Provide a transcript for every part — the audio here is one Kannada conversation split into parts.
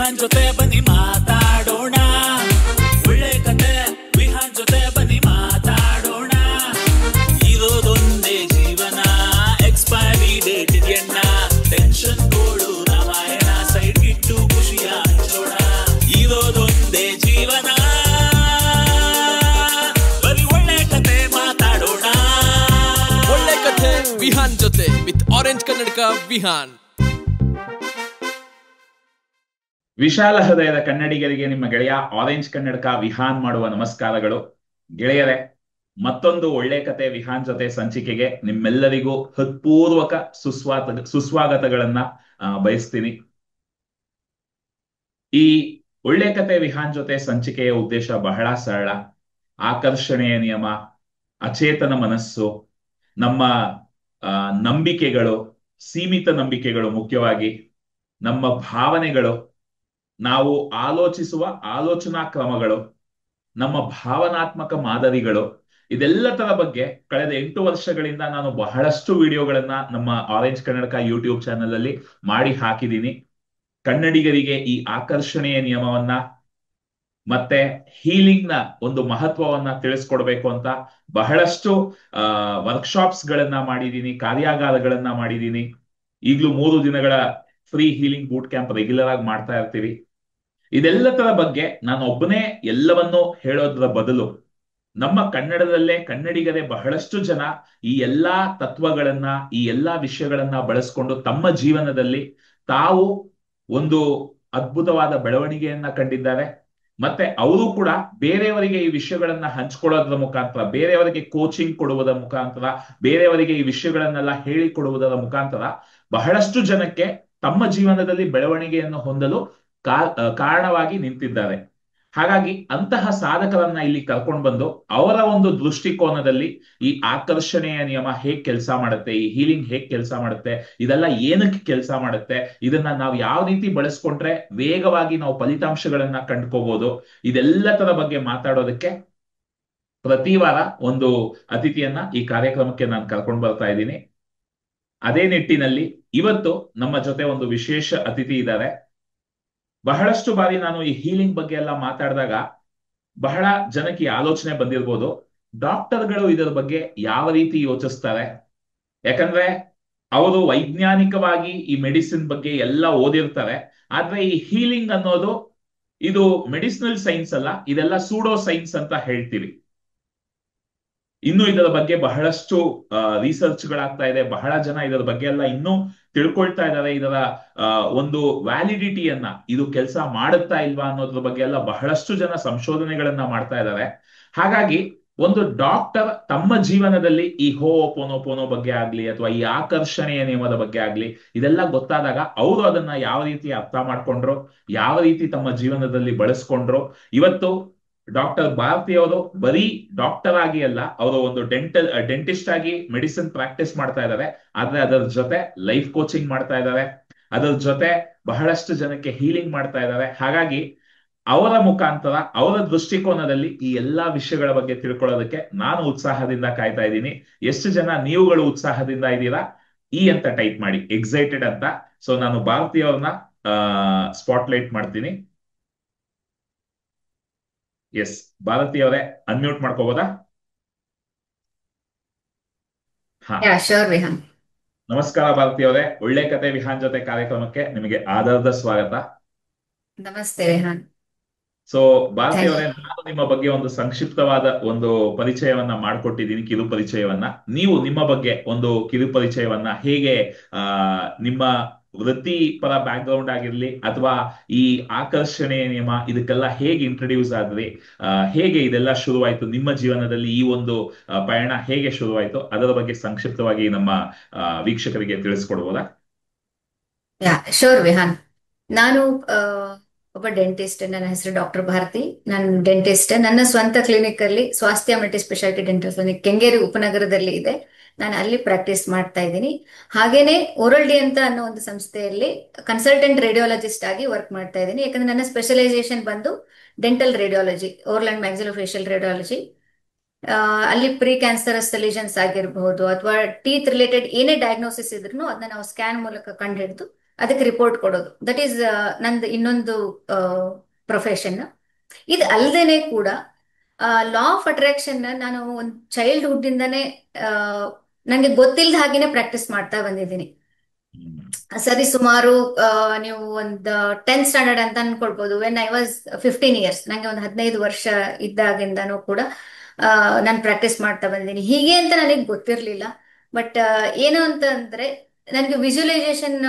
ವಿಹಾನ್ ಜೊತೆ ಬನ್ನಿ ಮಾತಾಡೋಣ. ಒಳ್ಳೆ ಕತೆ ವಿಹಾನ್ ಜೊತೆ ಬನ್ನಿ ಮಾತಾಡೋಣ. ಇರೋದೊಂದೇ ಜೀವನ, ಎಕ್ಸ್ಪೈರಿ ಡೇಟ್ ಇದೆಯಣ್ಣ. ಟೆನ್ಷನ್ ಕೊಡು ರಾಮಾಯಣ, ಸೈಡ್ ಇಟ್ಟು ಖುಷಿಯ ಹಂಚೋಣ. ಇರೋದೊಂದೇ ಜೀವನ, ಬರೀ ಒಳ್ಳೆ ಕತೆ ಮಾತಾಡೋಣ. ಒಳ್ಳೆ ಕತೆ ವಿಹಾನ್ ಜೊತೆ ವಿತ್ ಆರೆಂಜ್ ಕನ್ನಡಕ ವಿಹಾನ್. ವಿಶಾಲ ಹೃದಯದ ಕನ್ನಡಿಗರಿಗೆ ನಿಮ್ಮ ಗೆಳೆಯ ಆರೆಂಜ್ ಕನ್ನಡಕ ವಿಹಾನ್ ಮಾಡುವ ನಮಸ್ಕಾರಗಳು. ಗೆಳೆಯರೇ, ಮತ್ತೊಂದು ಒಳ್ಳೆ ಕತೆ ವಿಹಾನ್ ಜೊತೆ ಸಂಚಿಕೆಗೆ ನಿಮ್ಮೆಲ್ಲರಿಗೂ ಹೃತ್ಪೂರ್ವಕ ಸುಸ್ವಾಗತಗಳನ್ನ ಬಯಸ್ತೀನಿ. ಈ ಒಳ್ಳೆ ಕತೆ ವಿಹಾನ್ ಜೊತೆ ಸಂಚಿಕೆಯ ಉದ್ದೇಶ ಬಹಳ ಸರಳ. ಆಕರ್ಷಣೆಯ ನಿಯಮ, ಅಚೇತನ ಮನಸ್ಸು, ನಮ್ಮ ನಂಬಿಕೆಗಳು, ಸೀಮಿತ ನಂಬಿಕೆಗಳು, ಮುಖ್ಯವಾಗಿ ನಮ್ಮ ಭಾವನೆಗಳು, ನಾವು ಆಲೋಚಿಸುವ ಆಲೋಚನಾ ಕ್ರಮಗಳು, ನಮ್ಮ ಭಾವನಾತ್ಮಕ ಮಾದರಿಗಳು, ಇದೆಲ್ಲದರ ಬಗ್ಗೆ ಕಳೆದ 8 ವರ್ಷಗಳಿಂದ ನಾನು ಬಹಳಷ್ಟು ವಿಡಿಯೋಗಳನ್ನ ನಮ್ಮ ಆರೆಂಜ್ ಕನ್ನಡಕ ಯೂಟ್ಯೂಬ್ ಚಾನೆಲ್ ಅಲ್ಲಿ ಮಾಡಿ ಹಾಕಿದ್ದೀನಿ. ಕನ್ನಡಿಗರಿಗೆ ಈ ಆಕರ್ಷಣೆಯ ನಿಯಮವನ್ನ ಮತ್ತೆ ಹೀಲಿಂಗ್ ನ ಒಂದು ಮಹತ್ವವನ್ನ ತಿಳಿಸ್ಕೊಡ್ಬೇಕು ಅಂತ ಬಹಳಷ್ಟು ವರ್ಕ್ಶಾಪ್ಸ್ ಗಳನ್ನ ಮಾಡಿದ್ದೀನಿ, ಕಾರ್ಯಾಗಾರಗಳನ್ನ ಮಾಡಿದ್ದೀನಿ. ಈಗಲೂ 3 ದಿನಗಳ free healing boot camp regular ಆಗಿ ಮಾಡ್ತಾ ಇರ್ತೀವಿ. ಇದೆಲ್ಲದರ ಬಗ್ಗೆ ನಾನು ಒಬ್ಬನೇ ಎಲ್ಲವನ್ನೂ ಹೇಳೋದ್ರ ಬದಲು ನಮ್ಮ ಕನ್ನಡದಲ್ಲೇ ಕನ್ನಡಿಗರೇ ಬಹಳಷ್ಟು ಜನ ಈ ಎಲ್ಲಾ ತತ್ವಗಳನ್ನ, ಈ ಎಲ್ಲಾ ವಿಷಯಗಳನ್ನ ಬಳಸ್ಕೊಂಡು ತಮ್ಮ ಜೀವನದಲ್ಲಿ ತಾವು ಒಂದು ಅದ್ಭುತವಾದ ಬೆಳವಣಿಗೆಯನ್ನ ಕಂಡಿದ್ದಾರೆ. ಮತ್ತೆ ಅವರು ಕೂಡ ಬೇರೆಯವರಿಗೆ ಈ ವಿಷಯಗಳನ್ನ ಹಂಚ್ಕೊಳ್ಳೋದ್ರ ಮುಖಾಂತರ, ಬೇರೆಯವರಿಗೆ ಕೋಚಿಂಗ್ ಕೊಡುವುದರ ಮುಖಾಂತರ, ಬೇರೆಯವರಿಗೆ ಈ ವಿಷಯಗಳನ್ನೆಲ್ಲ ಹೇಳಿಕೊಡುವುದರ ಮುಖಾಂತರ ಬಹಳಷ್ಟು ಜನಕ್ಕೆ ತಮ್ಮ ಜೀವನದಲ್ಲಿ ಬೆಳವಣಿಗೆಯನ್ನು ಹೊಂದಲು ಕಾರಣವಾಗಿ ನಿಂತಿದ್ದಾರೆ. ಹಾಗಾಗಿ ಅಂತಹ ಸಾಧಕರನ್ನ ಇಲ್ಲಿ ಕರ್ಕೊಂಡು ಬಂದು ಅವರ ಒಂದು ದೃಷ್ಟಿಕೋನದಲ್ಲಿ ಈ ಆಕರ್ಷಣೆಯ ನಿಯಮ ಹೇಗ್ ಕೆಲಸ ಮಾಡುತ್ತೆ, ಈ ಹೀಲಿಂಗ್ ಹೇಗ್ ಕೆಲಸ ಮಾಡುತ್ತೆ, ಇದೆಲ್ಲ ಏನಕ್ಕೆ ಕೆಲಸ ಮಾಡುತ್ತೆ, ಇದನ್ನ ನಾವು ಯಾವ ರೀತಿ ಬಳಸ್ಕೊಂಡ್ರೆ ವೇಗವಾಗಿ ನಾವು ಫಲಿತಾಂಶಗಳನ್ನ ಕಂಡುಕೋಬಹುದು, ಇದೆಲ್ಲದರ ಬಗ್ಗೆ ಮಾತಾಡೋದಕ್ಕೆ ಪ್ರತಿ ವಾರ ಒಂದು ಅತಿಥಿಯನ್ನ ಈ ಕಾರ್ಯಕ್ರಮಕ್ಕೆ ನಾನು ಕರ್ಕೊಂಡು ಬರ್ತಾ ಇದ್ದೀನಿ. ಅದೇ ನಿಟ್ಟಿನಲ್ಲಿ ಇವತ್ತು ನಮ್ಮ ಜೊತೆ ಒಂದು ವಿಶೇಷ ಅತಿಥಿ ಇದ್ದಾರೆ. ಬಹಳಷ್ಟು ಬಾರಿ ನಾನು ಈ ಹೀಲಿಂಗ್ ಬಗ್ಗೆ ಎಲ್ಲ ಮಾತಾಡಿದಾಗ ಬಹಳ ಜನಕ್ಕೆ ಈ ಆಲೋಚನೆ ಬಂದಿರ್ಬೋದು, ಡಾಕ್ಟರ್ಗಳು ಇದರ ಬಗ್ಗೆ ಯಾವ ರೀತಿ ಯೋಚಿಸ್ತಾರೆ. ಯಾಕಂದ್ರೆ ಅವರು ವೈಜ್ಞಾನಿಕವಾಗಿ ಈ ಮೆಡಿಸಿನ್ ಬಗ್ಗೆ ಎಲ್ಲ ಓದಿರ್ತಾರೆ. ಆದ್ರೆ ಈ ಹೀಲಿಂಗ್ ಅನ್ನೋದು ಇದು ಮೆಡಿಸಿನಲ್ ಸೈನ್ಸ್ ಅಲ್ಲ, ಇದೆಲ್ಲ ಸೂಡೋ ಸೈನ್ಸ್ ಅಂತ ಹೇಳ್ತೀವಿ. ಇನ್ನು ಇದರ ಬಗ್ಗೆ ಬಹಳಷ್ಟು ರಿಸರ್ಚ್ ಗಳಾಗ್ತಾ ಇದೆ. ಬಹಳ ಜನ ಇದರ ಬಗ್ಗೆ ಎಲ್ಲ ಇನ್ನೂ ತಿಳ್ಕೊಳ್ತಾ ಇದ್ದಾರೆ. ಇದರ ಒಂದು ವ್ಯಾಲಿಡಿಟಿಯನ್ನ, ಇದು ಕೆಲಸ ಮಾಡುತ್ತಾ ಇಲ್ವಾ ಅನ್ನೋದ್ರ ಬಗ್ಗೆ ಎಲ್ಲ ಬಹಳಷ್ಟು ಜನ ಸಂಶೋಧನೆಗಳನ್ನ ಮಾಡ್ತಾ ಇದ್ದಾರೆ. ಹಾಗಾಗಿ ಒಂದು ಡಾಕ್ಟರ್ ತಮ್ಮ ಜೀವನದಲ್ಲಿ ಈ ಹೋಪೋನೋಪೋನೋ ಬಗ್ಗೆ ಆಗ್ಲಿ ಅಥವಾ ಈ ಆಕರ್ಷಣೆಯ ನಿಯಮದ ಬಗ್ಗೆ ಆಗ್ಲಿ ಇದೆಲ್ಲ ಗೊತ್ತಾದಾಗ ಅವರು ಅದನ್ನ ಯಾವ ರೀತಿ ಅರ್ಥ ಮಾಡ್ಕೊಂಡ್ರು, ಯಾವ ರೀತಿ ತಮ್ಮ ಜೀವನದಲ್ಲಿ ಬಳಸ್ಕೊಂಡ್ರು. ಇವತ್ತು ಡಾಕ್ಟರ್ ಭಾರತಿ ಅವರು ಬರೀ ಡಾಕ್ಟರ್ ಆಗಿ ಅಲ್ಲ, ಅವರು ಒಂದು ಡೆಂಟಿಸ್ಟ್ ಆಗಿ ಮೆಡಿಸಿನ್ ಪ್ರಾಕ್ಟೀಸ್ ಮಾಡ್ತಾ ಇದ್ದಾರೆ. ಆದ್ರೆ ಅದರ ಜೊತೆ ಲೈಫ್ ಕೋಚಿಂಗ್ ಮಾಡ್ತಾ ಇದ್ದಾರೆ, ಅದರ ಜೊತೆ ಬಹಳಷ್ಟು ಜನಕ್ಕೆ ಹೀಲಿಂಗ್ ಮಾಡ್ತಾ ಇದ್ದಾರೆ. ಹಾಗಾಗಿ ಅವರ ಮುಖಾಂತರ, ಅವರ ದೃಷ್ಟಿಕೋನದಲ್ಲಿ ಈ ಎಲ್ಲಾ ವಿಷಯಗಳ ಬಗ್ಗೆ ತಿಳ್ಕೊಳ್ಳೋದಕ್ಕೆ ನಾನು ಉತ್ಸಾಹದಿಂದ ಕಾಯ್ತಾ ಇದ್ದೀನಿ. ಎಷ್ಟು ಜನ ನೀವುಗಳು ಉತ್ಸಾಹದಿಂದ ಇದ್ದೀರಾ? ಈ ಅಂತ ಟೈಪ್ ಮಾಡಿ, ಎಕ್ಸೈಟೆಡ್ ಅಂತ. ಸೊ ನಾನು ಭಾರತಿ ಅವ್ರನ್ನ ಸ್ಪಾಟ್ಲೈಟ್ ಮಾಡ್ತೀನಿ. ಎಸ್, ಭಾರತಿ ಅವರೇ ಅನ್ಮ್ಯೂಟ್ ಮಾಡ್ಕೋಬೋದಾ? ಹಾ, ಶೋರ್ ವಿಹಾನ್. ನಮಸ್ಕಾರ ಭಾರತಿ ಅವರೇ. ಒಳ್ಳೆ ಕತೆ ವಿಹಾನ್ ಜೊತೆ ಕಾರ್ಯಕ್ರಮಕ್ಕೆ ನಿಮಗೆ ಆಧಾರದ ಸ್ವಾಗತ. ನಮಸ್ತೆ ವಿಹಾನ್. ಸೊ ಭಾರತಿ ಅವರೇ, ನಾನು ನಿಮ್ಮ ಬಗ್ಗೆ ಒಂದು ಸಂಕ್ಷಿಪ್ತವಾದ ಒಂದು ಪರಿಚಯವನ್ನ ಮಾಡ್ಕೊಟ್ಟಿದ್ದೀನಿ, ಕಿರು ಪರಿಚಯವನ್ನ. ನೀವು ನಿಮ್ಮ ಬಗ್ಗೆ ಒಂದು ಕಿರು ಪರಿಚಯವನ್ನ ಹೇಗೆ ನಿಮ್ಮ ವೃತ್ತಿಪರ ಬ್ಯಾಕ್ ಗ್ರೌಂಡ್ ಆಗಿರ್ಲಿ ಅಥವಾ ಈ ಆಕರ್ಷಣೆಯ ನಿಯಮ ಇದಕ್ಕೆಲ್ಲ ಹೇಗೆ ಇಂಟ್ರೊಡ್ಯೂಸ್ ಆದ್ರಿ, ಹೇಗೆ ಇದೆಲ್ಲ ಶುರುವಾಯ್ತು ನಿಮ್ಮ ಜೀವನದಲ್ಲಿ, ಈ ಒಂದು ಪಯಣ ಹೇಗೆ ಶುರುವಾಯ್ತು, ಅದರ ಬಗ್ಗೆ ಸಂಕ್ಷಿಪ್ತವಾಗಿ ನಮ್ಮ ವೀಕ್ಷಕರಿಗೆ ತಿಳಿಸ್ಕೊಡ್ಬೋದಾ? ಶೋರ್ ವಿಹಾನ್. ನಾನು ಒಬ್ಬ ಡೆಂಟಿಸ್ಟ್. ನನ್ನ ಹೆಸರು ಡಾಕ್ಟರ್ ಭಾರತಿ. ನಾನು ಡೆಂಟಿಸ್ಟ್. ನನ್ನ ಸ್ವಂತ ಕ್ಲಿನಿಕ್ ಅಲ್ಲಿ Swasthya multi specialty dental clinic Kengeri ಉಪನಗರದಲ್ಲಿ ಇದೆ. ನಾನು ಅಲ್ಲಿ ಪ್ರಾಕ್ಟೀಸ್ ಮಾಡ್ತಾ ಇದ್ದೀನಿ. ಹಾಗೇನೆ ಓರಲ್ ಡಿ ಅಂತ ಅನ್ನೋ ಒಂದು ಸಂಸ್ಥೆಯಲ್ಲಿ ಕನ್ಸಲ್ಟೆಂಟ್ ರೇಡಿಯಾಲಜಿಸ್ಟ್ ಆಗಿ ವರ್ಕ್ ಮಾಡ್ತಾ ಇದ್ದೀನಿ. ಯಾಕಂದ್ರೆ ನನ್ನ ಸ್ಪೆಷಲೈಸೇಷನ್ ಬಂದು dental radiology, oral and maxillofacial radiology. ಅಲ್ಲಿ ಪ್ರೀ ಕ್ಯಾನ್ಸರಸ್ ಲೆಷನ್ಸ್ ಆಗಿರಬಹುದು ಅಥವಾ ಟೀತ್ ರಿಲೇಟೆಡ್ ಏನೇ ಡಯಾಗ್ನೋಸಿಸ್ ಇದ್ರೂ ಅದನ್ನ ನಾವು ಸ್ಕ್ಯಾನ್ ಮೂಲಕ ಕಂಡು ಹಿಡಿದು ಅದಕ್ಕೆ ರಿಪೋರ್ಟ್ ಕೊಡೋದು. ದಟ್ ಈಸ್ ನಂದು ಇನ್ನೊಂದು ಪ್ರೊಫೆಷನ್. ಇದು ಅಲ್ಲದೇನೆ ಕೂಡ ಲಾ ಆಫ್ ಅಟ್ರಾಕ್ಷನ್ ನಾನು ಒಂದು ಚೈಲ್ಡ್ಹುಡ್ ಇಂದಾನೆ ನನಗೆ ಗೊತ್ತಿಲ್ಲದ ಹಾಗೇನೆ ಪ್ರಾಕ್ಟೀಸ್ ಮಾಡ್ತಾ ಬಂದಿದ್ದೀನಿ. ಹ್ಮ್. ಸರಿ ಸುಮಾರು ನೀವು ಒಂದು 10th ಸ್ಟ್ಯಾಂಡರ್ಡ್ ಅಂತ ಅನ್ಕೊಳ್ಬೋದು. ವೆನ್ ಐ ವಾಸ್ 15 years, ನಂಗೆ ಒಂದು 15 ವರ್ಷ ಇದ್ದಾಗಿಂದನೂ ಕೂಡ ನಾನು ಪ್ರಾಕ್ಟೀಸ್ ಮಾಡ್ತಾ ಬಂದಿದ್ದೀನಿ. ಹೀಗೆ ಅಂತ ನನಗೆ ಗೊತ್ತಿರಲಿಲ್ಲ. ಬಟ್ ಏನು ಅಂತ ಅಂದ್ರೆ ನನಗೆ ವಿಜುವಲೈಸೇಷನ್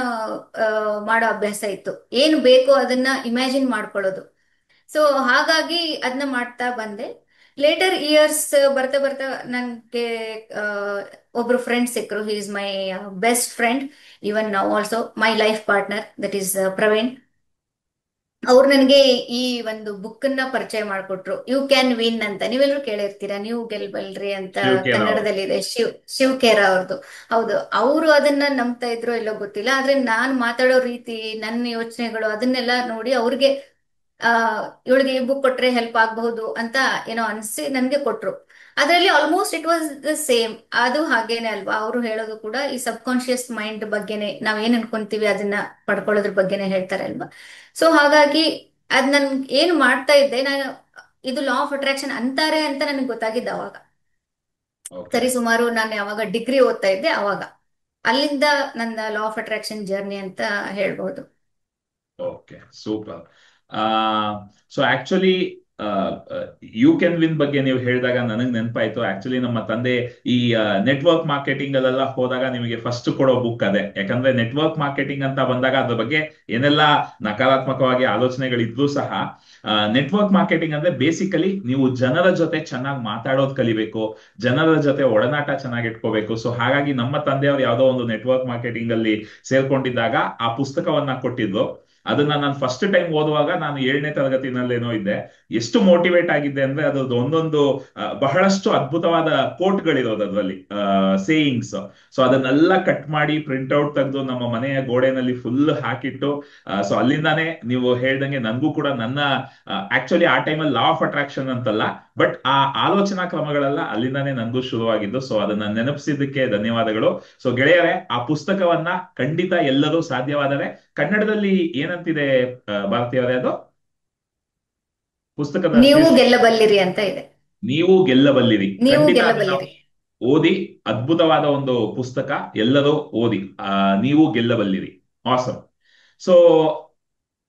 ಮಾಡೋ ಅಭ್ಯಾಸ ಇತ್ತು. ಏನು ಬೇಕೋ ಅದನ್ನ ಇಮ್ಯಾಜಿನ್ ಮಾಡ್ಕೊಳ್ಳೋದು. ಸೊ ಹಾಗಾಗಿ ಅದನ್ನ ಮಾಡ್ತಾ ಬಂದೆ. ಲೇಟರ್ ಇಯರ್ಸ್ ಬರ್ತಾ ಬರ್ತಾ ನನಗೆ ಒಬ್ರು ಫ್ರೆಂಡ್ ಸಿಕ್ಕರು. He is my best friend even now also, my life partner, that is Praveen. ಅವ್ರು ನನಗೆ ಈ ಒಂದು ಬುಕ್ ಅನ್ನ ಪರಿಚಯ ಮಾಡಿಕೊಟ್ರು, ಯು ಕ್ಯಾನ್ ವಿನ್ ಅಂತ. ನೀವೆಲ್ಲರೂ ಕೇಳಿರ್ತೀರಾ, ನೀವು ಗೆಲ್ಬಲ್ರಿ ಅಂತ. ಶಿವಕೇರ ಅವರು. ಕನ್ನಡದಲ್ಲಿದೆ, ಶಿವ್ ಅವ್ರದ್ದು. ಹೌದು, ಅವರು ಅದನ್ನ ನಂಬ್ತಾ ಇದ್ರೋ ಇಲ್ಲೋ ಗೊತ್ತಿಲ್ಲ. ಆದ್ರೆ ನಾನ್ ಮಾತಾಡೋ ರೀತಿ, ನನ್ನ ಯೋಚನೆಗಳು ಅದನ್ನೆಲ್ಲ ನೋಡಿ ಅವ್ರಿಗೆ ಆ ಇವಳಿಗೆ ಈ ಬುಕ್ ಕೊಟ್ರೆ ಹೆಲ್ಪ್ ಆಗಬಹುದು ಅಂತ ಏನೋ ಅನ್ಸಿ ನನ್ಗೆ ಕೊಟ್ರು. ಅದರಲ್ಲಿ almost it was the same. ಅದು ಹಾಗೇನೆ ಅಲ್ವಾ, ಅವರು ಹೇಳೋದು ಕೂಡ ಈ ಸಬ್ ಕಾನ್ಶಿಯಸ್ ಮೈಂಡ್ ಬಗ್ಗೆನೆ, ನಾವ್ ಏನ್ ಅನ್ಕೊಂತೀವಿ ಅದನ್ನ ಪಡ್ಕೊಳ್ಳೋದ್ರ ಬಗ್ಗೆನೆ ಹೇಳ್ತಾರೆ ಅಲ್ವಾ. ಸೊ ಹಾಗಾಗಿ ಅದ್ ನನ್ ಏನ್ ಮಾಡ್ತಾ ಇದ್ದೆ ನಾನು, ಇದು ಲಾ ಆಫ್ ಅಟ್ರಾಕ್ಷನ್ ಅಂತಾರೆ ಅಂತ ನನಗೆ ಗೊತ್ತಾಗಿದ್ದ ಅವಾಗ. ಓಕೆ. ಸರಿ ಸುಮಾರು ನಾನು ಯಾವಾಗ ಡಿಗ್ರಿ ಓದ್ತಾ ಇದ್ದೆ ಅವಾಗ. ಅಲ್ಲಿಂದ ನನ್ನ ಲಾ ಆಫ್ ಅಟ್ರಾಕ್ಷನ್ ಜರ್ನಿ ಅಂತ ಹೇಳ್ಬೋದು. Okay, super. So actually you can win ಬಗ್ಗೆ ನೀವು ಹೇಳಿದಾಗ ನನಗೆ ನೆನಪಾಯ್ತು. ಆಕ್ಚುಲಿ ನಮ್ಮ ತಂದೆ ಈ ನೆಟ್ವರ್ಕ್ ಮಾರ್ಕೆಟಿಂಗ್ ಅಲ್ಲೆಲ್ಲ ಹೋದಾಗ ನಿಮಗೆ ಫಸ್ಟ್ ಕೊಡೋ ಬುಕ್ ಅದೇ. ಯಾಕಂದ್ರೆ ನೆಟ್ವರ್ಕ್ ಮಾರ್ಕೆಟಿಂಗ್ ಅಂತ ಬಂದಾಗ ಅದ್ರ ಬಗ್ಗೆ ಏನೆಲ್ಲ ನಕಾರಾತ್ಮಕವಾಗಿ ಆಲೋಚನೆಗಳಿದ್ರೂ ಸಹ, ನೆಟ್ವರ್ಕ್ ಮಾರ್ಕೆಟಿಂಗ್ ಅಂದ್ರೆ ಬೇಸಿಕಲಿ ನೀವು ಜನರ ಜೊತೆ ಚೆನ್ನಾಗಿ ಮಾತಾಡೋದು ಕಲಿಬೇಕು, ಜನರ ಜೊತೆ ಒಡನಾಟ ಚೆನ್ನಾಗಿ ಇಟ್ಕೋಬೇಕು. ಸೊ ಹಾಗಾಗಿ ನಮ್ಮ ತಂದೆಯವರು ಯಾವುದೋ ಒಂದು ನೆಟ್ವರ್ಕ್ ಮಾರ್ಕೆಟಿಂಗ್ ಅಲ್ಲಿ ಸೇರ್ಕೊಂಡಿದ್ದಾಗ ಆ ಪುಸ್ತಕವನ್ನ ಕೊಟ್ಟಿದ್ರು. ಅದನ್ನ ನಾನು ಫಸ್ಟ್ ಟೈಮ್ ಓದುವಾಗ ನಾನು 7ನೇ ತರಗತಿನಲ್ಲೇನೋ ಇದ್ದೆ. ಎಷ್ಟು ಮೋಟಿವೇಟ್ ಆಗಿದ್ದೆ ಅಂದ್ರೆ ಅದ್ರದ್ದು ಒಂದೊಂದು ಬಹಳಷ್ಟು ಅದ್ಭುತವಾದ ಕೋಟ್ಗಳಿರೋದು ಅದರಲ್ಲಿ, ಸೇಯಿಂಗ್ಸ್. ಸೊ ಅದನ್ನೆಲ್ಲ ಕಟ್ ಮಾಡಿ ಪ್ರಿಂಟ್ ಔಟ್ ತೆಗೆದು ನಮ್ಮ ಮನೆಯ ಗೋಡೆನಲ್ಲಿ ಫುಲ್ ಹಾಕಿಟ್ಟು, ಸೊ ಅಲ್ಲಿಂದಾನೇ ನೀವು ಹೇಳ್ದಂಗೆ ನನಗೂ ಕೂಡ ನನ್ನ ಆಕ್ಚುಲಿ ಆ ಟೈಮಲ್ಲಿ ಲಾ ಆಫ್ ಅಟ್ರಾಕ್ಷನ್ ಅಂತಲ್ಲ, ಬಟ್ ಆ ಆಲೋಚನಾ ಕ್ರಮಗಳೆಲ್ಲ ಅಲ್ಲಿಂದಾನೇ ನನಗೂ ಶುರುವಾಗಿದ್ದು. ಸೊ ಅದನ್ನ ನೆನಪಿಸಿದ್ದಕ್ಕೆ ಧನ್ಯವಾದಗಳು. ಸೊ ಗೆಳೆಯರೇ, ಆ ಪುಸ್ತಕವನ್ನ ಖಂಡಿತ ಎಲ್ಲರೂ ಸಾಧ್ಯವಾದರೆ, ಕನ್ನಡದಲ್ಲಿ ಏನಂತಿದೆ ಭಾರತೀಯವರೇ ಅದು ಪುಸ್ತಕದ ನೀವು ಶೀರ್ಷಿಕೆ? ಗೆಲ್ಲಬಲ್ಲಿರಿ ಅಂತ ಇದೆ. ನೀವು ಗೆಲ್ಲಬಲ್ಲಿರಿ. ನೀವು ಖಂಡಿತ ಅದನ್ನ ಗೆಲ್ಲಬಲ್ಲಿರಿ. ಓದಿ, ಅದ್ಭುತವಾದ ಒಂದು ಪುಸ್ತಕ, ಎಲ್ಲರೂ ಓದಿ. ನೀವು ಗೆಲ್ಲಬಲ್ಲಿರಿ. ಆಸಮ್. ಸೊ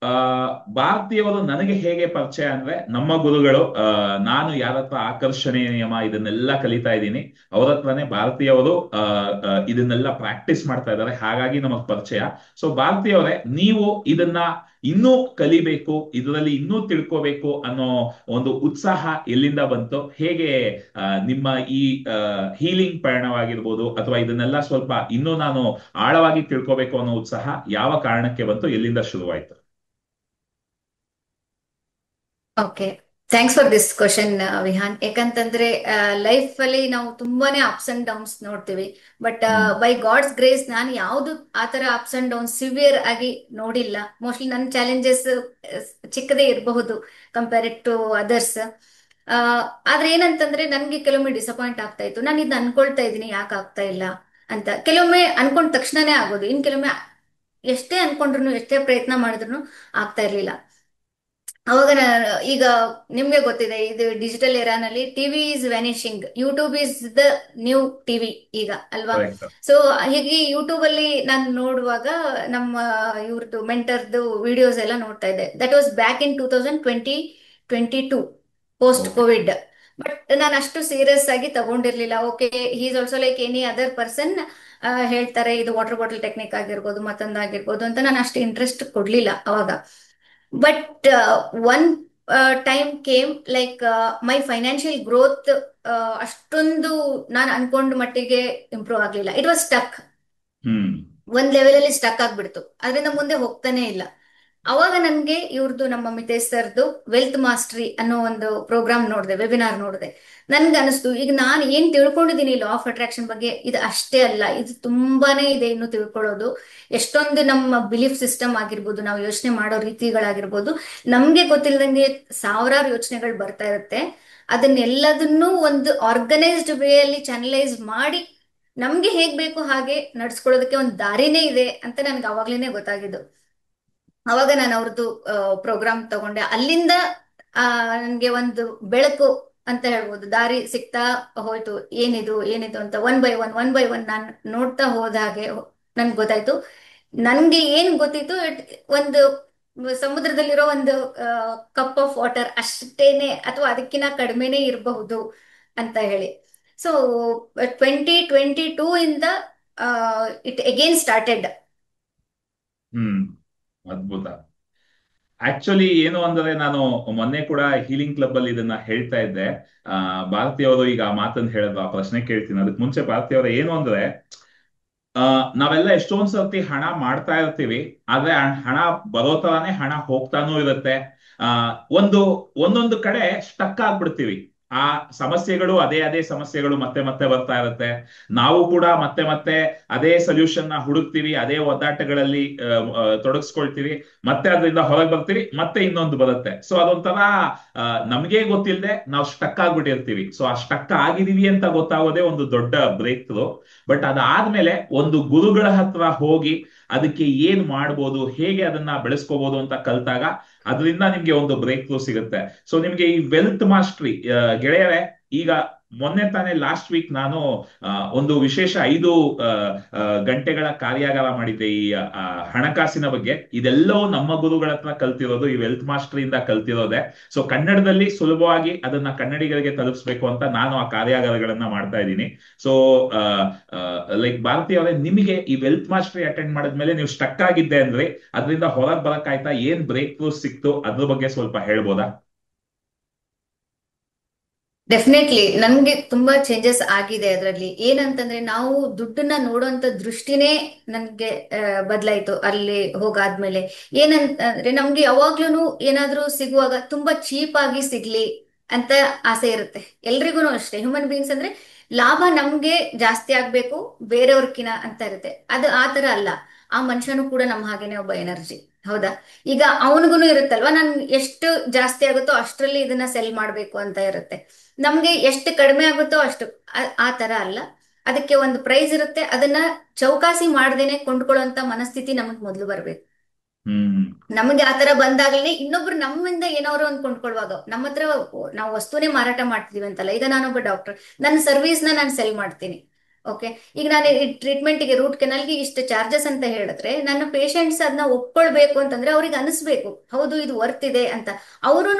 ಆ ಭಾರತೀಯವರು ನನಗೆ ಹೇಗೆ ಪರಿಚಯ ಅಂದ್ರೆ, ನಮ್ಮ ಗುರುಗಳು, ನಾನು ಯಾರ ಹತ್ರ ಆಕರ್ಷಣೆಯ ನಿಯಮ ಇದನ್ನೆಲ್ಲ ಕಲಿತಾ ಇದ್ದೀನಿ, ಅವ್ರ ಹತ್ರನೇ ಭಾರತೀಯವರು ಇದನ್ನೆಲ್ಲ ಪ್ರಾಕ್ಟೀಸ್ ಮಾಡ್ತಾ ಇದ್ದಾರೆ. ಹಾಗಾಗಿ ನಮಗ್ ಪರಿಚಯ. ಸೊ ಭಾರತೀಯವರೇ, ನೀವು ಇದನ್ನ ಇನ್ನೂ ಕಲಿಬೇಕು, ಇದರಲ್ಲಿ ಇನ್ನೂ ತಿಳ್ಕೋಬೇಕು ಅನ್ನೋ ಒಂದು ಉತ್ಸಾಹ ಎಲ್ಲಿಂದ ಬಂತು? ಹೇಗೆ ನಿಮ್ಮ ಈ ಹೀಲಿಂಗ್ ಪಯಣವಾಗಿರ್ಬೋದು, ಅಥವಾ ಇದನ್ನೆಲ್ಲ ಸ್ವಲ್ಪ ಇನ್ನೂ ನಾನು ಆಳವಾಗಿ ತಿಳ್ಕೋಬೇಕು ಅನ್ನೋ ಉತ್ಸಾಹ ಯಾವ ಕಾರಣಕ್ಕೆ ಬಂತು, ಎಲ್ಲಿಂದ ಶುರುವಾಯ್ತು? Okay, thanks for this question Vihaan. ಯಾಕಂತಂದ್ರೆ ಲೈಫ್ ಅಲ್ಲಿ ನಾವು ತುಂಬಾನೇ ಅಪ್ಸ್ ಅಂಡ್ ಡೌನ್ಸ್ ನೋಡ್ತೀವಿ. But hmm. By God's grace ನಾನು ಯಾವ್ದು ಆತರ ಅಪ್ಸ್ ಅಂಡ್ ಡೌನ್ಸ್ ಸಿವಿಯರ್ ಆಗಿ ನೋಡಿಲ್ಲ. ಮೋಸ್ಟ್ಲಿ ನನ್ನ ಚಾಲೆಂಜಸ್ ಚಿಕ್ಕದೇ ಇರಬಹುದು ಕಂಪೇರ್ಡ್ ಟು ಅದರ್ಸ್. ಆದ್ರೆ ಏನಂತಂದ್ರೆ ನನ್ಗೆ ಕೆಲವೊಮ್ಮೆ ಡಿಸಪಾಯಿಂಟ್ ಆಗ್ತಾ ಇತ್ತು. ನಾನು ಇದನ್ನ ಅನ್ಕೊಳ್ತಾ ಇದ್ದೀನಿ, ಯಾಕೆ ಆಗ್ತಾ ಇಲ್ಲ ಅಂತ. ಕೆಲವೊಮ್ಮೆ ಅನ್ಕೊಂಡ ತಕ್ಷಣನೇ ಆಗೋದು, ಇನ್ ಕೆಲವೊಮ್ಮೆ ಎಷ್ಟೇ ಅನ್ಕೊಂಡ್ರು ಎಷ್ಟೇ ಪ್ರಯತ್ನ ಮಾಡಿದ್ರು ಆಗ್ತಾ ಇರ್ಲಿಲ್ಲ. ಅವಾಗ ಈಗ ನಿಮ್ಗೆ ಗೊತ್ತಿದೆ, ಇದು ಡಿಜಿಟಲ್ ಎರಾನಲ್ಲಿ TV is vanishing, YouTube is the new TV ಈಗ ಅಲ್ವಾ. Correct. ಸೊ ಹೀಗೆ ಯೂಟ್ಯೂಬ್ ಅಲ್ಲಿ ನಾನು ನೋಡುವಾಗ ನಮ್ಮ ಇವ್ರದ್ದು ಮೆಂಟರ್ದು ವಿಡಿಯೋಸ್ ಎಲ್ಲ ನೋಡ್ತಾ ಇದ್ದೆ. That was back in 2022, post Okay. Covid. But ನಾನು ಅಷ್ಟು ಸೀರಿಯಸ್ ಆಗಿ ತಗೊಂಡಿರ್ಲಿಲ್ಲ. Okay, he is also like any other person. ಹೇಳ್ತಾರೆ ಇದು ವಾಟರ್ ಬಾಟಲ್ ಟೆಕ್ನಿಕ್ ಆಗಿರ್ಬೋದು, ಮತ್ತೊಂದಾಗಿರ್ಬೋದು ಅಂತ ನಾನು ಅಷ್ಟು ಇಂಟ್ರೆಸ್ಟ್ ಕೊಡ್ಲಿಲ್ಲ ಅವಾಗ. But one time came like my financial growth ಅಷ್ಟೊಂದು ನಾನು ಅನ್ಕೊಂಡ ಮಟ್ಟಿಗೆ ಇಂಪ್ರೂವ್ ಆಗ್ಲಿಲ್ಲ. It was stuck. ಹ್ಮ್. ಒಂದ್ ಲೆವೆಲ್ ಅಲ್ಲಿ ಸ್ಟಕ್ ಆಗ್ಬಿಡ್ತು, ಅದರಿಂದ ಮುಂದೆ ಹೋಗ್ತಾನೆ ಇಲ್ಲ. ಅವಾಗ ನನ್ಗೆ ಇವ್ರದ್ದು, ನಮ್ಮ ಮಿತೇಶ್ ಸರ್ದು ವೆಲ್ತ್ ಮಾಸ್ಟ್ರಿ ಅನ್ನೋ ಒಂದು ಪ್ರೋಗ್ರಾಮ್ ನೋಡಿದೆ, ವೆಬಿನಾರ್ ನೋಡಿದೆ. ನನ್ಗೆ ಅನಿಸ್ತು, ಈಗ ನಾನು ಏನ್ ತಿಳ್ಕೊಂಡಿದ್ದೀನಿ ಲಾ ಆಫ್ ಅಟ್ರಾಕ್ಷನ್ ಬಗ್ಗೆ, ಇದು ಅಷ್ಟೇ ಅಲ್ಲ, ಇದು ತುಂಬಾನೇ ಇದೆ ಇನ್ನು ತಿಳ್ಕೊಳ್ಳೋದು. ಎಷ್ಟೊಂದು ನಮ್ಮ ಬಿಲೀಫ್ ಸಿಸ್ಟಮ್ ಆಗಿರ್ಬೋದು, ನಾವು ಯೋಚನೆ ಮಾಡೋ ರೀತಿಗಳಾಗಿರ್ಬೋದು, ನಮ್ಗೆ ಗೊತ್ತಿಲ್ಲದಂಗೆ ಸಾವಿರಾರು ಯೋಚನೆಗಳು ಬರ್ತಾ ಇರುತ್ತೆ. ಅದನ್ನೆಲ್ಲದನ್ನೂ ಒಂದು ಆರ್ಗನೈಸ್ಡ್ ವೇ ಅಲ್ಲಿ ಚಾನಲೈಸ್ ಮಾಡಿ ನಮ್ಗೆ ಹೇಗ್ ಬೇಕು ಹಾಗೆ ನಡ್ಸ್ಕೊಳ್ಳೋದಕ್ಕೆ ಒಂದು ದಾರಿನೇ ಇದೆ ಅಂತ ನನ್ಗೆ ಅವಾಗ್ಲೇನೆ ಗೊತ್ತಾಗಿದ್ದು. ಅವಾಗ ನಾನು ಅವ್ರದ್ದು ಪ್ರೋಗ್ರಾಮ್ ತಗೊಂಡೆ. ಅಲ್ಲಿಂದ ನನ್ಗೆ ಒಂದು ಬೆಳಕು ಅಂತ ಹೇಳ್ಬೋದು, ದಾರಿ ಸಿಗ್ತಾ ಹೋಯ್ತು. ಏನಿದು ಏನಿದು ಅಂತ ಒನ್ ಬೈ ಒನ್ ನಾನು ನೋಡ್ತಾ ಹೋದ ಹಾಗೆ ನನ್ಗೆ ಗೊತ್ತಾಯ್ತು. ನನ್ಗೆ ಏನ್ ಗೊತ್ತಿತ್ತು, ಒಂದು ಸಮುದ್ರದಲ್ಲಿರೋ ಒಂದು ಕಪ್ ಆಫ್ ವಾಟರ್ ಅಷ್ಟೇನೆ ಅಥವಾ ಅದಕ್ಕಿಂತ ಕಡಿಮೆನೇ ಇರಬಹುದು ಅಂತ ಹೇಳಿ. ಸೊ 2022 ಇಂದ ಇಟ್ ಅಗೇನ್ ಸ್ಟಾರ್ಟೆಡ್. ಹ್ಮ್ ಅದ್ಭುತ. ಆಕ್ಚುಲಿ ಏನು ಅಂದ್ರೆ, ನಾನು ಮೊನ್ನೆ ಕೂಡ ಹೀಲಿಂಗ್ ಕ್ಲಬ್ ಅಲ್ಲಿ ಇದನ್ನ ಹೇಳ್ತಾ ಇದ್ದೆ. ಭಾರತಿ ಅವರು ಈಗ ಆ ಮಾತನ್ನ ಹೇಳಿದ್ರು, ಆ ಪ್ರಶ್ನೆ ಕೇಳ್ತೀನಿ. ಅದಕ್ಕೆ ಮುಂಚೆ ಭಾರತಿ ಅವರ ಏನು ಅಂದ್ರೆ, ನಾವೆಲ್ಲ ಎಷ್ಟೊಂದ್ ಸರ್ತಿ ಹಣ ಮಾಡ್ತಾ ಇರ್ತೀವಿ, ಆದ್ರೆ ಆ ಹಣ ಬರೋ ತರಾನೇ ಹಣ ಹೋಗ್ತಾನೂ ಇರುತ್ತೆ. ಆ ಒಂದು ಒಂದೊಂದು ಕಡೆ ಸ್ಟಕ್ ಆಗ್ಬಿಡ್ತೀವಿ. ಆ ಸಮಸ್ಯೆಗಳು ಅದೇ ಅದೇ ಸಮಸ್ಯೆಗಳು ಮತ್ತೆ ಮತ್ತೆ ಬರ್ತಾ ಇರುತ್ತೆ. ನಾವು ಕೂಡ ಮತ್ತೆ ಮತ್ತೆ ಅದೇ ಸೊಲ್ಯೂಷನ್ ನ ಹುಡುಕ್ತಿವಿ, ಅದೇ ಒದ್ದಾಟಗಳಲ್ಲಿ ತೊಡಗಿಸ್ಕೊಳ್ತೀವಿ. ಮತ್ತೆ ಅದರಿಂದ ಹೊರಗೆ ಬರ್ತೀವಿ, ಮತ್ತೆ ಇನ್ನೊಂದು ಬರುತ್ತೆ. ಸೊ ಅದೊಂಥರ ನಮ್ಗೆ ಗೊತ್ತಿಲ್ಲದೆ ನಾವು ಸ್ಟಕ್ ಆಗ್ಬಿಟ್ಟಿರ್ತೀವಿ. ಸೊ ಆ ಸ್ಟಕ್ ಆಗಿದೀವಿ ಅಂತ ಗೊತ್ತಾಗೋದೇ ಒಂದು ದೊಡ್ಡ ಬ್ರೇಕ್ ಥ್ರೂ. ಬಟ್ ಅದಾದ್ಮೇಲೆ ಒಂದು ಗುರುಗಳ ಹತ್ರ ಹೋಗಿ ಅದಕ್ಕೆ ಏನ್ ಮಾಡ್ಬೋದು, ಹೇಗೆ ಅದನ್ನ ಬೆಳೆಸ್ಕೋಬಹುದು ಅಂತ ಕಲ್ತಾಗ ಅದರಿಂದ ನಿಮ್ಗೆ ಒಂದು ಬ್ರೇಕ್ ಥ್ರೂ ಸಿಗುತ್ತೆ. ಸೊ ನಿಮ್ಗೆ ಈ ವೆಲ್ತ್ ಮಾಸ್ಟ್ರಿ ಗೆಳೆಯರೇ, ಈಗ ಮೊನ್ನೆ ತಾನೇ ಲಾಸ್ಟ್ ವೀಕ್ ನಾನು ಒಂದು ವಿಶೇಷ 5 ಗಂಟೆಗಳ ಕಾರ್ಯಾಗಾರ ಮಾಡಿದ್ದೆ ಈ ಹಣಕಾಸಿನ ಬಗ್ಗೆ. ಇದೆಲ್ಲವೂ ನಮ್ಮ ಗುರುಗಳ ಹತ್ರ ಕಲ್ತಿರೋದು, ಈ ವೆಲ್ತ್ ಮಾಸ್ಟ್ರಿಯಿಂದ ಕಲ್ತಿರೋದೆ. ಸೊ ಕನ್ನಡದಲ್ಲಿ ಸುಲಭವಾಗಿ ಅದನ್ನ ಕನ್ನಡಿಗರಿಗೆ ತಲುಪಿಸ್ಬೇಕು ಅಂತ ನಾನು ಆ ಕಾರ್ಯಾಗಾರಗಳನ್ನ ಮಾಡ್ತಾ ಇದ್ದೀನಿ. ಸೊ ಲೈಕ್ ಭಾರತಿ ಅವರೇ, ನಿಮಗೆ ಈ ವೆಲ್ತ್ ಮಾಸ್ಟ್ರಿ ಅಟೆಂಡ್ ಮಾಡಿದ್ಮೇಲೆ ನೀವು ಸ್ಟಕ್ ಆಗಿದ್ದೆ ಅಂದ್ರೆ ಅದರಿಂದ ಹೊರಗೆ ಬರಕ್ಕಾಯ್ತಾ, ಏನ್ ಬ್ರೇಕ್ ಥ್ರೂ ಸಿಕ್ತು, ಅದ್ರ ಬಗ್ಗೆ ಸ್ವಲ್ಪ ಹೇಳ್ಬೋದಾ? ಡೆಫಿನೆಟ್ಲಿ ನನ್ಗೆ ತುಂಬಾ ಚೇಂಜಸ್ ಆಗಿದೆ ಅದರಲ್ಲಿ. ಏನಂತಂದ್ರೆ ನಾವು ದುಡ್ಡನ್ನ ನೋಡುವಂತ ದೃಷ್ಟಿನೇ ನನ್ಗೆ ಬದಲಾಯ್ತು ಅಲ್ಲಿ ಹೋಗಾದ್ಮೇಲೆ. ಏನಂತಂದ್ರೆ ನಮ್ಗೆ ಯಾವಾಗ್ಲೂ ಏನಾದ್ರೂ ಸಿಗುವಾಗ ತುಂಬಾ ಚೀಪ್ ಆಗಿ ಸಿಗ್ಲಿ ಅಂತ ಆಸೆ ಇರುತ್ತೆ. ಎಲ್ರಿಗೂ ಅಷ್ಟೇ, ಹ್ಯೂಮನ್ ಬೀಯಿಂಗ್ಸ್ ಅಂದ್ರೆ ಲಾಭ ನಮ್ಗೆ ಜಾಸ್ತಿ ಆಗ್ಬೇಕು ಬೇರೆಯವ್ರಕಿನ ಅಂತ ಇರುತ್ತೆ. ಅದು ಆ ತರ ಅಲ್ಲ. ಆ ಮನುಷ್ಯನು ಕೂಡ ನಮ್ಮ ಹಾಗೇನೆ ಒಬ್ಬ ಎನರ್ಜಿ. ಹೌದಾ? ಈಗ ಅವನಿಗೂ ಇರುತ್ತಲ್ವಾ, ನನ್ ಎಷ್ಟು ಜಾಸ್ತಿ ಆಗುತ್ತೋ ಅಷ್ಟರಲ್ಲಿ ಇದನ್ನ ಸೆಲ್ ಮಾಡ್ಬೇಕು ಅಂತ ಇರುತ್ತೆ. ನಮ್ಗೆ ಎಷ್ಟು ಕಡಿಮೆ ಆಗುತ್ತೋ ಅಷ್ಟು. ಆ ತರ ಅಲ್ಲ, ಅದಕ್ಕೆ ಒಂದು ಪ್ರೈಸ್ ಇರುತ್ತೆ. ಅದನ್ನ ಚೌಕಾಸಿ ಮಾಡ್ದೇನೆ ಕೊಂಡ್ಕೊಳ್ಳುವಂತ ಮನಸ್ಥಿತಿ ನಮಗ್ ಮೊದ್ಲು ಬರ್ಬೇಕು. ಹ್ಮ್ ನಮಗೆ ಆತರ ಬಂದಾಗಲೇ ಇನ್ನೊಬ್ರು ನಮ್ಮಿಂದ ಏನಾದ್ರು ಒಂದು ಕೊಂಡ್ಕೊಳ್ಳುವಾಗ, ನಮ್ಮ ಹತ್ರ ನಾವು ವಸ್ತುನೇ ಮಾರಾಟ ಮಾಡ್ತೀವಿ ಅಂತಲ್ಲ. ಈಗ ನಾನೊಬ್ಬ ಡಾಕ್ಟರ್, ನನ್ನ ಸರ್ವಿಸ್ ನಾನು ಸೆಲ್ ಮಾಡ್ತೀನಿ. ಓಕೆ, ಈಗ ನಾನು ಈ ಟ್ರೀಟ್ಮೆಂಟ್ಗೆ ರೂಟ್ ಕೆನಲ್ಗೆ ಇಷ್ಟು ಚಾರ್ಜಸ್ ಅಂತ ಹೇಳಿದ್ರೆ ನನ್ನ ಪೇಷಂಟ್ಸ್ ಅದನ್ನ ಒಪ್ಕೊಳ್ಬೇಕು ಅಂತಂದ್ರೆ ಅವ್ರಿಗೆ ಅನಿಸ್ಬೇಕು ಹೌದು ಇದು ವರ್ತ್ ಇದೆ ಅಂತ. ಅವರು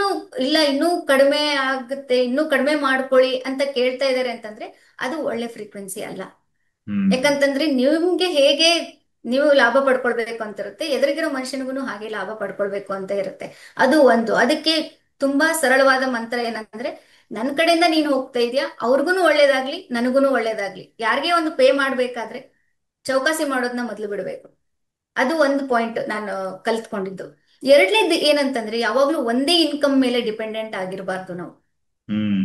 ಇಲ್ಲ ಇನ್ನೂ ಕಡಿಮೆ ಆಗುತ್ತೆ, ಇನ್ನೂ ಕಡಿಮೆ ಮಾಡ್ಕೊಳ್ಳಿ ಅಂತ ಕೇಳ್ತಾ ಇದಾರೆ ಅಂತಂದ್ರೆ ಅದು ಒಳ್ಳೆ ಫ್ರೀಕ್ವೆನ್ಸಿ ಅಲ್ಲ. ಹ್ಮ್ ಯಾಕಂತಂದ್ರೆ ನಿಮ್ಗೆ ಹೇಗೆ ನೀವು ಲಾಭ ಪಡ್ಕೊಳ್ಬೇಕು ಅಂತ ಇರುತ್ತೆ, ಎದುರಿಗಿರೋ ಮನುಷ್ಯನಿಗೂ ಹಾಗೆ ಲಾಭ ಪಡ್ಕೊಳ್ಬೇಕು ಅಂತ ಇರುತ್ತೆ. ಅದು ಒಂದು. ಅದಕ್ಕೆ ತುಂಬಾ ಸರಳವಾದ ಮಂತ್ರ ಏನಂದ್ರೆ, ನನ್ನ ಕಡೆಯಿಂದ ನೀನು ಹೋಗ್ತಾ ಇದೀಯಾ, ಅವ್ರಿಗೂ ಒಳ್ಳೇದಾಗ್ಲಿ ನನಗೂ ಒಳ್ಳೇದಾಗ್ಲಿ. ಯಾರಿಗೆ ಒಂದು ಪೇ ಮಾಡ್ಬೇಕಾದ್ರೆ ಚೌಕಾಸಿ ಮಾಡೋದನ್ನ ಮೊದ್ಲು ಬಿಡಬೇಕು. ಅದು ಒಂದು ಪಾಯಿಂಟ್ ನಾನು ಕಲ್ತ್ಕೊಂಡಿದ್ದು. ಎರಡನೇದು ಏನಂತಂದ್ರೆ, ಯಾವಾಗ್ಲೂ ಒಂದೇ ಇನ್ಕಮ್ ಮೇಲೆ ಡಿಪೆಂಡೆಂಟ್ ಆಗಿರಬಾರ್ದು ನಾವು. ಹ್ಮ್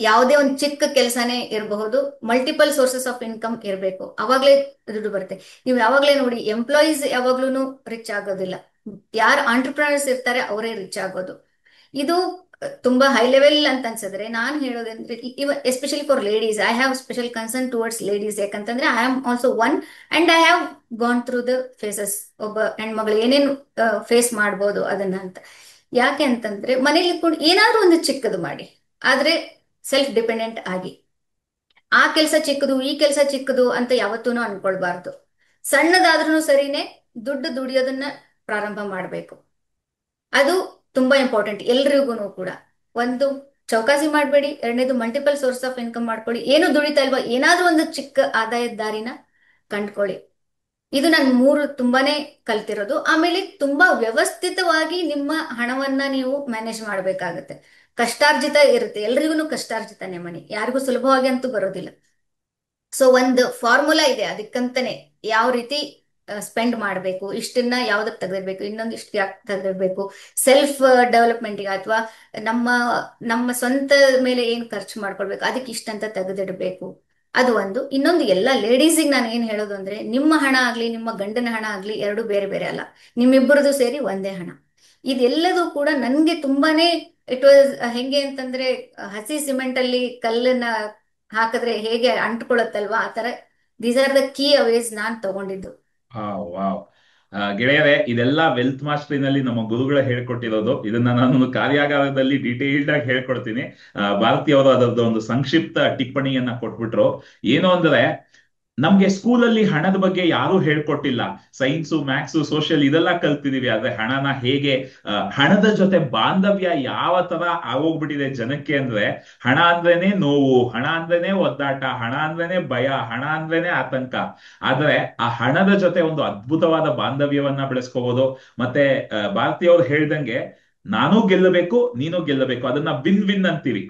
ಯಾವುದೇ ಒಂದು ಚಿಕ್ಕ ಕೆಲಸನೇ ಇರಬಹುದು, ಮಲ್ಟಿಪಲ್ ಸೋರ್ಸಸ್ ಆಫ್ ಇನ್ಕಮ್ ಇರಬೇಕು. ಅವಾಗ್ಲೇ ದುಡ್ಡು ಬರುತ್ತೆ. ನೀವು ಯಾವಾಗ್ಲೇ ನೋಡಿ, ಎಂಪ್ಲಾಯೀಸ್ ಯಾವಾಗ್ಲೂ ರಿಚ್ ಆಗೋದಿಲ್ಲ. ಯಾರು ಆಂಟರ್ಪ್ರಿನರ್ಸ್ ಇರ್ತಾರೆ ಅವರೇ ರಿಚ್ ಆಗೋದು. ಇದು ತುಂಬಾ ಹೈ ಲೆವೆಲ್ ಅಂತ ಅನ್ಸಿದ್ರೆ ನಾನು ಹೇಳೋದಂದ್ರೆ, especially for ladies, I have special concern towards ladies. ಯಾಕಂತಂದ್ರೆ I am also one and I have gone through the phases. ಒಬ್ಬ ಹೆಣ್ಮಗಳು ಏನೇನು ಫೇಸ್ ಮಾಡ್ಬೋದು ಅದನ್ನ ಅಂತ. ಯಾಕೆ ಅಂತಂದ್ರೆ, ಮನೇಲಿ ಇಟ್ಕೊಂಡು ಏನಾದ್ರೂ ಒಂದು ಚಿಕ್ಕದು ಮಾಡಿ, ಆದ್ರೆ ಸೆಲ್ಫ್ ಡಿಪೆಂಡೆಂಟ್ ಆಗಿ ಆ ಕೆಲಸ ಚಿಕ್ಕದು ಈ ಕೆಲಸ ಚಿಕ್ಕದು ಅಂತ ಯಾವತ್ತೂ ಅನ್ಕೊಳ್ಬಾರ್ದು. ಸಣ್ಣದಾದ್ರೂ ಸರಿನೇ ದುಡ್ಡು ದುಡಿಯೋದನ್ನ ಪ್ರಾರಂಭ ಮಾಡಬೇಕು. ಅದು ತುಂಬಾ ಇಂಪಾರ್ಟೆಂಟ್ ಎಲ್ರಿಗೂ ಕೂಡ. ಒಂದು, ಚೌಕಾಸಿ ಮಾಡಬೇಡಿ. ಎರಡನೇದು, ಮಲ್ಟಿಪಲ್ ಸೋರ್ಸ್ ಆಫ್ ಇನ್ಕಮ್ ಮಾಡ್ಕೊಳ್ಳಿ. ಏನು ದುಡಿತಾ ಇಲ್ವಾ, ಏನಾದ್ರೂ ಒಂದು ಚಿಕ್ಕ ಆದಾಯದ ದಾರಿನ ಕಂಡ್ಕೊಳ್ಳಿ. ಇದು ನಾನು ಮೂರು ತುಂಬಾನೇ ಕಲ್ತಿರೋದು. ಆಮೇಲೆ ತುಂಬಾ ವ್ಯವಸ್ಥಿತವಾಗಿ ನಿಮ್ಮ ಹಣವನ್ನ ನೀವು ಮ್ಯಾನೇಜ್ ಮಾಡ್ಬೇಕಾಗತ್ತೆ. ಕಷ್ಟಾರ್ಜಿತ ಇರುತ್ತೆ, ಎಲ್ರಿಗೂ ಕಷ್ಟಾರ್ಜಿತನೇ ಮನಿ, ಯಾರಿಗೂ ಸುಲಭವಾಗಿ ಅಂತೂ ಬರೋದಿಲ್ಲ. ಸೊ ಒಂದು ಫಾರ್ಮುಲಾ ಇದೆ ಅದಕ್ಕಂತಾನೆ, ಯಾವ ರೀತಿ ಸ್ಪೆಂಡ್ ಮಾಡಬೇಕು, ಇಷ್ಟನ್ನ ಯಾವ್ದಕ್ ತೆಗೆದಿರ್ಬೇಕು, ಇನ್ನೊಂದು ಇಷ್ಟು ಯಾಕೆ ತೆಗೆದಿರ್ಬೇಕು, ಸೆಲ್ಫ್ ಡೆವಲಪ್ಮೆಂಟ್ಗೆ ಅಥವಾ ನಮ್ಮ ನಮ್ಮ ಸ್ವಂತ ಮೇಲೆ ಏನ್ ಖರ್ಚು ಮಾಡ್ಕೊಳ್ಬೇಕು, ಅದಕ್ಕೆ ಇಷ್ಟಂತ ತೆಗೆದಿಡ್ಬೇಕು. ಅದು ಒಂದು. ಇನ್ನೊಂದು, ಎಲ್ಲ ಲೇಡೀಸಿಗೆ ನಾನು ಏನ್ ಹೇಳೋದು ಅಂದ್ರೆ, ನಿಮ್ಮ ಹಣ ಆಗ್ಲಿ ನಿಮ್ಮ ಗಂಡನ ಹಣ ಆಗ್ಲಿ ಎರಡು ಬೇರೆ ಬೇರೆ ಅಲ್ಲ, ನಿಮ್ಮಿಬ್ಬರದು ಸೇರಿ ಒಂದೇ ಹಣ. ಇದೆಲ್ಲದೂ ಕೂಡ ನನ್ಗೆ ತುಂಬಾನೇ ಇಟ್ ವಾಸ್ ಹೆಂಗೆ ಅಂತಂದ್ರೆ, ಹಸಿ ಸಿಮೆಂಟ್ ಅಲ್ಲಿ ಕಲ್ಲನ್ನ ಹಾಕಿದ್ರೆ ಹೇಗೆ ಅಂಟ್ಕೊಳತ್ತಲ್ವಾ, ಆ ತರ ದೀಸ್ ಆರ್ ದ ಕೀ ಅವೇಸ್ ನಾನ್ ತಗೊಂಡಿದ್ದು. ವಾವ್. ಗೆಳೆಯರೇ, ಇದೆಲ್ಲ ವೆಲ್ತ್ ಮಾಸ್ಟರಿನಲ್ಲಿ ನಮ್ಮ ಗುರುಗಳು ಹೇಳ್ಕೊಟ್ಟಿರೋದು. ಇದನ್ನ ನಾನು ಕಾರ್ಯಾಗಾರದಲ್ಲಿ ಡೀಟೇಲ್ಡ್ ಆಗಿ ಹೇಳ್ಕೊಡ್ತೀನಿ. ಭಾರತಿ ಅವರು ಅದರದ್ದು ಒಂದು ಸಂಕ್ಷಿಪ್ತ ಟಿಪ್ಪಣಿಯನ್ನ ಕೊಟ್ಬಿಟ್ರು. ಏನು ಅಂದ್ರೆ, ನಮ್ಗೆ ಸ್ಕೂಲಲ್ಲಿ ಹಣದ ಬಗ್ಗೆ ಯಾರೂ ಹೇಳ್ಕೊಟ್ಟಿಲ್ಲ. ಸೈನ್ಸು, ಮ್ಯಾಥ್ಸು, ಸೋಷಿಯಲ್ ಇದೆಲ್ಲ ಕಲ್ತಿದೀವಿ, ಆದ್ರೆ ಹಣನ ಹೇಗೆ, ಹಣದ ಜೊತೆ ಬಾಂಧವ್ಯ ಯಾವ ತರ ಆಗೋಗ್ಬಿಟ್ಟಿದೆ ಜನಕ್ಕೆ ಅಂದ್ರೆ, ಹಣ ಅಂದ್ರೇನೆ ನೋವು, ಹಣ ಅಂದ್ರೇನೆ ಒದ್ದಾಟ, ಹಣ ಅಂದ್ರೇನೆ ಭಯ, ಹಣ ಅಂದ್ರೇನೆ ಆತಂಕ. ಆದ್ರೆ ಆ ಹಣದ ಜೊತೆ ಒಂದು ಅದ್ಭುತವಾದ ಬಾಂಧವ್ಯವನ್ನ ಬೆಳೆಸ್ಕೋಬಹುದು. ಮತ್ತೆ ಭಾರತೀಯವ್ರು ಹೇಳ್ದಂಗೆ, ನಾನೂ ಗೆಲ್ಲಬೇಕು, ನೀನು ಗೆಲ್ಲಬೇಕು, ಅದನ್ನ ವಿನ್ ವಿನ್ ಅಂತೀವಿ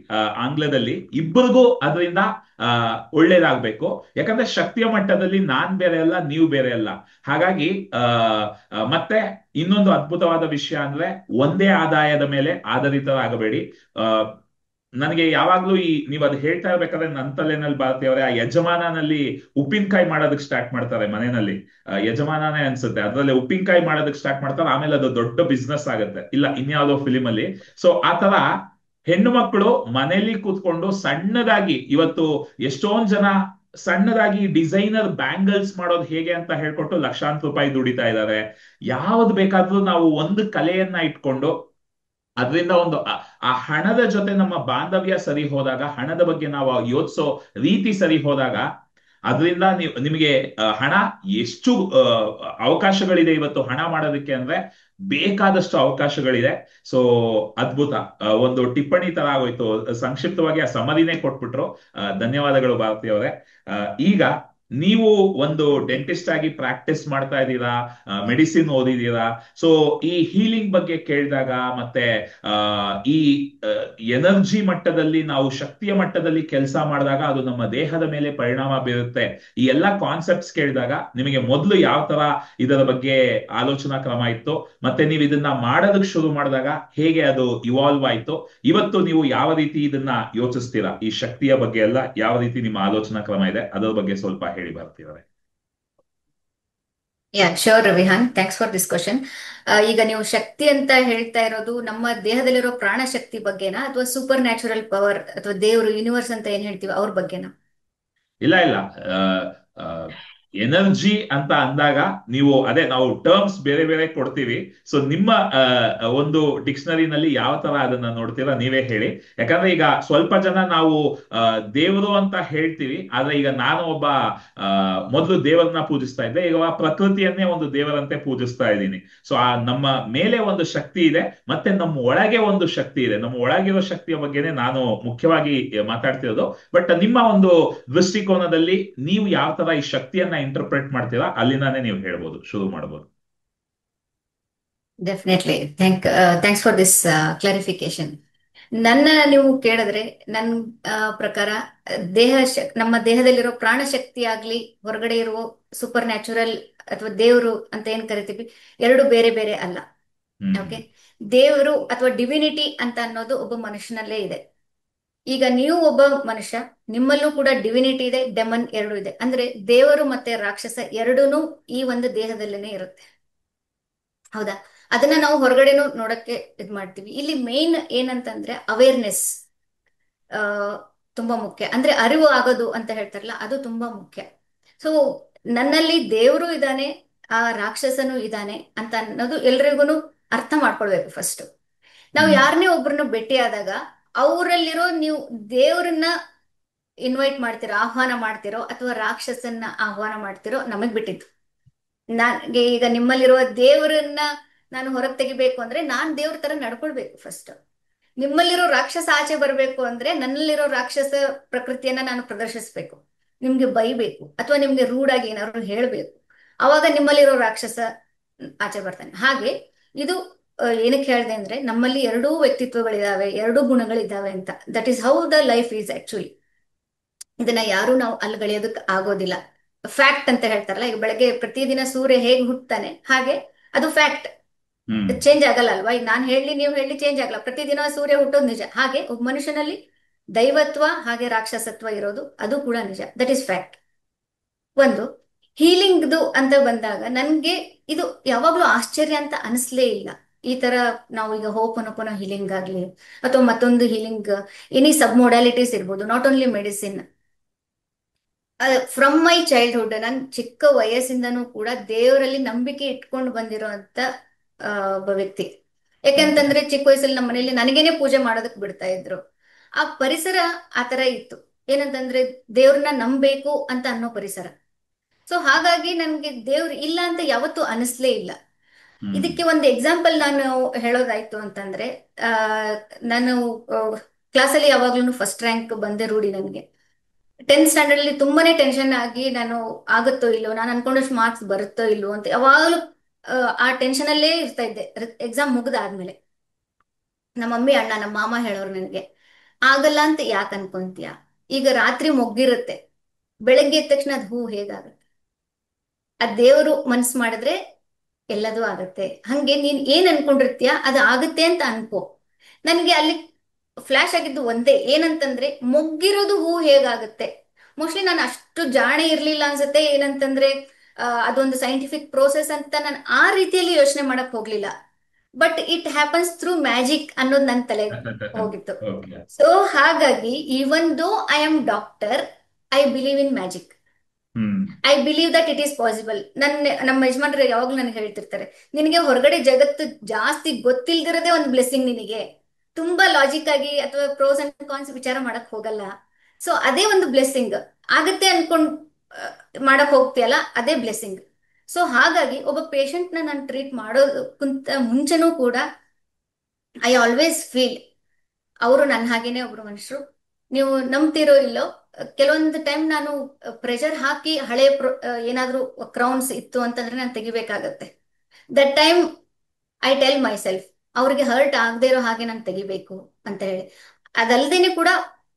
ಆಂಗ್ಲದಲ್ಲಿ. ಇಬ್ಬರಿಗೂ ಅದರಿಂದ ಒಳ್ಳೇದಾಗ್ಬೇಕು. ಯಾಕಂದ್ರೆ ಶಕ್ತಿಯ ಮಟ್ಟದಲ್ಲಿ ನಾನ್ ಬೇರೆ ಅಲ್ಲ, ನೀವು ಬೇರೆ ಅಲ್ಲ. ಹಾಗಾಗಿ ಮತ್ತೆ ಇನ್ನೊಂದು ಅದ್ಭುತವಾದ ವಿಷಯ ಅಂದ್ರೆ, ಒಂದೇ ಆದಾಯದ ಮೇಲೆ ಆಧಾರಿತರಾಗಬೇಡಿ. ಆ ನನಗೆ ಯಾವಾಗ್ಲೂ ನೀವ್ ಅದು ಹೇಳ್ತಾ ಇರ್ಬೇಕಾದ್ರೆ ನನ್ನ ತಲೆನಲ್ಲಿ ಭಾರತೀಯವರೇ, ಆ ಯಜಮಾನನಲ್ಲಿ ಉಪ್ಪಿನಕಾಯಿ ಮಾಡೋದಕ್ಕೆ ಸ್ಟಾರ್ಟ್ ಮಾಡ್ತಾರೆ ಮನೆಯಲ್ಲಿ. ಯಜಮಾನನೇ ಅನ್ಸುತ್ತೆ, ಅದ್ರಲ್ಲಿ ಉಪ್ಪಿನಕಾಯಿ ಮಾಡೋದಕ್ಕೆ ಸ್ಟಾರ್ಟ್ ಮಾಡ್ತಾರೆ, ಆಮೇಲೆ ಅದು ದೊಡ್ಡ ಬಿಸ್ನೆಸ್ ಆಗುತ್ತೆ. ಇಲ್ಲ ಇನ್ಯಾವುದೋ ಫಿಲಿಮ್ ಅಲ್ಲಿ. ಸೊ ಆತರ ಹೆಣ್ಣು ಮಕ್ಕಳು ಮನೆಯಲ್ಲಿ ಕೂತ್ಕೊಂಡು ಸಣ್ಣದಾಗಿ, ಇವತ್ತು ಎಷ್ಟೊಂದ್ ಜನ ಸಣ್ಣದಾಗಿ ಡಿಸೈನರ್ ಬ್ಯಾಂಗಲ್ಸ್ ಮಾಡೋದು ಹೇಗೆ ಅಂತ ಹೇಳ್ಕೊಟ್ಟು ಲಕ್ಷಾಂತರ ರೂಪಾಯಿ ದುಡಿತಾ ಇದ್ದಾರೆ. ಯಾವ್ದು ಬೇಕಾದ್ರೂ ನಾವು ಒಂದು ಕಲೆಯನ್ನ ಇಟ್ಕೊಂಡು ಅದರಿಂದ ಒಂದು ಆ ಹಣದ ಜೊತೆ ನಮ್ಮ ಬಾಂಧವ್ಯ ಸರಿ ಹೋದಾಗ, ಹಣದ ಬಗ್ಗೆ ನಾವು ಯೋಚಿಸೋ ರೀತಿ ಸರಿ ಹೋದಾಗ, ಅದರಿಂದ ನಿಮಗೆ ಹಣ ಎಷ್ಟು ಅವಕಾಶಗಳಿದೆ ಇವತ್ತು ಹಣ ಮಾಡೋದಕ್ಕೆ ಅಂದ್ರೆ, ಬೇಕಾದಷ್ಟು ಅವಕಾಶಗಳಿದೆ. ಸೊ ಅದ್ಭುತ. ಒಂದು ಟಿಪ್ಪಣಿ ತರ ಆಗೋಯ್ತು, ಸಂಕ್ಷಿಪ್ತವಾಗಿ ಆ ಸಮರಿನೇ ಕೊಟ್ಬಿಟ್ರು. ಧನ್ಯವಾದಗಳು ಭಾರತೀಯವರೇ. ಈಗ ನೀವು ಒಂದು ಡೆಂಟಿಸ್ಟ್ ಆಗಿ ಪ್ರಾಕ್ಟೀಸ್ ಮಾಡ್ತಾ ಇದ್ದೀರಾ, ಮೆಡಿಸಿನ್ ಓದಿದ್ದೀರಾ. ಸೊ ಈ ಹೀಲಿಂಗ್ ಬಗ್ಗೆ ಕೇಳಿದಾಗ, ಮತ್ತೆ ಈ ಎನರ್ಜಿ ಮಟ್ಟದಲ್ಲಿ, ನಾವು ಶಕ್ತಿಯ ಮಟ್ಟದಲ್ಲಿ ಕೆಲಸ ಮಾಡಿದಾಗ ಅದು ನಮ್ಮ ದೇಹದ ಮೇಲೆ ಪರಿಣಾಮ ಬೀರುತ್ತೆ. ಈ ಎಲ್ಲಾ ಕಾನ್ಸೆಪ್ಟ್ಸ್ ಕೇಳಿದಾಗ ನಿಮಗೆ ಮೊದಲು ಯಾವ ತರ ಇದರ ಬಗ್ಗೆ ಆಲೋಚನಾ ಕ್ರಮ ಇತ್ತು, ಮತ್ತೆ ನೀವು ಇದನ್ನ ಮಾಡೋದಕ್ಕೆ ಶುರು ಮಾಡಿದಾಗ ಹೇಗೆ ಅದು ಇವಾಲ್ವ್ ಆಯ್ತು, ಇವತ್ತು ನೀವು ಯಾವ ರೀತಿ ಇದನ್ನ ಯೋಚಿಸ್ತೀರಾ, ಈ ಶಕ್ತಿಯ ಬಗ್ಗೆ ಎಲ್ಲ ಯಾವ ರೀತಿ ನಿಮ್ಮ ಆಲೋಚನಾ ಕ್ರಮ ಇದೆ, ಅದರ ಬಗ್ಗೆ ಸ್ವಲ್ಪ ಹೇಳಿ ಬರ್ತಿದ್ದಾರೆ. Yeah sure Vihaan, thanks for this question. ಈಗ ನೀವು ಶಕ್ತಿ ಅಂತ ಹೇಳ್ತಾ ಇರೋದು ನಮ್ಮ ದೇಹದಲ್ಲಿರೋ ಪ್ರಾಣ ಶಕ್ತಿ ಬಗ್ಗೆನಾ, ಅಥವಾ ಸೂಪರ್ ನ್ಯಾಚುರಲ್ ಪವರ್, ಅಥವಾ ದೇವರು, ಯೂನಿವರ್ಸ್ ಅಂತ ಏನ್ ಹೇಳ್ತೀವಿ ಅವ್ರ ಬಗ್ಗೆನಾ? ಇಲ್ಲ ಇಲ್ಲ, ಎನರ್ಜಿ ಅಂತ ಅಂದಾಗ ನೀವು ಅದೇ, ನಾವು ಟರ್ಮ್ಸ್ ಬೇರೆ ಬೇರೆ ಕೊಡ್ತೀವಿ. ಸೊ ನಿಮ್ಮ ಒಂದು ಡಿಕ್ಷನರಿನಲ್ಲಿ ಯಾವ ತರ ಅದನ್ನ ನೋಡ್ತೀರಾ ನೀವೇ ಹೇಳಿ. ಯಾಕಂದ್ರೆ ಈಗ ಸ್ವಲ್ಪ ಜನ ನಾವು ದೇವರು ಅಂತ ಹೇಳ್ತೀವಿ, ಆದ್ರೆ ಈಗ ನಾನು ಒಬ್ಬ ಮೊದಲು ದೇವರನ್ನ ಪೂಜಿಸ್ತಾ ಇದ್ದೆ, ಈಗ ಪ್ರಕೃತಿಯನ್ನೇ ಒಂದು ದೇವರಂತೆ ಪೂಜಿಸ್ತಾ ಇದ್ದೀನಿ. ಸೊ ಆ ನಮ್ಮ ಮೇಲೆ ಒಂದು ಶಕ್ತಿ ಇದೆ, ಮತ್ತೆ ನಮ್ಮ ಒಳಗೆ ಒಂದು ಶಕ್ತಿ ಇದೆ. ನಮ್ಮ ಒಳಗಿರೋ ಶಕ್ತಿಯ ಬಗ್ಗೆನೇ ನಾನು ಮುಖ್ಯವಾಗಿ ಮಾತಾಡ್ತಿರೋದು. ಬಟ್ ನಿಮ್ಮ ಒಂದು ದೃಷ್ಟಿಕೋನದಲ್ಲಿ ನೀವು ಯಾವ ತರ ಈ ಶಕ್ತಿಯನ್ನ ಇಂಟರ್ಪ್ರೆಟ್ ಮಾಡ್ತೀರಾ, ಅಲ್ಲಿಂದಾನೇ ನೀವು ಹೇಳ್ಬೋದು, ಶುರು ಮಾಡ್ಬೋದು. Definitely. Thanks for this clarification. ನನ್ನ ನೀವು ಕೇಳಿದ್ರೆ, ನನ್ನ ಪ್ರಕಾರ ನಮ್ಮ ದೇಹದಲ್ಲಿರೋ ಪ್ರಾಣ ಶಕ್ತಿ ಆಗ್ಲಿ, ಹೊರಗಡೆ ಇರುವ ಸೂಪರ್ ನ್ಯಾಚುರಲ್ ಅಥವಾ ದೇವರು ಅಂತ ಏನ್ ಕರಿತೀವಿ, ಎರಡು ಬೇರೆ ಬೇರೆ ಅಲ್ಲ. ಓಕೆ, ದೇವರು ಅಥವಾ ಡಿವಿನಿಟಿ ಅಂತ ಅನ್ನೋದು ಒಬ್ಬ ಮನುಷ್ಯನಲ್ಲೇ ಇದೆ. ಈಗ ನೀವು ಒಬ್ಬ ಮನುಷ್ಯ, ನಿಮ್ಮಲ್ಲೂ ಕೂಡ ಡಿವಿನಿಟಿ ಇದೆ, ಡೆಮನ್ ಎರಡು ಇದೆ. ಅಂದ್ರೆ ದೇವರು ಮತ್ತೆ ರಾಕ್ಷಸ ಎರಡೂನು ಈ ಒಂದು ದೇಹದಲ್ಲೇನೆ ಇರುತ್ತೆ. ಹೌದಾ? ಅದನ್ನ ನಾವು ಹೊರಗಡೆನೂ ನೋಡಕ್ಕೆ ಇದ್ ಮಾಡ್ತೀವಿ. ಇಲ್ಲಿ ಮೇನ್ ಏನಂತಂದ್ರೆ ಅವೇರ್ನೆಸ್ ತುಂಬಾ ಮುಖ್ಯ. ಅಂದ್ರೆ ಅರಿವು ಆಗೋದು ಅಂತ ಹೇಳ್ತಾರಲ್ಲ, ಅದು ತುಂಬಾ ಮುಖ್ಯ. ಸೊ ನನ್ನಲ್ಲಿ ದೇವರು ಇದ್ದಾನೆ, ಆ ರಾಕ್ಷಸನೂ ಇದ್ದಾನೆ ಅಂತ ಅನ್ನೋದು ಎಲ್ರಿಗೂ ಅರ್ಥ ಮಾಡ್ಕೊಳ್ಬೇಕು ಫಸ್ಟ್. ನಾವು ಯಾರನ್ನೇ ಒಬ್ರನ್ನ ಭೇಟಿ ಆದಾಗ ಅವರಲ್ಲಿರೋ, ನೀವು ದೇವರನ್ನ ಇನ್ವೈಟ್ ಮಾಡ್ತಿರೋ, ಆಹ್ವಾನ ಮಾಡ್ತಿರೋ, ಅಥವಾ ರಾಕ್ಷಸನ್ನ ಆಹ್ವಾನ ಮಾಡ್ತಿರೋ ನಮಗ್ ಬಿಟ್ಟಿದ್ದು. ನನಗೆ ಈಗ ನಿಮ್ಮಲ್ಲಿರುವ ದೇವರನ್ನ ನಾನು ಹೊರಗೆ ತೆಗಿಬೇಕು ಅಂದ್ರೆ ನಾನ್ ದೇವ್ರ ತರ ನಡ್ಕೊಳ್ಬೇಕು ಫಸ್ಟ್. ನಿಮ್ಮಲ್ಲಿರೋ ರಾಕ್ಷಸ ಆಚೆ ಬರ್ಬೇಕು ಅಂದ್ರೆ ನನ್ನಲ್ಲಿರೋ ರಾಕ್ಷಸ ಪ್ರಕೃತಿಯನ್ನ ನಾನು ಪ್ರದರ್ಶಿಸ್ಬೇಕು. ನಿಮ್ಗೆ ಬೈಬೇಕು ಅಥವಾ ನಿಮ್ಗೆ ರೂಢಾಗಿ ಏನಾದ್ರು ಹೇಳ್ಬೇಕು, ಅವಾಗ ನಿಮ್ಮಲ್ಲಿರೋ ರಾಕ್ಷಸ ಆಚೆ ಬರ್ತಾನೆ. ಹಾಗೆ ಇದು ಏನಕ್ಕೆ ಹೇಳಿದೆ ಅಂದ್ರೆ, ನಮ್ಮಲ್ಲಿ ಎರಡೂ ವ್ಯಕ್ತಿತ್ವಗಳಿದಾವೆ, ಎರಡೂ ಗುಣಗಳಿದಾವೆ ಅಂತ. That is how the life is actually. ಇದನ್ನ ಯಾರು ನಾವು ಅಲ್ಗಳೆಯೋದಕ್ಕೆ ಆಗೋದಿಲ್ಲ. ಫ್ಯಾಕ್ಟ್ ಅಂತ ಹೇಳ್ತಾರಲ್ಲ, ಈಗ ಬೆಳಗ್ಗೆ ಪ್ರತಿದಿನ ಸೂರ್ಯ ಹೇಗೆ ಹುಟ್ಟುತ್ತಾನೆ ಹಾಗೆ ಅದು ಫ್ಯಾಕ್ಟ್, ಚೇಂಜ್ ಆಗಲ್ಲ ಅಲ್ವಾ? ಈಗ ನಾನು ಹೇಳಿ ನೀವು ಹೇಳಿ ಚೇಂಜ್ ಆಗಲ್ಲ, ಪ್ರತಿದಿನ ಸೂರ್ಯ ಹುಟ್ಟೋದು ನಿಜ. ಹಾಗೆ ಒಬ್ಬ ಮನುಷ್ಯನಲ್ಲಿ ದೈವತ್ವ ಹಾಗೆ ರಾಕ್ಷಸತ್ವ ಇರೋದು ಅದು ಕೂಡ ನಿಜ. That is fact. ಒಂದು ಹೀಲಿಂಗ್ದು ಅಂತ ಬಂದಾಗ ನನ್ಗೆ ಇದು ಯಾವಾಗ್ಲೂ ಆಶ್ಚರ್ಯ ಅಂತ ಅನಿಸ್ಲೇ ಇಲ್ಲ. ಈ ತರ ನಾವು ಈಗ ಹೋಪನೋಪನೋ ಹೀಲಿಂಗ್ ಆಗ್ಲಿ ಅಥವಾ ಮತ್ತೊಂದು ಹೀಲಿಂಗ್, ಎನಿ ಸಬ್ ಮೊಡಾಲಿಟೀಸ್ ಇರ್ಬೋದು, not only medicine. From my childhood, ನಾನು ಚಿಕ್ಕ ವಯಸ್ಸಿಂದನೂ ಕೂಡ ದೇವರಲ್ಲಿ ನಂಬಿಕೆ ಇಟ್ಕೊಂಡು ಬಂದಿರೋಂತ ಒಬ್ಬ ವ್ಯಕ್ತಿ. ಓಕೆ. ಯಾಕೆಂತಂದ್ರೆ ಚಿಕ್ಕ ವಯಸ್ಸಲ್ಲಿ ನಮ್ಮ ಮನೇಲಿ ನನಗೇನೆ ಪೂಜೆ ಮಾಡೋದಕ್ ಬಿಡ್ತಾ ಇದ್ರು. ಆ ಪರಿಸರ ಆ ತರ ಇತ್ತು. ಏನಂತಂದ್ರೆ ದೇವ್ರನ್ನ ನಂಬೇಕು ಅಂತ ಅನ್ನೋ ಪರಿಸರ. ಸೊ ಹಾಗಾಗಿ ನನ್ಗೆ ದೇವ್ರು ಇಲ್ಲ ಅಂತ ಯಾವತ್ತೂ ಅನಿಸ್ಲೇ ಇಲ್ಲ. ಹ್ಮ್. ಇದಕ್ಕೆ ಒಂದು ಎಕ್ಸಾಂಪಲ್ ನಾನು ಹೇಳೋದಾಯ್ತು ಅಂತಂದ್ರೆ, ಆ ನಾನು ಕ್ಲಾಸಲ್ಲಿ ಯಾವಾಗ್ಲೂ ಫಸ್ಟ್ ರ್ಯಾಂಕ್ ಬಂದೆ ರೂಢಿ ನನಗೆ. 10th ಸ್ಟ್ಯಾಂಡರ್ಡ್ ಅಲ್ಲಿ ತುಂಬಾನೇ ಟೆನ್ಷನ್ ಆಗಿ ನಾನು ಆಗುತ್ತೋ ಇಲ್ಲೋ, ನಾನು ಅನ್ಕೊಂಡಷ್ಟು ಮಾರ್ಕ್ಸ್ ಬರುತ್ತೋ ಇಲ್ಲೋ ಅಂತ ಯಾವಾಗಲೂ ಆ ಟೆನ್ಷನ್ ಅಲ್ಲೇ ಇರ್ತಾ ಇದ್ದೆ. ಎಕ್ಸಾಮ್ ಮುಗ್ದಾದ್ಮೇಲೆ ನಮ್ಮ ಮಮ್ಮಿ ಅಣ್ಣ ನಮ್ಮ ಮಾಮ ಹೇಳೋರು ನನಗೆ, ಆಗಲ್ಲ ಅಂತ ಯಾಕೆ ಅನ್ಕೊಂತೀಯ, ಈಗ ರಾತ್ರಿ ಮೊಗ್ಗಿರುತ್ತೆ, ಬೆಳಗ್ಗೆ ಎದ್ದ ತಕ್ಷಣ ಅದು ಹೂ ಹೇಗಾಗುತ್ತೆ, ಆ ದೇವರು ಮನ್ಸು ಮಾಡಿದ್ರೆ ಎಲ್ಲದೂ ಆಗತ್ತೆ. ಹಂಗೆ ನೀನ್ ಏನ್ ಅನ್ಕೊಂಡಿರ್ತೀಯ ಅದು ಆಗತ್ತೆ ಅಂತ ಅನ್ಕೋ. ನನಗೆ ಅಲ್ಲಿ ಫ್ಲಾಶ್ ಆಗಿದ್ದು ಒಂದೇ, ಏನಂತಂದ್ರೆ ಮೊಗ್ಗಿರೋದು ಹೂ ಹೇಗಾಗುತ್ತೆ. ಮೋಸ್ಟ್ಲಿ ನಾನು ಅಷ್ಟು ಜಾಣೆ ಇರ್ಲಿಲ್ಲ ಅನ್ಸುತ್ತೆ. ಏನಂತಂದ್ರೆ ಅದೊಂದು ಸೈಂಟಿಫಿಕ್ ಪ್ರೋಸೆಸ್ ಅಂತ ನಾನು ಆ ರೀತಿಯಲ್ಲಿ ಯೋಚನೆ ಮಾಡಕ್ ಹೋಗ್ಲಿಲ್ಲ. But it happens through magic ಅನ್ನೋದು ನನ್ನ ತಲೆಗೆ ಹೋಗಿತ್ತು. ಓಕೆ. ಸೊ ಹಾಗಾಗಿ even though I am doctor, I believe in magic. Hmm. I believe that it is possible. ನಮ್ಮ ಯಜಮಾನ್ರು ಯಾವಾಗ್ಲೂ ನನಗೆ ಹೇಳ್ತಿರ್ತಾರೆ, ನಿನಗೆ ಹೊರಗಡೆ ಜಗತ್ತು ಜಾಸ್ತಿ ಗೊತ್ತಿಲ್ದಿರೋದೇ ಒಂದು ಬ್ಲೆಸ್ಸಿಂಗ್ ನಿನಗೆ. ತುಂಬಾ ಲಾಜಿಕ್ ಆಗಿ ಅಥವಾ ಪ್ರೋಸ್ ಅಂಡ್ ಕಾನ್ಸ್ ವಿಚಾರ ಮಾಡಕ್ ಹೋಗಲ್ಲ. ಸೊ ಅದೇ ಒಂದು ಬ್ಲೆಸ್ಸಿಂಗ್. ಆಗತ್ತೆ ಅನ್ಕೊಂಡ್ ಮಾಡಕ್ ಹೋಗ್ತೀಯಲ್ಲ, ಅದೇ ಬ್ಲೆಸ್ಸಿಂಗ್. ಸೊ ಹಾಗಾಗಿ ಒಬ್ಬ ಪೇಷಂಟ್ ನ ನಾನು ಟ್ರೀಟ್ ಮಾಡೋದಕ್ಕಿಂತ ಮುಂಚೆನೂ ಕೂಡ ಐ ಆಲ್ವೇಸ್ ಫೀಲ್ ಅವರು ನನ್ನ ಹಾಗೇನೆ ಒಬ್ರು ಮನುಷ್ಯರು. ನೀವು ನಂಬ್ತಿರೋ ಇಲ್ಲೋ, ಕೆಲವೊಂದು ಟೈಮ್ ನಾನು ಪ್ರೆಷರ್ ಹಾಕಿ ಹಳೆ ಏನಾದ್ರೂ ಕ್ರೌನ್ಸ್ ಇತ್ತು ಅಂತಂದ್ರೆ ನಾನು ತೆಗಿಬೇಕಾಗತ್ತೆ. That time I tell myself, ಅವ್ರಿಗೆ ಹರ್ಟ್ ಆಗದೆ ಇರೋ ಹಾಗೆ ನಾನು ತೆಗಿಬೇಕು ಅಂತ ಹೇಳಿ. ಅದಲ್ದೇನೆ ಕೂಡ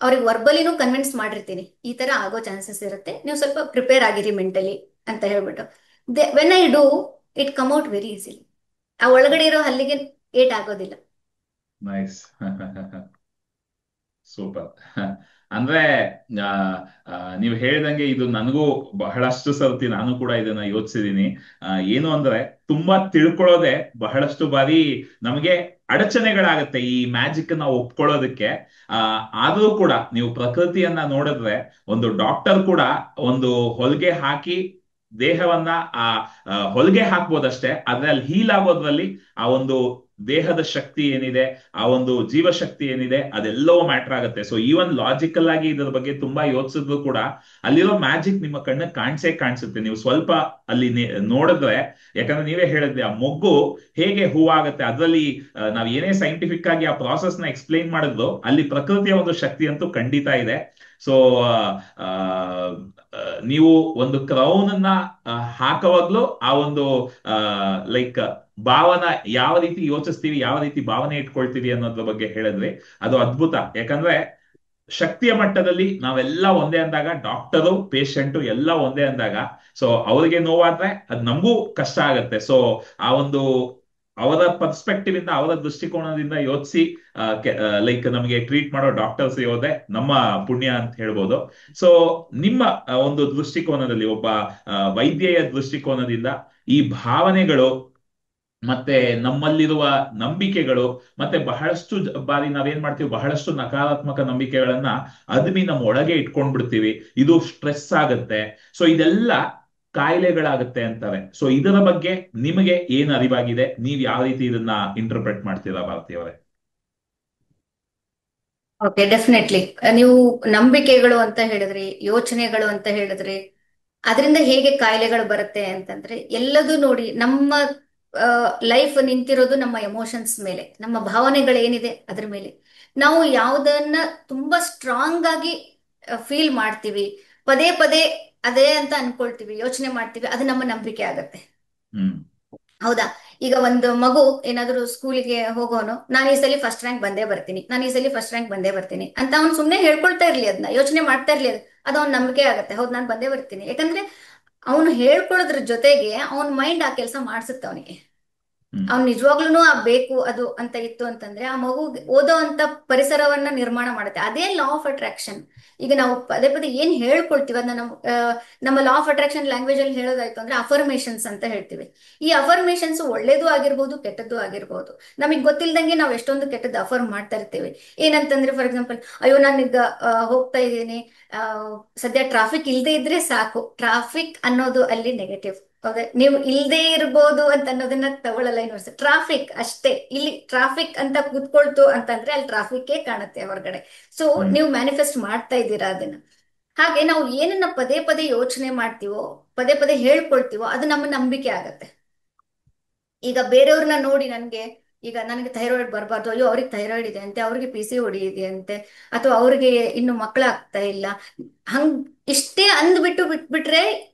ಅವ್ರಿಗೆ ವರ್ಬಲಿನೂ ಕನ್ವಿನ್ಸ್ ಮಾಡಿರ್ತೀನಿ, ಈ ತರ ಆಗೋ ಚಾನ್ಸಸ್ ಇರುತ್ತೆ, ನೀವು ಸ್ವಲ್ಪ ಪ್ರಿಪೇರ್ ಆಗಿರಿ ಮೆಂಟಲಿ ಅಂತ ಹೇಳ್ಬಿಟ್ಟು. When I do, it come out very easily. ಆ ಒಳಗಡೆ ಇರೋ ಹಲ್ಲಿಗೆ ಏಟ್ ಆಗೋದಿಲ್ಲ. ನೈಸ್. ಸೂಪರ್. ಅಂದ್ರೆ ಆ, ನೀವು ಹೇಳಿದಂಗೆ ಇದು ನನಗೂ ಬಹಳಷ್ಟು ಸರ್ತಿ ನಾನು ಕೂಡ ಇದನ್ನ ಯೋಚಿಸಿದೀನಿ. ಏನು ಅಂದ್ರೆ ತುಂಬಾ ತಿಳ್ಕೊಳ್ಳೋದೆ ಬಹಳಷ್ಟು ಬಾರಿ ನಮಗೆ ಅಡಚಣೆಗಳಾಗತ್ತೆ ಈ ಮ್ಯಾಜಿಕ್ ನ ಒಪ್ಕೊಳ್ಳೋದಕ್ಕೆ. ಆದ್ರೂ ಕೂಡ ನೀವು ಪ್ರಕೃತಿಯನ್ನ ನೋಡಿದ್ರೆ ಒಂದು ಡಾಕ್ಟರ್ ಕೂಡ ಒಂದು ಹೊಲಿಗೆ ಹಾಕಿ ದೇಹವನ್ನ ಆ ಹೊಲಿಗೆ ಹಾಕ್ಬೋದಷ್ಟೇ, ಆದ್ರೆ ಅಲ್ಲಿ ಹೀಲ್ ಆಗೋದ್ರಲ್ಲಿ ಆ ಒಂದು ದೇಹದ ಶಕ್ತಿ ಏನಿದೆ, ಆ ಒಂದು ಜೀವಶಕ್ತಿ ಏನಿದೆ, ಅದೆಲ್ಲವೂ ಮ್ಯಾಟರ್ ಆಗುತ್ತೆ. ಸೊ ಈವನ್ ಲಾಜಿಕಲ್ ಆಗಿ ಇದ್ರ ಬಗ್ಗೆ ತುಂಬಾ ಯೋಚಿಸಿದ್ರು ಕೂಡ ಅಲ್ಲಿರೋ ಮ್ಯಾಜಿಕ್ ನಿಮ್ಮ ಕಣ್ಣಿಗೆ ಕಾಣಿಸುತ್ತೆ ನೀವು ಸ್ವಲ್ಪ ಅಲ್ಲಿ ನೋಡಿದ್ರೆ. ಯಾಕಂದ್ರೆ ನೀವೇ ಹೇಳಿದ್ರಿ ಆ ಮೊಗ್ಗು ಹೇಗೆ ಹೂವಾಗುತ್ತೆ, ಅದರಲ್ಲಿ ನಾವ್ ಏನೇ ಸೈಂಟಿಫಿಕ್ ಆಗಿ ಆ ಪ್ರಾಸೆಸ್ ನ ಎಕ್ಸ್ಪ್ಲೈನ್ ಮಾಡಿದ್ರು ಅಲ್ಲಿ ಪ್ರಕೃತಿಯ ಒಂದು ಶಕ್ತಿ ಅಂತೂ ಖಂಡಿತ ಇದೆ. ಸೊ ನೀವು ಒಂದು ಕ್ರೌನ್ ಅನ್ನ ಹಾಕುವಾಗ್ಲೂ ಆ ಒಂದು ಲೈಕ್ ಭಾವನ ಯಾವ ರೀತಿ ಯೋಚಿಸ್ತೀವಿ, ಯಾವ ರೀತಿ ಭಾವನೆ ಇಟ್ಕೊಳ್ತೀವಿ ಅನ್ನೋದ್ರ ಬಗ್ಗೆ ಹೇಳಿದ್ರಿ. ಅದು ಅದ್ಭುತ. ಯಾಕಂದ್ರೆ ಶಕ್ತಿಯ ಮಟ್ಟದಲ್ಲಿ ನಾವೆಲ್ಲ ಒಂದೇ ಅಂದಾಗ, ಡಾಕ್ಟರು ಪೇಷಂಟು ಎಲ್ಲ ಒಂದೇ ಅಂದಾಗ, ಸೊ ಅವ್ರಿಗೆ ನೋವಾದ್ರೆ ಅದ್ ನಮಗೂ ಕಷ್ಟ ಆಗತ್ತೆ. ಸೊ ಆ ಒಂದು ಅವರ ಪರ್ಸ್ಪೆಕ್ಟಿವ್ ಇಂದ, ಅವರ ದೃಷ್ಟಿಕೋನದಿಂದ ಯೋಚಿಸಿ ಲೈಕ್ ನಮಗೆ ಟ್ರೀಟ್ ಮಾಡೋ ಡಾಕ್ಟರ್ಸ್ ಇರೋದೆ ನಮ್ಮ ಪುಣ್ಯ ಅಂತ ಹೇಳ್ಬೋದು. ಸೊ ನಿಮ್ಮ ಒಂದು ದೃಷ್ಟಿಕೋನದಲ್ಲಿ, ಒಬ್ಬ ವೈದ್ಯೆಯ ದೃಷ್ಟಿಕೋನದಿಂದ ಈ ಭಾವನೆಗಳು ಮತ್ತೆ ನಮ್ಮಲ್ಲಿರುವ ನಂಬಿಕೆಗಳು, ಮತ್ತೆ ಬಹಳಷ್ಟು ಬಾರಿ ನಾವೇನ್ ಮಾಡ್ತೀವಿ, ಬಹಳಷ್ಟು ನಕಾರಾತ್ಮಕ ನಂಬಿಕೆಗಳನ್ನ ಅದ್ಮಿ ನಮ್ಮ ಒಳಗೆ ಇಟ್ಕೊಂಡ್ಬಿಡ್ತೀವಿ. ಇದು ಸ್ಟ್ರೆಸ್ ಆಗತ್ತೆ, ಸೊ ಇದೆಲ್ಲ ಕಾಯಿಲೆಗಳಾಗತ್ತೆ ಅಂತಾರೆ. ಸೊ ಇದರ ಬಗ್ಗೆ ನಿಮಗೆ ಏನ್ ಅರಿವಾಗಿದೆ, ನೀವ್ ಯಾವ ರೀತಿ ಇದನ್ನ ಇಂಟರ್ಪ್ರೆಟ್ ಮಾಡ್ತೀರಾ ಭಾರತೀಯವರೇ? Okay, definitely. ನೀವು ನಂಬಿಕೆಗಳು ಅಂತ ಹೇಳಿದ್ರಿ, ಯೋಚನೆಗಳು ಅಂತ ಹೇಳಿದ್ರಿ, ಅದರಿಂದ ಹೇಗೆ ಕಾಯಿಲೆಗಳು ಬರುತ್ತೆ ಅಂತಂದ್ರೆ, ಎಲ್ಲದೂ ನೋಡಿ ನಮ್ಮ ಲೈಫ್ ನಿಂತಿರೋದು ನಮ್ಮ ಎಮೋಷನ್ಸ್ ಮೇಲೆ, ನಮ್ಮ ಭಾವನೆಗಳೇನಿದೆ ಅದ್ರ ಮೇಲೆ. ನಾವು ಯಾವುದನ್ನ ತುಂಬಾ ಸ್ಟ್ರಾಂಗ್ ಆಗಿ ಫೀಲ್ ಮಾಡ್ತೀವಿ, ಪದೇ ಪದೇ ಅದೇ ಅಂತ ಅನ್ಕೊಳ್ತೀವಿ, ಯೋಚನೆ ಮಾಡ್ತೀವಿ, ಅದು ನಮ್ಮ ನಂಬಿಕೆ ಆಗತ್ತೆ. ಹ್ಮ್. ಹೌದಾ? ಈಗ ಒಂದು ಮಗು ಏನಾದ್ರು ಸ್ಕೂಲಿಗೆ ಹೋಗೋನು, ನಾನು ಈ ಸಲ ಫಸ್ಟ್ ರ್ಯಾಂಕ್ ಬಂದೇ ಬರ್ತೀನಿ, ನಾನು ಈ ಸಲ ಫಸ್ಟ್ ರ್ಯಾಂಕ್ ಬಂದೇ ಬರ್ತೀನಿ ಅಂತ ಅವ್ನು ಸುಮ್ನೆ ಹೇಳ್ಕೊಳ್ತಾ ಇರ್ಲಿ, ಅದನ್ನ ಯೋಚನೆ ಮಾಡ್ತಾ ಇರ್ಲಿ, ಅದು ಅವ್ನ ನಂಬಿಕೆ ಆಗತ್ತೆ. ಹೌದು, ನಾನು ಬಂದೇ ಬರ್ತೀನಿ. ಯಾಕಂದ್ರೆ ಅವನು ಹೇಳ್ಕೊಳ್ಳೋದ್ರ ಜೊತೆಗೆ ಅವನ ಮೈಂಡ್ ಆ ಕೆಲಸ ಮಾಡ್ಸುತ್ತೆ ಅವನಿಗೆ. ಹ್ಮ್. ಅವ್ನು ನಿಜವಾಗ್ಲೂ ಆ ಬೇಕು ಅದು ಅಂತ ಇತ್ತು ಅಂತಂದ್ರೆ ಆ ಮಗು ಓದೋ ಅಂತ ಪರಿಸರವನ್ನ ನಿರ್ಮಾಣ ಮಾಡುತ್ತೆ. ಅದೇ ಲಾ ಆಫ್ ಅಟ್ರಾಕ್ಷನ್. ಈಗ ನಾವು ಪದೇ ಪದೇ ಏನ್ ಹೇಳ್ಕೊಳ್ತೀವಿ ಅದನ್ನ ನಮ್ಮ ಲಾ ಆಫ್ ಅಟ್ರಾಕ್ಷನ್ ಲ್ಯಾಂಗ್ವೇಜ್ ಅಲ್ಲಿ ಹೇಳೋದಾಯ್ತು ಅಂದ್ರೆ ಅಫರ್ಮೇಶನ್ಸ್ ಅಂತ ಹೇಳ್ತೀವಿ. ಈ ಅಫರ್ಮೇಶನ್ಸ್ ಒಳ್ಳೇದು ಆಗಿರ್ಬೋದು ಕೆಟ್ಟದ್ದು ಆಗಿರ್ಬೋದು. ನಮಗೆ ಗೊತ್ತಿಲ್ದಂಗೆ ನಾವು ಎಷ್ಟೊಂದು ಕೆಟ್ಟದ್ದು ಅಫರ್ಮ್ ಮಾಡ್ತಾ ಇರ್ತೀವಿ. ಏನಂತಂದ್ರೆ ಫಾರ್ ಎಕ್ಸಾಂಪಲ್, ಅಯ್ಯೋ ನಾನೀಗ ಹೋಗ್ತಾ ಇದ್ದೀನಿ, ಆ, ಸದ್ಯ ಟ್ರಾಫಿಕ್ ಇಲ್ಲದೆ ಇದ್ರೆ ಸಾಕು. ಟ್ರಾಫಿಕ್ ಅನ್ನೋದು ಅಲ್ಲಿ ನೆಗೆಟಿವ್. ಹೌದಾ, ನೀವು ಇಲ್ಲದೆ ಇರ್ಬೋದು ಅಂತ ಅನ್ನೋದನ್ನ ತಗೊಳ್ಳಲ್ಲ ಯೂನಿವರ್ಸ್. ಟ್ರಾಫಿಕ್ ಅಷ್ಟೇ, ಇಲ್ಲಿ ಟ್ರಾಫಿಕ್ ಅಂತ ಕೂತ್ಕೊಳ್ತು ಅಂತಂದ್ರೆ ಅಲ್ಲಿ ಟ್ರಾಫಿಕ್ಕೇ ಕಾಣುತ್ತೆ ಹೊರಗಡೆ. ಸೊ ಹ್ಮ್ ನೀವು ಮ್ಯಾನಿಫೆಸ್ಟ್ ಮಾಡ್ತಾ ಇದ್ದೀರಾ ಅದನ್ನ. ಹಾಗೆ ನಾವು ಏನನ್ನ ಪದೇ ಪದೇ ಯೋಚನೆ ಮಾಡ್ತೀವೋ, ಪದೇ ಪದೇ ಹೇಳ್ಕೊಳ್ತೀವೋ, ಅದು ನಮ್ಮ ನಂಬಿಕೆ ಆಗತ್ತೆ. ಈಗ ಬೇರೆಯವ್ರನ್ನ ನೋಡಿ ಈಗ ನನಗೆ ಥೈರಾಯ್ಡ್ ಬರಬಾರ್ದು, ಅಯ್ಯೋ ಅವ್ರಿಗೆ ಥೈರಾಯ್ಡ್ ಇದೆ ಅಂತೆ, ಅವ್ರಿಗೆ PCOD ಇದೆ ಅಂತೆ, ಅಥವಾ ಅವ್ರಿಗೆ ಇನ್ನು ಮಕ್ಕಳಾಗ್ತಾ ಇಲ್ಲ, ಹಂಗ್ ಇಷ್ಟೇ ಅಂದ್ಬಿಟ್ಟು ಬಿಟ್ಬಿಟ್ರೆ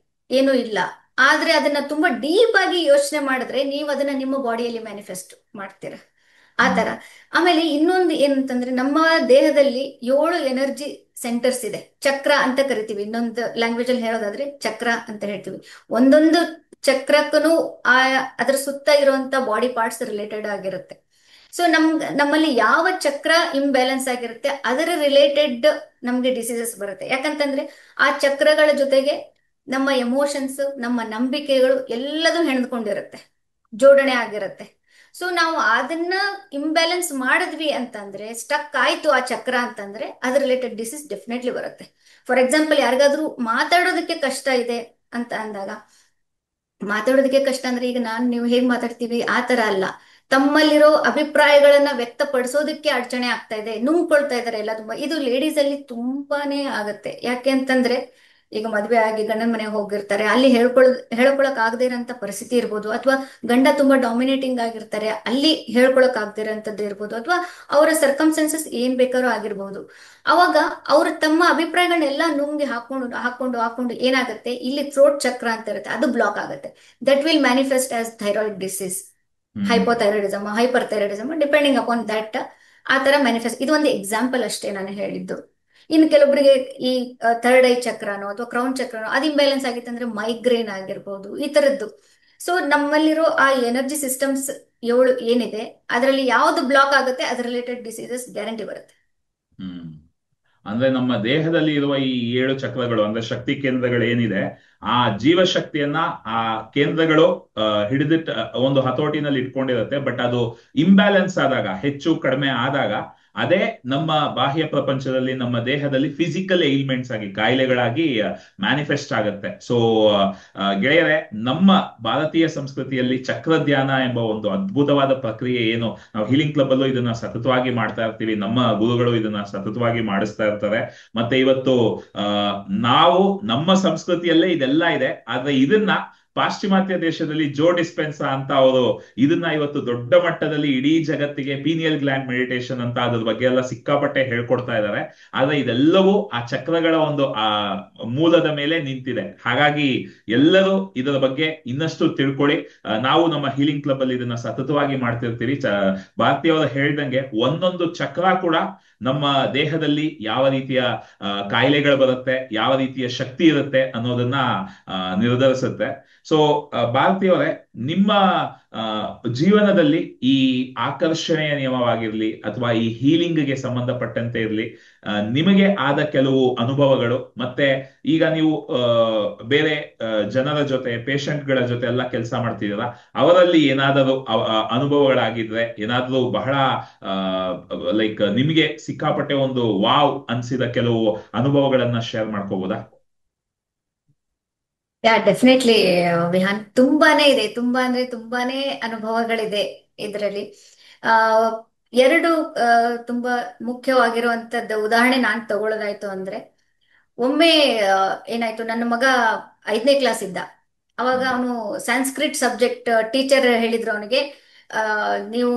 ಏನೂ ಇಲ್ಲ. ಆದ್ರೆ ಅದನ್ನ ತುಂಬಾ ಡೀಪ್ ಆಗಿ ಯೋಚನೆ ಮಾಡಿದ್ರೆ ನೀವು ಅದನ್ನ ನಿಮ್ಮ ಬಾಡಿಯಲ್ಲಿ ಮ್ಯಾನಿಫೆಸ್ಟ್ ಮಾಡ್ತೀರಾ. ಆ ಹ್ಮ್ ತರ. ಆಮೇಲೆ ಇನ್ನೊಂದು ಏನಂತಂದ್ರೆ, ನಮ್ಮ ದೇಹದಲ್ಲಿ 7 ಎನರ್ಜಿ ಸೆಂಟರ್ಸ್ ಇದೆ, ಚಕ್ರ ಅಂತ ಕರಿತೀವಿ. ಇನ್ನೊಂದು ಲ್ಯಾಂಗ್ವೇಜ್ ಅಲ್ಲಿ ಹೇಳೋದಾದ್ರೆ ಚಕ್ರ ಅಂತ ಹೇಳ್ತೀವಿ. ಒಂದೊಂದು ಚಕ್ರಕ್ಕೂ ಆ ಅದರ ಸುತ್ತ ಇರುವಂತ ಬಾಡಿ ಪಾರ್ಟ್ಸ್ ರಿಲೇಟೆಡ್ ಆಗಿರುತ್ತೆ. ಸೊ ನಮ್ಮಲ್ಲಿ ಯಾವ ಚಕ್ರ ಇಂಬ್ಯಾಲೆನ್ಸ್ ಆಗಿರುತ್ತೆ ಅದರ ರಿಲೇಟೆಡ್ ನಮ್ಗೆ ಡಿಸೀಸಸ್ ಬರುತ್ತೆ. ಯಾಕಂತಂದ್ರೆ ಆ ಚಕ್ರಗಳ ಜೊತೆಗೆ ನಮ್ಮ ಎಮೋಷನ್ಸ್, ನಮ್ಮ ನಂಬಿಕೆಗಳು ಎಲ್ಲದೂ ಹೆಣೆದುಕೊಂಡಿರುತ್ತೆ, ಜೋಡಣೆ ಆಗಿರುತ್ತೆ. ಸೊ ನಾವು ಅದನ್ನ ಇಂಬ್ಯಾಲೆನ್ಸ್ ಮಾಡಿದ್ವಿ ಅಂತಂದ್ರೆ, ಸ್ಟಕ್ ಆಯ್ತು ಆ ಚಕ್ರ ಅಂತಂದ್ರೆ, ಅದ್ರ ರಿಲೇಟೆಡ್ ಡಿಸೀಸ್ ಡೆಫಿನೆಟ್ಲಿ ಬರುತ್ತೆ. ಫಾರ್ ಎಕ್ಸಾಂಪಲ್, ಯಾರಿಗಾದ್ರೂ ಮಾತಾಡೋದಕ್ಕೆ ಕಷ್ಟ ಇದೆ ಅಂತ ಅಂದಾಗ, ಮಾತಾಡೋದಕ್ಕೆ ಕಷ್ಟ ಅಂದ್ರೆ ಈಗ ನೀವು ಹೇಗ್ ಮಾತಾಡ್ತೀವಿ ಆ ತರ ಅಲ್ಲ, ತಮ್ಮಲ್ಲಿರೋ ಅಭಿಪ್ರಾಯಗಳನ್ನ ವ್ಯಕ್ತಪಡಿಸೋದಕ್ಕೆ ಅಡಚಣೆ ಆಗ್ತಾ ಇದೆ, ನುಂಗ್ಕೊಳ್ತಾ ಇದಾರೆ ಎಲ್ಲ. ತುಂಬಾ ಇದು ಲೇಡೀಸ್ ಅಲ್ಲಿ ತುಂಬಾನೇ ಆಗತ್ತೆ. ಯಾಕೆ ಅಂತಂದ್ರೆ, ಈಗ ಮದ್ವೆ ಆಗಿ ಗಂಡನ ಮನೆಗೆ ಹೋಗಿರ್ತಾರೆ, ಅಲ್ಲಿ ಹೇಳ್ಕೊಳಕ್ ಆಗದೆ ಇರೋಂಥ ಪರಿಸ್ಥಿತಿ ಇರ್ಬೋದು, ಅಥವಾ ಗಂಡ ತುಂಬಾ ಡಾಮಿನೇಟಿಂಗ್ ಆಗಿರ್ತಾರೆ, ಅಲ್ಲಿ ಹೇಳ್ಕೊಳಕ್ ಆಗದೆ ಇರೋಂಥದ್ದು ಇರ್ಬೋದು, ಅಥವಾ ಅವರ ಸರ್ಕಮ್ಸ್ಟೆನ್ಸಸ್ ಏನ್ ಬೇಕಾದ್ರೂ ಆಗಿರ್ಬೋದು. ಅವಾಗ ಅವರು ತಮ್ಮ ಅಭಿಪ್ರಾಯಗಳನ್ನೆಲ್ಲ ನುಂಗಿ ಹಾಕೊಂಡು ಹಾಕೊಂಡು ಹಾಕೊಂಡು ಏನಾಗುತ್ತೆ, ಇಲ್ಲಿ ಥ್ರೋಟ್ ಚಕ್ರ ಅಂತ ಇರುತ್ತೆ, ಅದು ಬ್ಲಾಕ್ ಆಗುತ್ತೆ. That will manifest as thyroid disease, hmm hypothyroidism, hyperthyroidism, depending upon that. ಆ ತರ ಮ್ಯಾನಿಫೆಸ್ಟ್. ಇದು ಒಂದು ಎಕ್ಸಾಂಪಲ್ ಅಷ್ಟೇ ನಾನು ಹೇಳಿದ್ದು. ಇನ್ನು ಕೆಲವೊಬ್ಬರಿಗೆ ಈ ಥರ್ಡ್ ಐ ಚಕ್ರನೋ ಅಥವಾ ಕ್ರೌನ್ ಚಕ್ರನೋ ಅದು ಇಂಬ್ಯಾಲೆನ್ಸ್ ಆಗಿತ್ತು ಅಂದ್ರೆ ಮೈಗ್ರೇನ್ ಆಗಿರ್ಬೋದು, ಈ ತರದ್ದು. ಸೊ ನಮ್ಮಲ್ಲಿರೋ ಆ ಎನರ್ಜಿ ಸಿಸ್ಟಮ್ಸ್ 7 ಏನಿದೆ, ಅದರಲ್ಲಿ ಯಾವ್ದು ಬ್ಲಾಕ್ ಆಗುತ್ತೆ ಅದ್ರ ರಿಲೇಟೆಡ್ ಡಿಸೀಸಸ್ ಗ್ಯಾರಂಟಿ ಬರುತ್ತೆ. ಹ್ಮ್ ಅಂದ್ರೆ ನಮ್ಮ ದೇಹದಲ್ಲಿ ಇರುವ ಈ 7 ಚಕ್ರಗಳು ಅಂದ್ರೆ ಶಕ್ತಿ ಕೇಂದ್ರಗಳು ಏನಿದೆ, ಆ ಜೀವಶಕ್ತಿಯನ್ನ ಆ ಕೇಂದ್ರಗಳು ಹಿಡಿದಿಟ್ಟ ಒಂದು ಹತೋಟಿನಲ್ಲಿ ಇಟ್ಕೊಂಡಿರುತ್ತೆ. ಬಟ್ ಅದು ಇಂಬ್ಯಾಲೆನ್ಸ್ ಆದಾಗ, ಹೆಚ್ಚು ಕಡಿಮೆ ಆದಾಗ, ಅದೇ ನಮ್ಮ ಬಾಹ್ಯ ಪ್ರಪಂಚದಲ್ಲಿ, ನಮ್ಮ ದೇಹದಲ್ಲಿ ಫಿಸಿಕಲ್ ಏಲ್ಮೆಂಟ್ಸ್ ಆಗಿ, ಕಾಯಿಲೆಗಳಾಗಿ ಮ್ಯಾನಿಫೆಸ್ಟ್ ಆಗುತ್ತೆ. ಸೊ ಗೆಳೆಯರೆ, ನಮ್ಮ ಭಾರತೀಯ ಸಂಸ್ಕೃತಿಯಲ್ಲಿ ಚಕ್ರಧ್ಯಾನ ಎಂಬ ಒಂದು ಅದ್ಭುತವಾದ ಪ್ರಕ್ರಿಯೆ ಏನು, ನಾವು ಹೀಲಿಂಗ್ ಕ್ಲಬ್ ಅಲ್ಲೂ ಇದನ್ನ ಸತತವಾಗಿ ಮಾಡ್ತಾ ಇರ್ತೀವಿ, ನಮ್ಮ ಗುರುಗಳು ಇದನ್ನ ಸತತವಾಗಿ ಮಾಡಿಸ್ತಾ ಇರ್ತಾರೆ. ಮತ್ತೆ ಇವತ್ತು ಆ ನಾವು ನಮ್ಮ ಸಂಸ್ಕೃತಿಯಲ್ಲೇ ಇದೆಲ್ಲ ಇದೆ, ಆದ್ರೆ ಇದನ್ನ ಪಾಶ್ಚಿಮಾತ್ಯ ದೇಶದಲ್ಲಿ ಜೋ ಡಿಸ್ಪೆನ್ಸಾ ಅಂತ ಅವರು ಇದನ್ನ ಇವತ್ತು ದೊಡ್ಡ ಮಟ್ಟದಲ್ಲಿ ಇಡೀ ಜಗತ್ತಿಗೆ ಪೀನಿಯಲ್ ಗ್ಲ್ಯಾಂಡ್ ಮೆಡಿಟೇಷನ್ ಅಂತ ಅದ್ರ ಬಗ್ಗೆ ಎಲ್ಲ ಸಿಕ್ಕಾಪಟ್ಟೆ ಹೇಳ್ಕೊಡ್ತಾ ಇದ್ದಾರೆ. ಆದ್ರೆ ಇದೆಲ್ಲವೂ ಆ ಚಕ್ರಗಳ ಒಂದು ಮೂಲದ ಮೇಲೆ ನಿಂತಿದೆ. ಹಾಗಾಗಿ ಎಲ್ಲರೂ ಇದರ ಬಗ್ಗೆ ಇನ್ನಷ್ಟು ತಿಳ್ಕೊಳ್ಳಿ. ನಾವು ನಮ್ಮ ಹೀಲಿಂಗ್ ಕ್ಲಬ್ ಅಲ್ಲಿ ಇದನ್ನ ಸತತವಾಗಿ ಮಾಡ್ತಿರ್ತೀವಿ. ಭಾರತೀಯವರು ಹೇಳ್ದಂಗೆ ಒಂದೊಂದು ಚಕ್ರ ಕೂಡ ನಮ್ಮ ದೇಹದಲ್ಲಿ ಯಾವ ರೀತಿಯ ಕಾಯಿಲೆಗಳು ಬರುತ್ತೆ, ಯಾವ ರೀತಿಯ ಶಕ್ತಿ ಇರುತ್ತೆ ಅನ್ನೋದನ್ನ ನಿರ್ಧರಿಸುತ್ತೆ. ಸೊ ಭಾರತೀಯವರೇ, ನಿಮ್ಮ ಜೀವನದಲ್ಲಿ ಈ ಆಕರ್ಷಣೆಯ ನಿಯಮವಾಗಿರ್ಲಿ ಅಥವಾ ಈ ಹೀಲಿಂಗ್ಗೆ ಸಂಬಂಧಪಟ್ಟಂತೆ ಇರಲಿ, ನಿಮಗೆ ಆದ ಕೆಲವು ಅನುಭವಗಳು, ಮತ್ತೆ ಈಗ ನೀವು ಬೇರೆ ಜನರ ಜೊತೆ, ಪೇಷಂಟ್ಗಳ ಜೊತೆ ಎಲ್ಲ ಕೆಲಸ ಮಾಡ್ತಿದ್ದೀರಾ, ಅವರಲ್ಲಿ ಏನಾದರೂ ಅನುಭವಗಳಾಗಿದ್ರೆ, ಏನಾದರೂ ಬಹಳ ಲೈಕ್ ನಿಮಗೆ ಸಿಕ್ಕಾಪಟ್ಟೆ ಒಂದು ವಾವ್ ಅನ್ಸಿದ ಕೆಲವು ಅನುಭವಗಳನ್ನ ಶೇರ್ ಮಾಡ್ಕೋಬಹುದಾ? ಡೆಫಿನೆಟ್ಲಿ ವಿಹಾನ್, ತುಂಬಾನೇ ಇದೆ. ತುಂಬಾ ಅಂದ್ರೆ ತುಂಬಾನೇ ಅನುಭವಗಳಿದೆ ಇದರಲ್ಲಿ. ಆ ಎರಡು ತುಂಬಾ ಮುಖ್ಯವಾಗಿರುವಂತದ್ದು ಉದಾಹರಣೆ ನಾನ್ ತಗೊಳ್ಳೋದಾಯ್ತು ಅಂದ್ರೆ, ಒಮ್ಮೆ ಏನಾಯ್ತು, ನನ್ನ ಮಗ 5ನೇ ಕ್ಲಾಸ್ ಇದ್ದ. ಅವಾಗ ಅವನು ಸಂಸ್ಕೃತ್ ಸಬ್ಜೆಕ್ಟ್ ಟೀಚರ್ ಹೇಳಿದ್ರು ಅವನಿಗೆ, ನೀವು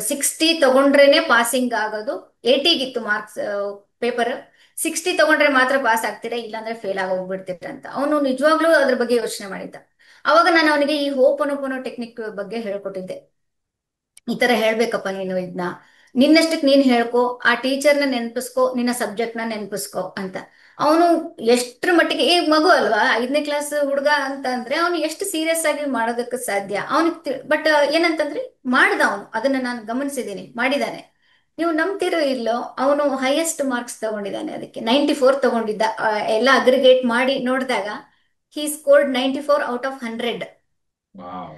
60 ತಗೊಂಡ್ರೇನೆ ಪಾಸಿಂಗ್ ಆಗೋದು. 80 ಮಾರ್ಕ್ಸ್ ಪೇಪರ್, 60 ತಗೊಂಡ್ರೆ ಮಾತ್ರ ಪಾಸ್ ಆಗ್ತೀರಾ, ಇಲ್ಲಾಂದ್ರೆ ಫೇಲ್ ಆಗೋಗ್ಬಿಡ್ತೀರ ಅಂತ. ಅವನು ನಿಜವಾಗ್ಲೂ ಅದ್ರ ಬಗ್ಗೆ ಯೋಚನೆ ಮಾಡಿದ್ದ. ಅವಾಗ ನಾನು ಅವನಿಗೆ ಈ ಹೋಪನೋಪನೋ ಟೆಕ್ನಿಕ್ ಬಗ್ಗೆ ಹೇಳ್ಕೊಟ್ಟಿದ್ದೆ. ಈ ತರ ಹೇಳ್ಬೇಕಪ್ಪ ನೀನು ಇದನ್ನ, ನಿನ್ನಷ್ಟಕ್ಕೆ ನೀನ್ ಹೇಳ್ಕೊ, ಆ ಟೀಚರ್ನ ನೆನ್ಪಿಸ್ಕೊ, ನಿನ್ನ ಸಬ್ಜೆಕ್ಟ್ ನ ನೆನ್ಪಿಸ್ಕೊ ಅಂತ. ಅವನು ಎಷ್ಟ್ರ ಮಟ್ಟಿಗೆ, ಈ ಮಗು ಅಲ್ವಾ, 5ನೇ ಕ್ಲಾಸ್ ಹುಡುಗ ಅಂತ ಅಂದ್ರೆ ಅವನು ಎಷ್ಟು ಸೀರಿಯಸ್ ಆಗಿ ಮಾಡೋದಕ್ಕೆ ಸಾಧ್ಯ ಅವನಿಗೆ. ಬಟ್ ಏನಂತಂದ್ರೆ ಮಾಡ್ದ ಅವನು, ಅದನ್ನ ನಾನು ಗಮನಿಸಿದ್ದೀನಿ, ಮಾಡಿದಾನೆ. ನೀವು ನಂಬ್ತಿರೋ ಇಲ್ಲೋ, ಅವನು ಹೈಯೆಸ್ಟ್ ಮಾರ್ಕ್ಸ್ ತಗೊಂಡಿದ್ದಾನೆ, ಅದಕ್ಕೆ 94 ತಗೊಂಡಿದ್ದ. ಎಲ್ಲ ಅಗ್ರಿಗೇಟ್ ಮಾಡಿ ನೋಡಿದಾಗ he scored 94 out of 100. Wow.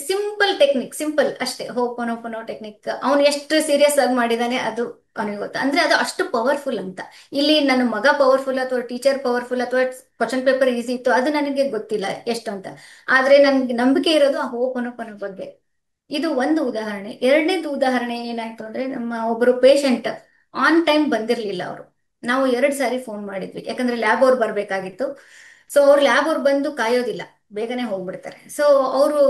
Simple technique, simple ಅಷ್ಟೇ, ಹೋಪನೋಪನೋ ಟೆಕ್ನಿಕ್. ಅವನು ಎಷ್ಟು ಸೀರಿಯಸ್ ಆಗಿ ಮಾಡಿದಾನೆ ಅದು ಅವನಿಗೆ ಗೊತ್ತಾ. ಅಂದ್ರೆ ಅದು ಅಷ್ಟು ಪವರ್ಫುಲ್ ಅಂತ. ಇಲ್ಲಿ ನನ್ನ ಮಗ ಪವರ್ಫುಲ್ ಅಥವಾ ಟೀಚರ್ ಪವರ್ಫುಲ್ ಅಥವಾ ಕ್ವಶನ್ ಪೇಪರ್ ಈಸಿ ಇತ್ತು ಅದು ನನಗೆ ಗೊತ್ತಿಲ್ಲ ಎಷ್ಟು ಅಂತ. ಆದ್ರೆ ನನ್ಗೆ ನಂಬಿಕೆ ಇರೋದು ಆ ಹೋಪನೋಪನೋ ಬಗ್ಗೆ. ಇದು ಒಂದು ಉದಾಹರಣೆ. ಎರಡನೇದು ಉದಾಹರಣೆ ಏನಾಯ್ತು ಅಂದ್ರೆ, ನಮ್ಮ ಒಬ್ಬರು ಪೇಷಂಟ್ ಆನ್ ಟೈಮ್ ಬಂದಿರ್ಲಿಲ್ಲ. ಅವರು, ನಾವು 2 ಸಾರಿ ಫೋನ್ ಮಾಡಿದ್ವಿ, ಯಾಕಂದ್ರೆ ಲ್ಯಾಬ್ ಅವ್ರು ಬರ್ಬೇಕಾಗಿತ್ತು. ಸೊ ಅವ್ರು ಲ್ಯಾಬ್ ಅವ್ರು ಬಂದು ಕಾಯೋದಿಲ್ಲ, ಬೇಗನೆ ಹೋಗ್ಬಿಡ್ತಾರೆ. ಸೊ ಅವರು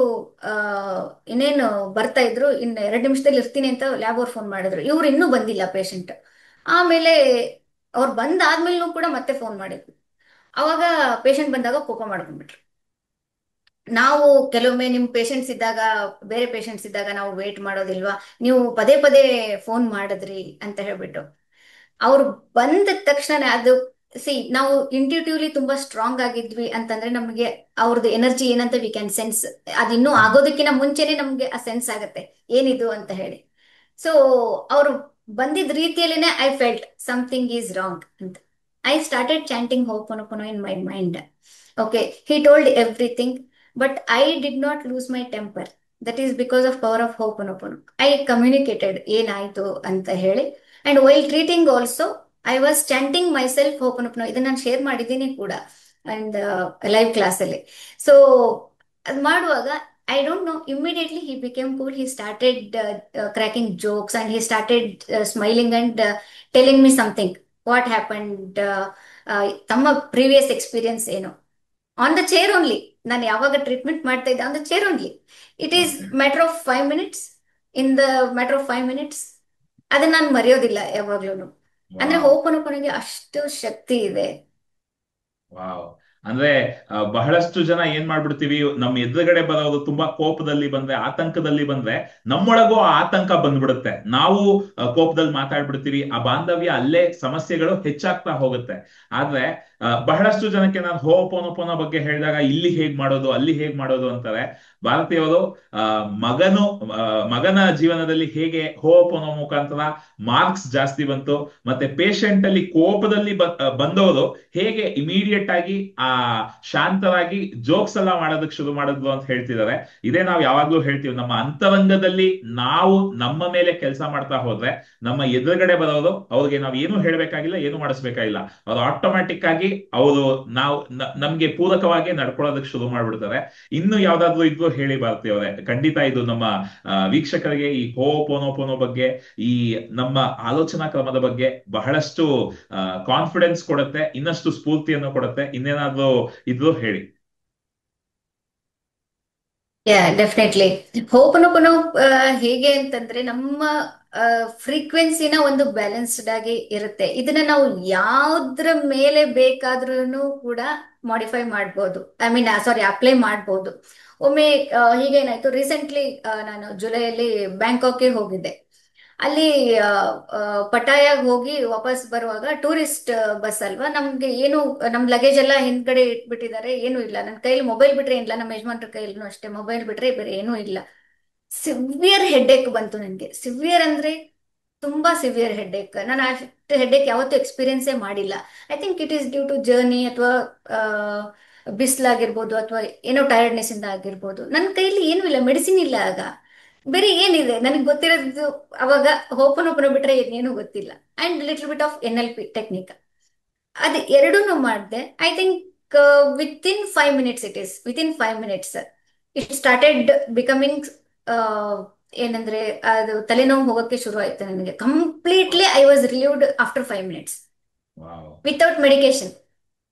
ಇನ್ನೇನು ಬರ್ತಾ ಇದ್ರು, ಇನ್ನು 2 ನಿಮಿಷದಲ್ಲಿ ಇರ್ತೀನಿ ಅಂತ ಲ್ಯಾಬ್ ಅವ್ರು ಫೋನ್ ಮಾಡಿದ್ರು. ಇವ್ರು ಇನ್ನೂ ಬಂದಿಲ್ಲ ಪೇಷಂಟ್. ಆಮೇಲೆ ಅವ್ರು ಬಂದಾದ್ಮೇಲೂ ಕೂಡ ಮತ್ತೆ ಫೋನ್ ಮಾಡಿದ್ವಿ. ಅವಾಗ ಪೇಷಂಟ್ ಬಂದಾಗ ಕೋಪ ಮಾಡ್ಕೊಂಡ್ಬಿಟ್ರು. ನಾವು ಕೆಲವೊಮ್ಮೆ ನಿಮ್ ಪೇಷಂಟ್ಸ್ ಇದ್ದಾಗ, ಬೇರೆ ಪೇಷಂಟ್ಸ್ ಇದ್ದಾಗ ನಾವು ವೇಟ್ ಮಾಡೋದಿಲ್ವಾ, ನೀವು ಪದೇ ಪದೇ ಫೋನ್ ಮಾಡಿದ್ರಿ ಅಂತ ಹೇಳ್ಬಿಟ್ಟು. ಅವ್ರು ಬಂದ ತಕ್ಷಣ ಅದು, ನಾವು ಇಂಟ್ಯೂಟಿವ್ಲಿ ತುಂಬಾ ಸ್ಟ್ರಾಂಗ್ ಆಗಿದ್ವಿ ಅಂತಂದ್ರೆ ನಮಗೆ ಅವ್ರದ್ದು ಎನರ್ಜಿ ಏನಂತ ವಿ ಕ್ಯಾನ್ ಸೆನ್ಸ್. ಅದಿನ್ನೂ ಆಗೋದಕ್ಕಿಂತ ಮುಂಚೆನೆ ನಮ್ಗೆ ಆ ಸೆನ್ಸ್ ಆಗತ್ತೆ ಏನಿದು ಅಂತ ಹೇಳಿ. ಸೊ ಅವರು ಬಂದಿದ್ ರೀತಿಯಲ್ಲೇನೆ I felt something is wrong ಅಂತ. I started chanting ho'oponopono in my mind. Okay, he told everything, but I did not lose my temper. That is because of power of ho'oponopono. I communicated ಏನಾಯ್ತು ಅಂತ ಹೇಳಿ. And while treating also I was chanting myself ho'oponopono. ಇದನ್ನ ನಾನು ಶೇರ್ ಮಾಡಿದ್ದೀನಿ ಕೂಡ ಅಂಡ್ ಲೈವ್ ಕ್ಲಾಸಲ್ಲಿ. ಸೊ ಅದು ಮಾಡುವಾಗ I don't know, immediately he became cool. He started cracking jokes and he started smiling and telling me something what happened, ತಮ್ಮ ಪ್ರೀವಿಯಸ್ ಎಕ್ಸ್ಪೀರಿಯನ್ಸ್ ಏನು, ಆನ್ ದ ಚೇರ್ ಓನ್ಲಿ. ನಾನು ಯಾವಾಗ ಟ್ರೀಟ್ಮೆಂಟ್ ಮಾಡ್ತಾ ಇದ್ದೆ on the chair only. It is okay. Matter of 5 minutes. In the matter of 5 minutes ಅದನ್ನ ನಾನು ಮರೆಯೋದಿಲ್ಲ ಯಾವಾಗ್ಲೂ. ಅಂದ್ರೆ ವಾವ್. ಹೋಪನೋಪನಿಗೆ ಅಷ್ಟು ಶಕ್ತಿ ಇದೆ. ವಾವ್. ಅಂದ್ರೆ ಬಹಳಷ್ಟು ಜನ ಏನ್ ಮಾಡ್ಬಿಡ್ತೀವಿ, ನಮ್ಮ ಎದುರುಗಡೆ ಬರೋದು ತುಂಬಾ ಕೋಪದಲ್ಲಿ ಬಂದ್ರೆ, ಆತಂಕದಲ್ಲಿ ಬಂದ್ರೆ, ನಮ್ಮೊಳಗೂ ಆ ಆತಂಕ ಬಂದ್ಬಿಡುತ್ತೆ. ನಾವು ಕೋಪದಲ್ಲಿ ಮಾತಾಡ್ಬಿಡ್ತೀವಿ, ಆ ಬಾಂಧವ್ಯ ಅಲ್ಲೇ ಸಮಸ್ಯೆಗಳು ಹೆಚ್ಚಾಗ್ತಾ ಹೋಗುತ್ತೆ. ಆದ್ರೆ ಬಹಳಷ್ಟು ಜನಕ್ಕೆ ನಾನು ಹೋಪೋನೋಪೋನೋ ಬಗ್ಗೆ ಹೇಳಿದಾಗ ಇಲ್ಲಿ ಹೇಗ್ ಮಾಡೋದು, ಅಲ್ಲಿ ಹೇಗ್ ಮಾಡೋದು ಅಂತಾರೆ. ಭಾರತೀಯರು ಆ ಮಗನು ಮಗನ ಜೀವನದಲ್ಲಿ ಹೇಗೆ ಹೋಪೋನೋ ಮುಖಾಂತರ ಮಾರ್ಕ್ಸ್ ಜಾಸ್ತಿ ಬಂತು, ಮತ್ತೆ ಪೇಷಂಟ್ ಅಲ್ಲಿ ಕೋಪದಲ್ಲಿ ಬಂದವರು ಹೇಗೆ ಇಮಿಡಿಯೇಟ್ ಆಗಿ ಶಾಂತರಾಗಿ ಜೋಕ್ಸ್ ಎಲ್ಲ ಮಾಡೋದಕ್ಕೆ ಶುರು ಮಾಡಿದ್ವು ಅಂತ ಹೇಳ್ತಿದ್ದಾರೆ. ಇದೇ ನಾವು ಯಾವಾಗ್ಲೂ ಹೇಳ್ತೀವಿ, ನಮ್ಮ ಅಂತರಂಗದಲ್ಲಿ ನಾವು ನಮ್ಮ ಮೇಲೆ ಕೆಲಸ ಮಾಡ್ತಾ ಹೋದ್ರೆ ನಮ್ಮ ಎದುರುಗಡೆ ಬರೋದು ಅವ್ರಿಗೆ ನಾವು ಏನು ಹೇಳ್ಬೇಕಾಗಿಲ್ಲ, ಏನು ಮಾಡಿಸ್ಬೇಕಾಗಿಲ್ಲ, ಅವ್ರು ಆಟೋಮ್ಯಾಟಿಕ್ ಆಗಿ ಅವರು ನಮ್ಗೆ ಪೂರಕವಾಗಿ ನಡ್ಕೊಳ್ಳೋದಕ್ಕೆ ಶುರು ಮಾಡ್ಬಿಡ್ತಾರೆ. ಇನ್ನು ಯಾವ್ದಾದ್ರು ಇದ್ರು ಹೇಳಿ ಭಾರತೀಯವರೇ. ಖಂಡಿತ ಇದು ನಮ್ಮ ವೀಕ್ಷಕರಿಗೆ ಈ ಹೋಪೋನೋಪೋನೋ ಬಗ್ಗೆ, ಈ ನಮ್ಮ ಆಲೋಚನಾ ಕ್ರಮದ ಬಗ್ಗೆ ಬಹಳಷ್ಟು ಕಾನ್ಫಿಡೆನ್ಸ್ ಕೊಡುತ್ತೆ, ಇನ್ನಷ್ಟು ಸ್ಫೂರ್ತಿಯನ್ನು ಕೊಡುತ್ತೆ. ಇನ್ನೇನಾದ್ರೂ ಇದ್ರು ಹೇಳಿ. ಡೆಫಿನೆಟ್ಲಿ. ಹೋಪನೋಪನೋ ಹೇಗೆ ಅಂತಂದ್ರೆ ನಮ್ಮ ಫ್ರೀಕ್ವೆನ್ಸಿನ ಒಂದು ಬ್ಯಾಲೆನ್ಸ್ಡ್ ಆಗಿ ಇರುತ್ತೆ. ಇದನ್ನ ನಾವು ಯಾವ್ದ್ರ ಮೇಲೆ ಬೇಕಾದ್ರೂ ಕೂಡ ಮಾಡಿಫೈ ಮಾಡ್ಬೋದು, ಐ ಮೀನ್ ಸಾರಿ ಅಪ್ಲೈ ಮಾಡ್ಬೋದು. ಒಮ್ಮೆ ಹೀಗೇನಾಯ್ತು, ರೀಸೆಂಟ್ಲಿ ನಾನು ಜುಲೈಯಲ್ಲಿ ಬ್ಯಾಂಕಾಕ್ಗೆ ಹೋಗಿದ್ದೆ. ಅಲ್ಲಿ ಪಟಾಯಾಗ್ ಹೋಗಿ ವಾಪಸ್ ಬರುವಾಗ ಟೂರಿಸ್ಟ್ ಬಸ್ ಅಲ್ವಾ, ನಮ್ಗೆ ಏನು ನಮ್ ಲಗೇಜ್ ಎಲ್ಲ ಹಿಂದ್ಗಡೆ ಇಟ್ಬಿಟ್ಟಿದ್ದಾರೆ, ಏನು ಇಲ್ಲ ನನ್ನ ಕೈಲಿ. ಮೊಬೈಲ್ ಬಿಟ್ರೆ ಏನಿಲ್ಲ, ನಮ್ಮ ಯಜಮಾನ್ರ ಕೈಲೂ ಅಷ್ಟೇ, ಮೊಬೈಲ್ ಬಿಟ್ರೆ ಬೇರೆ ಏನೂ ಇಲ್ಲ. ಸಿವಿಯರ್ ಹೆಡ್ಏಕ್ ಬಂತು ನನಗೆ. ಸಿವಿಯರ್ ಅಂದ್ರೆ ತುಂಬಾ ಸಿವಿಯರ್ ಹೆಡ್ಏಕ್. ನಾನು ಅಷ್ಟು ಹೆಡ್ಏಕ್ ಯಾವತ್ತೂ ಎಕ್ಸ್ಪೀರಿಯನ್ಸೇ ಮಾಡಿಲ್ಲ. I think it is due to journey ಅಥವಾ ಬಿಸಿಲಾಗಿರ್ಬೋದು ಅಥವಾ ಏನೋ ಟೈರ್ಡ್ನೆಸ್ ಇಂದ ಆಗಿರ್ಬೋದು. ನನ್ನ ಕೈಲಿ ಏನೂ ಇಲ್ಲ, ಮೆಡಿಸಿನ್ ಇಲ್ಲ. ಆಗ ಬೇರೆ ಏನಿದೆ ನನಗೆ ಗೊತ್ತಿರೋದು, ಅವಾಗ ಹೋಪನೋಪನ ಬಿಟ್ರೆ ಏನು ಗೊತ್ತಿಲ್ಲ. And little bit of NLP technique, ಅದು ಎರಡೂ ಮಾಡಿದೆ. I think within 5 minutes, within 5 minutes it started becoming, ಏನಂದ್ರೆ ಅದು ತಲೆನೋವು ಹೋಗಕ್ಕೆ ಶುರು ಆಯ್ತು ನನಗೆ. Completely I was relieved after 5 minutes without medication.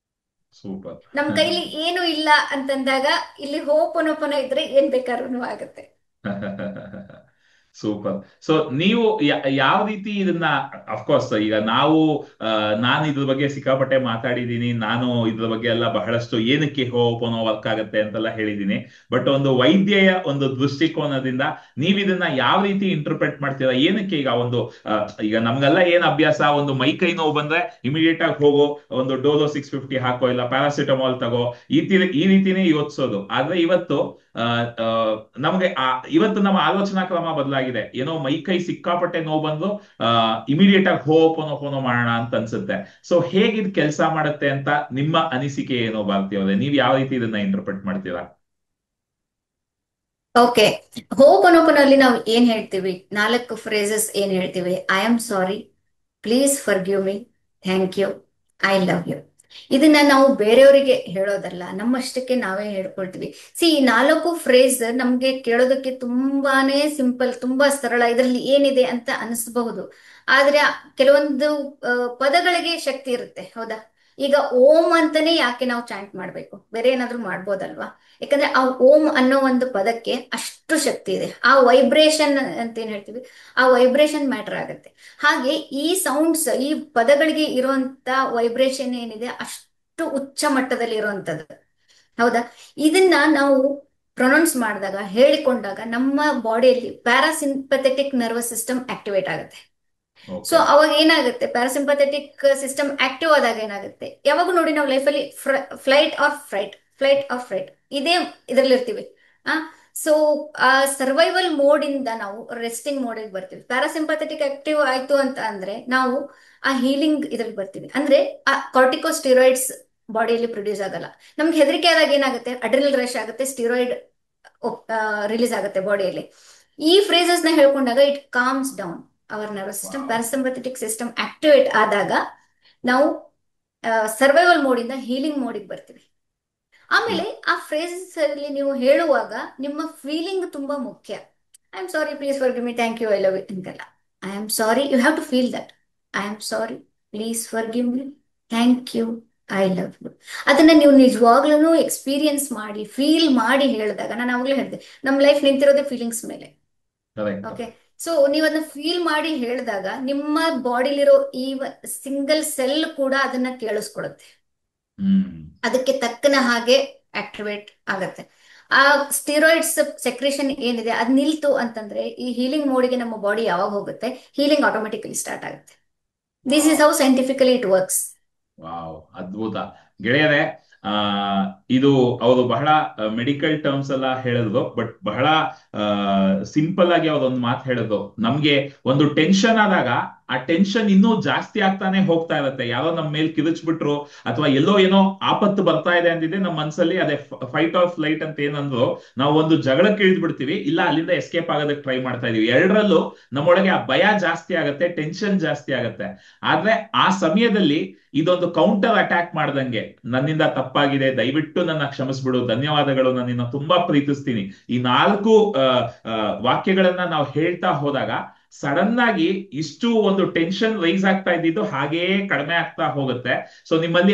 Super. ನಮ್ ಕೈಲಿ ಏನು ಇಲ್ಲ ಅಂತಂದಾಗ ಇಲ್ಲಿ ಹೋಪನೋಪನ ಇದ್ರೆ ಏನ್ ಬೇಕಾದ್ರೂ ಆಗುತ್ತೆ. ಸೂಪರ್. ಸೊ ನೀವು ಯಾವ ರೀತಿ ಇದನ್ನ, ಅಫ್ಕೋರ್ಸ್ ಈಗ ನಾನು ಇದ್ರ ಬಗ್ಗೆ ಸಿಕ್ಕಾಪಟ್ಟೆ ಮಾತಾಡಿದೀನಿ, ನಾನು ಇದ್ರ ಬಗ್ಗೆ ಎಲ್ಲ ಬಹಳಷ್ಟು ಏನಕ್ಕೆ ಹೋಪನೋ ವರ್ಕ್ ಆಗತ್ತೆ ಅಂತೆಲ್ಲ ಹೇಳಿದೀನಿ. ಬಟ್ ಒಂದು ವೈದ್ಯೆಯ ಒಂದು ದೃಷ್ಟಿಕೋನದಿಂದ ನೀವ್ ಇದನ್ನ ಯಾವ ರೀತಿ ಇಂಟರ್ಪ್ರೆಟ್ ಮಾಡ್ತೀರಾ? ಏನಕ್ಕೆ ಈಗ ನಮ್ಗೆಲ್ಲ ಏನ್ ಅಭ್ಯಾಸ, ಒಂದು ಮೈ ಕೈ ನೋವು ಬಂದ್ರೆ ಇಮಿಡಿಯೇಟ್ ಆಗಿ ಹೋಗೋ ಒಂದು ಡೋಲೋ 650 ಹಾಕೋ, ಇಲ್ಲ ಪ್ಯಾರಾಸಿಟಮಾಲ್ ತಗೋ, ಈ ರೀತಿನೇ ಯೋಚಿಸೋದು. ಆದ್ರೆ ಇವತ್ತು ನಮ್ಗೆ ಇವತ್ತು ನಮ್ಮ ಆಲೋಚನಾ ಕ್ರಮ ಬದಲಾಗಿದೆ. ಆಗಿದೆ. ಏನೋ ಮೈ ಕೈ ಸಿಕ್ಕಾಪಟ್ಟೆ ನೋವು ಬಂದು ಇಮಿಡಿಯೇಟ್ ಆಗಿ ಹೋಪೋನೋಪೋನೋ ಮಾಡೋಣ ಅಂತ ಅನ್ಸುತ್ತೆ. ಸೊ ಹೇಗಿದ್ ಕೆಲಸ ಮಾಡುತ್ತೆ ಅಂತ ನಿಮ್ಮ ಅನಿಸಿಕೆ ಏನೋ ಭಾರತಿ ಅವರೇ, ನೀವ್ ಯಾವ ರೀತಿ ಇದನ್ನ ಇಂಟರ್ಪ್ರೆಟ್ ಮಾಡ್ತೀರಾ? ಓಕೆ, ಹೋಪನೋಪನಲ್ಲಿ ನಾವು ಏನ್ ಹೇಳ್ತೀವಿ, 4 ಫ್ರೇಸಸ್ ಏನ್ ಹೇಳ್ತೀವಿ: I am sorry, please forgive me, thank you, I love you. ಇದನ್ನ ನಾವು ಬೇರೆಯವರಿಗೆ ಹೇಳೋದಲ್ಲ, ನಮ್ಮಷ್ಟಕ್ಕೆ ನಾವೇ ಹೇಳ್ಕೊಳ್ತೀವಿ. ಈ 4 ಫ್ರೇಸ್ ನಮ್ಗೆ ಕೇಳೋದಕ್ಕೆ ತುಂಬಾನೇ ಸಿಂಪಲ್, ತುಂಬಾ ಸರಳ, ಇದರಲ್ಲಿ ಏನಿದೆ ಅಂತ ಅನಿಸಬಹುದು. ಆದ್ರೆ ಕೆಲವೊಂದು ಪದಗಳಿಗೆ ಶಕ್ತಿ ಇರುತ್ತೆ, ಹೌದಾ? ಈಗ ಓಂ ಅಂತಾನೆ ಯಾಕೆ ನಾವು ಚಾಂಟ್ ಮಾಡ್ಬೇಕು? ಬೇರೆ ಏನಾದ್ರೂ ಮಾಡ್ಬೋದಲ್ವಾ? ಯಾಕಂದ್ರೆ ಆ ಓಂ ಅನ್ನೋ ಒಂದು ಪದಕ್ಕೆ ಅಷ್ಟು ಶಕ್ತಿ ಇದೆ. ಆ ವೈಬ್ರೇಷನ್ ಅಂತ ಏನ್ ಹೇಳ್ತೀವಿ, ಆ ವೈಬ್ರೇಷನ್ ಮ್ಯಾಟರ್ ಆಗುತ್ತೆ. ಹಾಗೆ ಈ ಸೌಂಡ್ಸ್, ಈ ಪದಗಳಿಗೆ ಇರುವಂತ ವೈಬ್ರೇಷನ್ ಏನಿದೆ ಅಷ್ಟು ಉಚ್ಚ ಮಟ್ಟದಲ್ಲಿ ಇರುವಂತದ್ದು, ಹೌದಾ? ಇದನ್ನ ನಾವು ಪ್ರೊನೌನ್ಸ್ ಮಾಡಿದಾಗ, ಹೇಳಿಕೊಂಡಾಗ ನಮ್ಮ ಬಾಡಿಯಲ್ಲಿ ಪ್ಯಾರಾಸಿಂಪಥೆಟಿಕ್ ನರ್ವಸ್ ಸಿಸ್ಟಮ್ ಆಕ್ಟಿವೇಟ್ ಆಗುತ್ತೆ. So okay. ಅವಾಗ ಏನಾಗುತ್ತೆ, ಪ್ಯಾರಾಸಿಂಪಥೆಟಿಕ್ ಸಿಸ್ಟಮ್ ಆಕ್ಟಿವ್ ಆದಾಗ ಏನಾಗುತ್ತೆ, ಯಾವಾಗ ನೋಡಿ ನಾವು ಲೈಫಲ್ಲಿ flight or fright, flight or fright ಇದೇ ಇದರಲ್ಲಿ ಇರ್ತೀವಿ. ಆ ಸೊ ಆ ಸರ್ವೈವಲ್ ಮೋಡ್ ಇಂದ ನಾವು ರೆಸ್ಟಿಂಗ್ ಮೋಡಿಗೆ ಬರ್ತೀವಿ. ಪ್ಯಾರಾಸಿಂಪಥೆಟಿಕ್ ಆಕ್ಟಿವ್ ಆಯ್ತು ಅಂತ ಅಂದ್ರೆ ನಾವು ಆ ಹೀಲಿಂಗ್ ಇದ್ರಲ್ಲಿ ಬರ್ತೀವಿ. ಅಂದ್ರೆ ಆ ಕಾರ್ಟಿಕೋಸ್ಟಿರಾಯ್ಡ್ಸ್ ಬಾಡಿಯಲ್ಲಿ ಪ್ರೊಡ್ಯೂಸ್ ಆಗಲ್ಲ. ನಮ್ಗೆ ಹೆದರಿಕೆ ಆದಾಗ ಏನಾಗುತ್ತೆ, ಅಡ್ರಿನಲ್ ರಶ್ ಆಗುತ್ತೆ, ಸ್ಟಿರಾಯ್ಡ್ ರಿಲೀಸ್ ಆಗುತ್ತೆ ಬಾಡಿಯಲ್ಲಿ. ಈ ಫ್ರೇಸಸ್ ನ ಹೇಳ್ಕೊಂಡಾಗ it comes down our nervous system. Parasympathetic system activate ಆದಾಗ ನಾವು ಸರ್ವೈವಲ್ ಮೋಡ್ ಇಂದ ಹೀಲಿಂಗ್ ಮೋಡಿಗೆ ಬರ್ತೀವಿ. ಆಮೇಲೆ ಆ ಫ್ರೇಸಸ್ ಅಲ್ಲಿ ನೀವು ಹೇಳುವಾಗ ನಿಮ್ಮ ಫೀಲಿಂಗ್ ತುಂಬಾ ಮುಖ್ಯ. I am sorry, please forgive me, thank you, I love you ಅಂತಲ್ಲ. I am sorry, you have to feel that. I am sorry, please forgive me, thank you, I love you. ಅದನ್ನ ನೀವು ನಿಜವಾಗ್ಲೂ ಎಕ್ಸ್ಪೀರಿಯನ್ಸ್ ಮಾಡಿ, ಫೀಲ್ ಮಾಡಿ ಹೇಳಿದಾಗ, ನಾನು ಅವಾಗಲೇ ಹೇಳಿದೆ, ನಮ್ಮ ಲೈಫ್ ನಿಂತಿರೋದೇ ಫೀಲಿಂಗ್ಸ್ ಮೇಲೆ. ಕರೆಕ್ಟ್. ಓಕೆ, ಸೊ ನೀವು ಅದನ್ನ ಫೀಲ್ ಮಾಡಿ ಹೇಳಿದಾಗ ನಿಮ್ಮ ಬಾಡಿಲಿರೋ ಈ ಸಿಂಗಲ್ ಸೆಲ್ ಕೂಡ ಅದನ್ನ ಕೇಳಿಸ್ಕೊಳುತ್ತೆ. ಹ್ಮ್. ಅದಕ್ಕೆ ತಕ್ಕನ ಹಾಗೆ ಆಕ್ಟಿವೇಟ್ ಆಗತ್ತೆ. ಆ ಸ್ಟಿರಾಯ್ಡ್ಸ್ ಸೆಕ್ರೇಷನ್ ಏನಿದೆ ಅದ್ ನಿಲ್ತು ಅಂತಂದ್ರೆ ಈ ಹೀಲಿಂಗ್ ಮೋಡಿಗೆ ನಮ್ಮ ಬಾಡಿ ಯಾವಾಗ ಹೋಗುತ್ತೆ, ಹೀಲಿಂಗ್ ಆಟೋಮೆಟಿಕಲಿ ಸ್ಟಾರ್ಟ್ ಆಗುತ್ತೆ. This is how scientifically it works. Wow, ಅದ್ಭುತ ಗೆಳೆಯರೆ. ಆ ಇದು ಅವರು ಬಹಳ ಮೆಡಿಕಲ್ ಟರ್ಮ್ಸ್ ಎಲ್ಲ ಹೇಳಿದ್ರು, ಬಟ್ ಬಹಳ ಸಿಂಪಲ್ ಆಗಿ ಅವ್ರೊಂದು ಮಾತು ಹೇಳಿದ್ರು. ನಮ್ಗೆ ಒಂದು ಟೆನ್ಷನ್ ಆದಾಗ ಆ ಟೆನ್ಷನ್ ಇನ್ನೂ ಜಾಸ್ತಿ ಆಗ್ತಾನೆ ಹೋಗ್ತಾ ಇರುತ್ತೆ. ಯಾರೋ ನಮ್ಮ ಮೇಲೆ ಕಿರಿಚ್ಬಿಟ್ರು ಅಥವಾ ಎಲ್ಲೋ ಏನೋ ಆಪತ್ತು ಬರ್ತಾ ಇದೆ ಅಂದಿದೆ ನಮ್ಮ ಮನ್ಸಲ್ಲಿ, ಅದೇ ಫೈಟ್ ಆರ್ ಫ್ಲೈಟ್ ಅಂತ ಏನಂದ್ರು, ನಾವು ಒಂದು ಜಗಳಕ್ಕೆ ಇಳಿದು ಬಿಡ್ತೀವಿ, ಇಲ್ಲ ಅಲ್ಲಿಂದ ಎಸ್ಕೇಪ್ ಆಗೋದಕ್ಕೆ ಟ್ರೈ ಮಾಡ್ತಾ ಇದೀವಿ. ಎರಡರಲ್ಲೂ ನಮ್ಮೊಳಗೆ ಆ ಭಯ ಜಾಸ್ತಿ ಆಗುತ್ತೆ, ಟೆನ್ಷನ್ ಜಾಸ್ತಿ ಆಗುತ್ತೆ. ಆದ್ರೆ ಆ ಸಮಯದಲ್ಲಿ ಇದೊಂದು ಕೌಂಟರ್ ಅಟ್ಯಾಕ್ ಮಾಡ್ದಂಗೆ, ನನ್ನಿಂದ ತಪ್ಪಾಗಿದೆ, ದಯವಿಟ್ಟು ನನ್ನ ಕ್ಷಮಿಸ್ಬಿಡು, ಧನ್ಯವಾದಗಳು, ನನ್ನನ್ನು ತುಂಬಾ ಪ್ರೀತಿಸ್ತೀನಿ, ಈ 4 ವಾಕ್ಯಗಳನ್ನ ನಾವು ಹೇಳ್ತಾ ಹೋದಾಗ ಸಡನ್ ಆಗಿ ಇಷ್ಟು ಒಂದು ಟೆನ್ಷನ್ ರೈಸ್ ಆಗ್ತಾ ಇದ್ದಿದ್ದು ಹಾಗೇ ಕಡಿಮೆ ಆಗ್ತಾ ಹೋಗುತ್ತೆ. ಸೊ ನಿಮ್ಮಲ್ಲಿ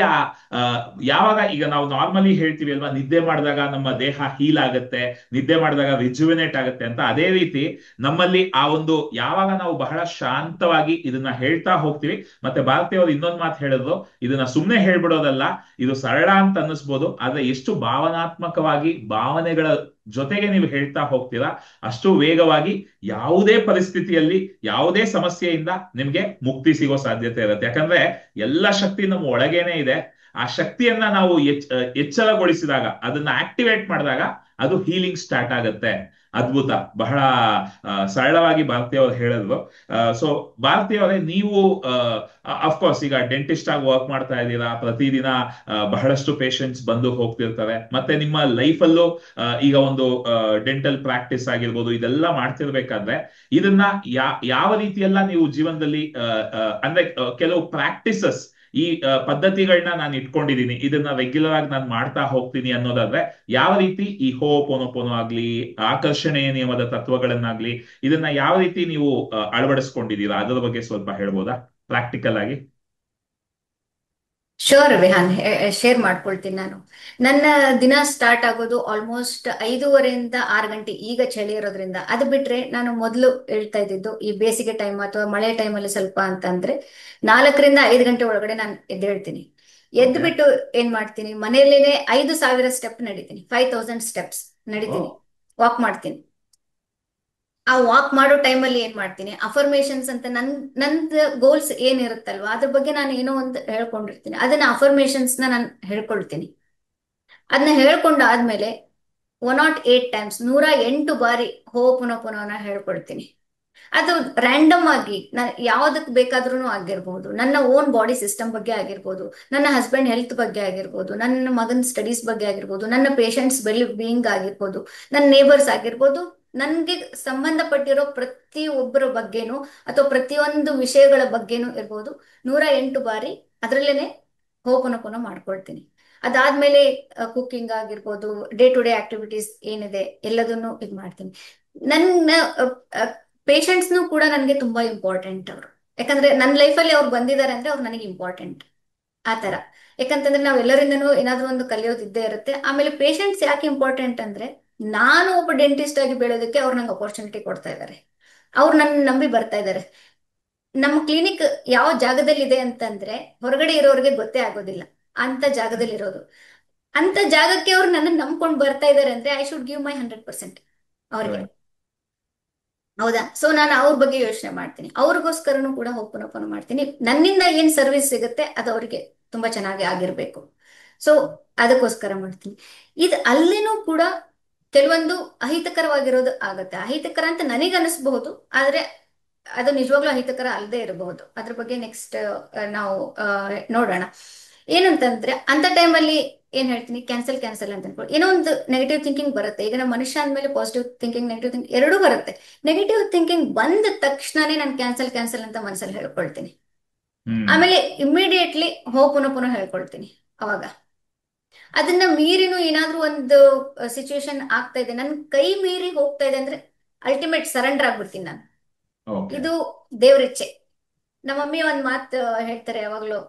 ಯಾವಾಗ ಈಗ ನಾವು ನಾರ್ಮಲಿ ಹೇಳ್ತೀವಿ ಅಲ್ವಾ, ನಿದ್ದೆ ಮಾಡಿದಾಗ ನಮ್ಮ ದೇಹ ಹೀಲ್ ಆಗುತ್ತೆ, ನಿದ್ದೆ ಮಾಡಿದಾಗ ರಿಜುವಿನೇಟ್ ಆಗುತ್ತೆ ಅಂತ, ಅದೇ ರೀತಿ ನಮ್ಮಲ್ಲಿ ಆ ಒಂದು ಯಾವಾಗ ನಾವು ಬಹಳ ಶಾಂತವಾಗಿ ಇದನ್ನ ಹೇಳ್ತಾ ಹೋಗ್ತೀವಿ. ಮತ್ತೆ ಭಾರತಿ ಅವರು ಇನ್ನೊಂದು ಮಾತು ಹೇಳಿದ್ರು, ಇದನ್ನ ಸುಮ್ನೆ ಹೇಳ್ಬಿಡೋದಲ್ಲ, ಇದು ಸರಳ ಅಂತ ಅನ್ನಿಸ್ಬೋದು, ಆದ್ರೆ ಎಷ್ಟು ಭಾವನಾತ್ಮಕವಾಗಿ ಭಾವನೆಗಳ ಜೊತೆಗೆ ನೀವು ಹೇಳ್ತಾ ಹೋಗ್ತೀರಾ, ಅಷ್ಟು ವೇಗವಾಗಿ ಯಾವುದೇ ಪರಿಸ್ಥಿತಿಯಲ್ಲಿ ಯಾವುದೇ ಸಮಸ್ಯೆಯಿಂದ ನಿಮ್ಗೆ ಮುಕ್ತಿ ಸಿಗೋ ಸಾಧ್ಯತೆ ಇರುತ್ತೆ. ಯಾಕಂದ್ರೆ ಎಲ್ಲ ಶಕ್ತಿ ನಮ್ಮ ಒಳಗೇನೆ ಇದೆ. ಆ ಶಕ್ತಿಯನ್ನ ನಾವು ಎಚ್ಚರಗೊಳಿಸಿದಾಗ, ಅದನ್ನ ಆಕ್ಟಿವೇಟ್ ಮಾಡಿದಾಗ ಅದು ಹೀಲಿಂಗ್ ಸ್ಟಾರ್ಟ್ ಆಗುತ್ತೆ. ಅದ್ಭುತ, ಬಹಳ ಸರಳವಾಗಿ ಭಾರತಿ ಅವರು ಹೇಳಿದ್ರು. ಸೊ ಭಾರತಿ ಅವರೇ, ನೀವು ಅಫ್ಕೋರ್ಸ್ ಈಗ ಡೆಂಟಿಸ್ಟ್ ಆಗಿ ವರ್ಕ್ ಮಾಡ್ತಾ ಇದ್ದೀರಾ, ಪ್ರತಿದಿನ ಬಹಳಷ್ಟು ಪೇಷಂಟ್ಸ್ ಬಂದು ಹೋಗ್ತಿರ್ತಾರೆ, ಮತ್ತೆ ನಿಮ್ಮ ಲೈಫಲ್ಲೂ ಈಗ ಒಂದು ಡೆಂಟಲ್ ಪ್ರಾಕ್ಟೀಸ್ ಆಗಿರ್ಬೋದು, ಇದೆಲ್ಲ ಮಾಡ್ತಿರ್ಬೇಕಾದ್ರೆ ಇದನ್ನ ಯಾವ ರೀತಿಯೆಲ್ಲ ನೀವು ಜೀವನದಲ್ಲಿ ಅಂದ್ರೆ ಕೆಲವು ಪ್ರಾಕ್ಟೀಸಸ್, ಈ ಪದ್ಧತಿಗಳನ್ನ ನಾನು ಇಟ್ಕೊಂಡಿದ್ದೀನಿ, ಇದನ್ನ ರೆಗ್ಯುಲರ್ ಆಗಿ ನಾನು ಮಾಡ್ತಾ ಹೋಗ್ತೀನಿ ಅನ್ನೋದಾದ್ರೆ ಯಾವ ರೀತಿ ಈ ಹೋಪೋನೋಪೋನೋ ಆಗ್ಲಿ, ಆಕರ್ಷಣೆಯ ನಿಯಮದ ತತ್ವಗಳನ್ನಾಗ್ಲಿ, ಇದನ್ನ ಯಾವ ರೀತಿ ನೀವು ಅಳವಡಿಸ್ಕೊಂಡಿದ್ದೀರಾ, ಅದರ ಬಗ್ಗೆ ಸ್ವಲ್ಪ ಹೇಳ್ಬೋದಾ ಪ್ರಾಕ್ಟಿಕಲ್ ಆಗಿ? ಶೋರ್ ವಿಹಾನ್, ಶೇರ್ ಮಾಡ್ಕೊಳ್ತೀನಿ. ನಾನು ನನ್ನ ದಿನ ಸ್ಟಾರ್ಟ್ ಆಗೋದು ಆಲ್ಮೋಸ್ಟ್ 5:30 ಇಂದ 6 ಗಂಟೆ. ಈಗ ಚಳಿ ಇರೋದ್ರಿಂದ ಅದು ಬಿಟ್ರೆ ನಾನು ಮೊದಲು ಹೇಳ್ತಾ ಇದ್ದಿದ್ದು, ಈ ಬೇಸಿಗೆ ಟೈಮ್ ಅಥವಾ ಮಳೆ ಟೈಮಲ್ಲಿ ಸ್ವಲ್ಪ ಅಂತಂದ್ರೆ 4 ರಿಂದ 5 ಗಂಟೆ ಒಳಗಡೆ ನಾನು ಎದ್ದೇಳ್ತೀನಿ. ಎದ್ದು ಓಕೆ. ಬಿಟ್ಟು ಏನ್ ಮಾಡ್ತೀನಿ, ಮನೆಯಲ್ಲೇನೆ 5,000 ಸ್ಟೆಪ್ ನಡೀತೀನಿ, 5,000 ಸ್ಟೆಪ್ಸ್ ನಡೀತೀನಿ, ವಾಕ್ ಮಾಡ್ತೀನಿ. ಆ ವಾಕ್ ಮಾಡೋ ಟೈಮಲ್ಲಿ ಏನ್ ಮಾಡ್ತೀನಿ, ಅಫರ್ಮೇಶನ್ಸ್ ಅಂತ ನಂದು ಗೋಲ್ಸ್ ಏನಿರುತ್ತಲ್ವಾ ಅದ್ರ ಬಗ್ಗೆ ನಾನು ಏನೋ ಒಂದು ಹೇಳ್ಕೊಂಡಿರ್ತೀನಿ, ಅದನ್ನ ಅಫರ್ಮೇಶನ್ಸ್ ನಾನು ಹೇಳ್ಕೊಳ್ತೀನಿ. ಅದನ್ನ ಹೇಳ್ಕೊಂಡಾದ್ಮೇಲೆ 108 ಟೈಮ್ಸ್, 108 ಬಾರಿ ಹೋ ಪುನಃ ಪುನಃ ಹೇಳ್ಕೊಳ್ತೀನಿ. ಅದು ರ್ಯಾಂಡಮ್ ಆಗಿ ಯಾವ್ದಕ್ ಬೇಕಾದ್ರೂ ಆಗಿರ್ಬೋದು, ನನ್ನ ಓನ್ ಬಾಡಿ ಸಿಸ್ಟಮ್ ಬಗ್ಗೆ ಆಗಿರ್ಬೋದು, ನನ್ನ ಹಸ್ಬೆಂಡ್ ಹೆಲ್ತ್ ಬಗ್ಗೆ ಆಗಿರ್ಬೋದು, ನನ್ನ ಮಗನ ಸ್ಟಡೀಸ್ ಬಗ್ಗೆ ಆಗಿರ್ಬೋದು, ನನ್ನ ಪೇಷಂಟ್ಸ್ ವೆಲ್ ಬೀಯಿಂಗ್ ಆಗಿರ್ಬೋದು, ನನ್ನ ನೇಬರ್ಸ್ ಆಗಿರ್ಬೋದು, ನನ್ಗೆ ಸಂಬಂಧಪಟ್ಟಿರೋ ಪ್ರತಿಯೊಬ್ಬರ ಬಗ್ಗೆನೂ ಅಥವಾ ಪ್ರತಿಯೊಂದು ವಿಷಯಗಳ ಬಗ್ಗೆನೂ ಇರ್ಬೋದು 108 ಬಾರಿ ಅದರಲ್ಲೇನೆ ಹೋಪನೋಪನ ಮಾಡ್ಕೊಳ್ತೀನಿ. ಅದಾದ್ಮೇಲೆ ಕುಕಿಂಗ್ ಆಗಿರ್ಬೋದು, ಡೇ ಟು ಡೇ ಆಕ್ಟಿವಿಟೀಸ್ ಏನಿದೆ ಎಲ್ಲದನ್ನು ಇದು ಮಾಡ್ತೀನಿ. ನನ್ನ ಪೇಷಂಟ್ಸ್ನು ಕೂಡ ನನಗೆ ತುಂಬಾ ಇಂಪಾರ್ಟೆಂಟ್ ಅವರು. ಯಾಕಂದ್ರೆ ನನ್ನ ಲೈಫಲ್ಲಿ ಅವ್ರು ಬಂದಿದ್ದಾರೆ ಅಂದ್ರೆ ಅವ್ರು ನನಗೆ ಇಂಪಾರ್ಟೆಂಟ್ ಆ ತರ. ಯಾಕಂತಂದ್ರೆ ನಾವ್ ಎಲ್ಲರಿಂದನೂ ಏನಾದ್ರೂ ಒಂದು ಕಲಿಯೋದು ಇದ್ದೇ ಇರುತ್ತೆ. ಆಮೇಲೆ ಪೇಷಂಟ್ಸ್ ಯಾಕೆ ಇಂಪಾರ್ಟೆಂಟ್ ಅಂದ್ರೆ, ನಾನು ಒಬ್ಬ ಡೆಂಟಿಸ್ಟ್ ಆಗಿ ಬೆಳೋದಕ್ಕೆ ಅವ್ರು ನಂಗೆ ಅಪರ್ಚುನಿಟಿ ಕೊಡ್ತಾ ಇದ್ದಾರೆ. ಅವ್ರು ನನ್ನ ನಂಬಿ ಬರ್ತಾ ಇದ್ದಾರೆ. ನಮ್ಮ ಕ್ಲಿನಿಕ್ ಯಾವ ಜಾಗದಲ್ಲಿ ಇದೆ ಅಂತಂದ್ರೆ ಹೊರಗಡೆ ಇರೋರಿಗೆ ಗೊತ್ತೇ ಆಗೋದಿಲ್ಲ ಅಂತ ಜಾಗದಲ್ಲಿ ಇರೋದು. ಅಂತ ಜಾಗಕ್ಕೆ ಅವ್ರು ನನ್ನ ನಂಬ್ಕೊಂಡು ಬರ್ತಾ ಇದ್ದಾರೆ ಅಂದ್ರೆ ಐ ಶುಡ್ ಗಿವ್ ಮೈ 100% ಅವ್ರಿಗೆ. ಹೌದಾ? ಸೊ ನಾನು ಅವ್ರ ಬಗ್ಗೆ ಯೋಚನೆ ಮಾಡ್ತೀನಿ, ಅವ್ರಿಗೋಸ್ಕರನು ಕೂಡ ಹೋಪನೋಪನ ಮಾಡ್ತೀನಿ. ನನ್ನಿಂದ ಏನ್ ಸರ್ವಿಸ್ ಸಿಗುತ್ತೆ ಅದು ಅವರಿಗೆ ತುಂಬಾ ಚೆನ್ನಾಗಿ ಆಗಿರ್ಬೇಕು. ಸೊ ಅದಕ್ಕೋಸ್ಕರ ಮಾಡ್ತೀನಿ. ಇದು ಅಲ್ಲಿನೂ ಕೂಡ ಕೆಲವೊಂದು ಅಹಿತಕರವಾಗಿರೋದು ಆಗತ್ತೆ. ಅಹಿತಕರ ಅಂತ ನನಗೆ ಅನಿಸ್ಬಹುದು, ಆದ್ರೆ ಅದು ನಿಜವಾಗ್ಲೂ ಅಹಿತಕರ ಅಲ್ಲದೆ ಇರಬಹುದು. ಅದ್ರ ಬಗ್ಗೆ ನೆಕ್ಸ್ಟ್ ನಾವು ನೋಡೋಣ. ಏನಂತಂದ್ರೆ ಅಂತ ಟೈಮಲ್ಲಿ ಏನ್ ಹೇಳ್ತೀನಿ, ಕ್ಯಾನ್ಸಲ್ ಕ್ಯಾನ್ಸಲ್ ಅಂತ ಅನ್ಕೊಳ್ಳಿ. ಏನೋ ಒಂದು ನೆಗೆಟಿವ್ ಥಿಂಕಿಂಗ್ ಬರುತ್ತೆ. ಈಗ ನಮ್ಮ ಮನುಷ್ಯ ಅಂದ್ಮೇಲೆ ಪಾಸಿಟಿವ್ ಥಿಂಕಿಂಗ್ ನೆಗೆಟಿವ್ ಥಿಂಕಿಂಗ್ ಎರಡೂ ಬರುತ್ತೆ. ನೆಗೆಟಿವ್ ಥಿಂಕಿಂಗ್ ಬಂದ ತಕ್ಷಣನೇ ನಾನು ಕ್ಯಾನ್ಸಲ್ ಕ್ಯಾನ್ಸಲ್ ಅಂತ ಮನಸ್ಸಲ್ಲಿ ಹೇಳ್ಕೊಳ್ತೀನಿ. ಆಮೇಲೆ ಇಮ್ಮಿಡಿಯೇಟ್ಲಿ ಪುನಃ ಪುನಃ ಹೇಳ್ಕೊಳ್ತೀನಿ. ಅವಾಗ ಅದನ್ನ ಮೀರಿನೂ ಏನಾದ್ರೂ ಒಂದು ಸಿಚುವೇಶನ್ ಆಗ್ತಾ ಇದೆ, ನನ್ ಕೈ ಮೀರಿ ಹೋಗ್ತಾ ಇದೆ ಅಂದ್ರೆ ಅಲ್ಟಿಮೇಟ್ ಸರೆಂಡರ್ ಆಗ್ಬಿಡ್ತೀನಿ ನಾನು. ಇದು ದೇವ್ರಿಚ್ಛೆ. ನಮ್ಮ ಮಮ್ಮಿ ಒಂದ್ ಮಾತು ಹೇಳ್ತಾರೆ ಯಾವಾಗ್ಲೂ,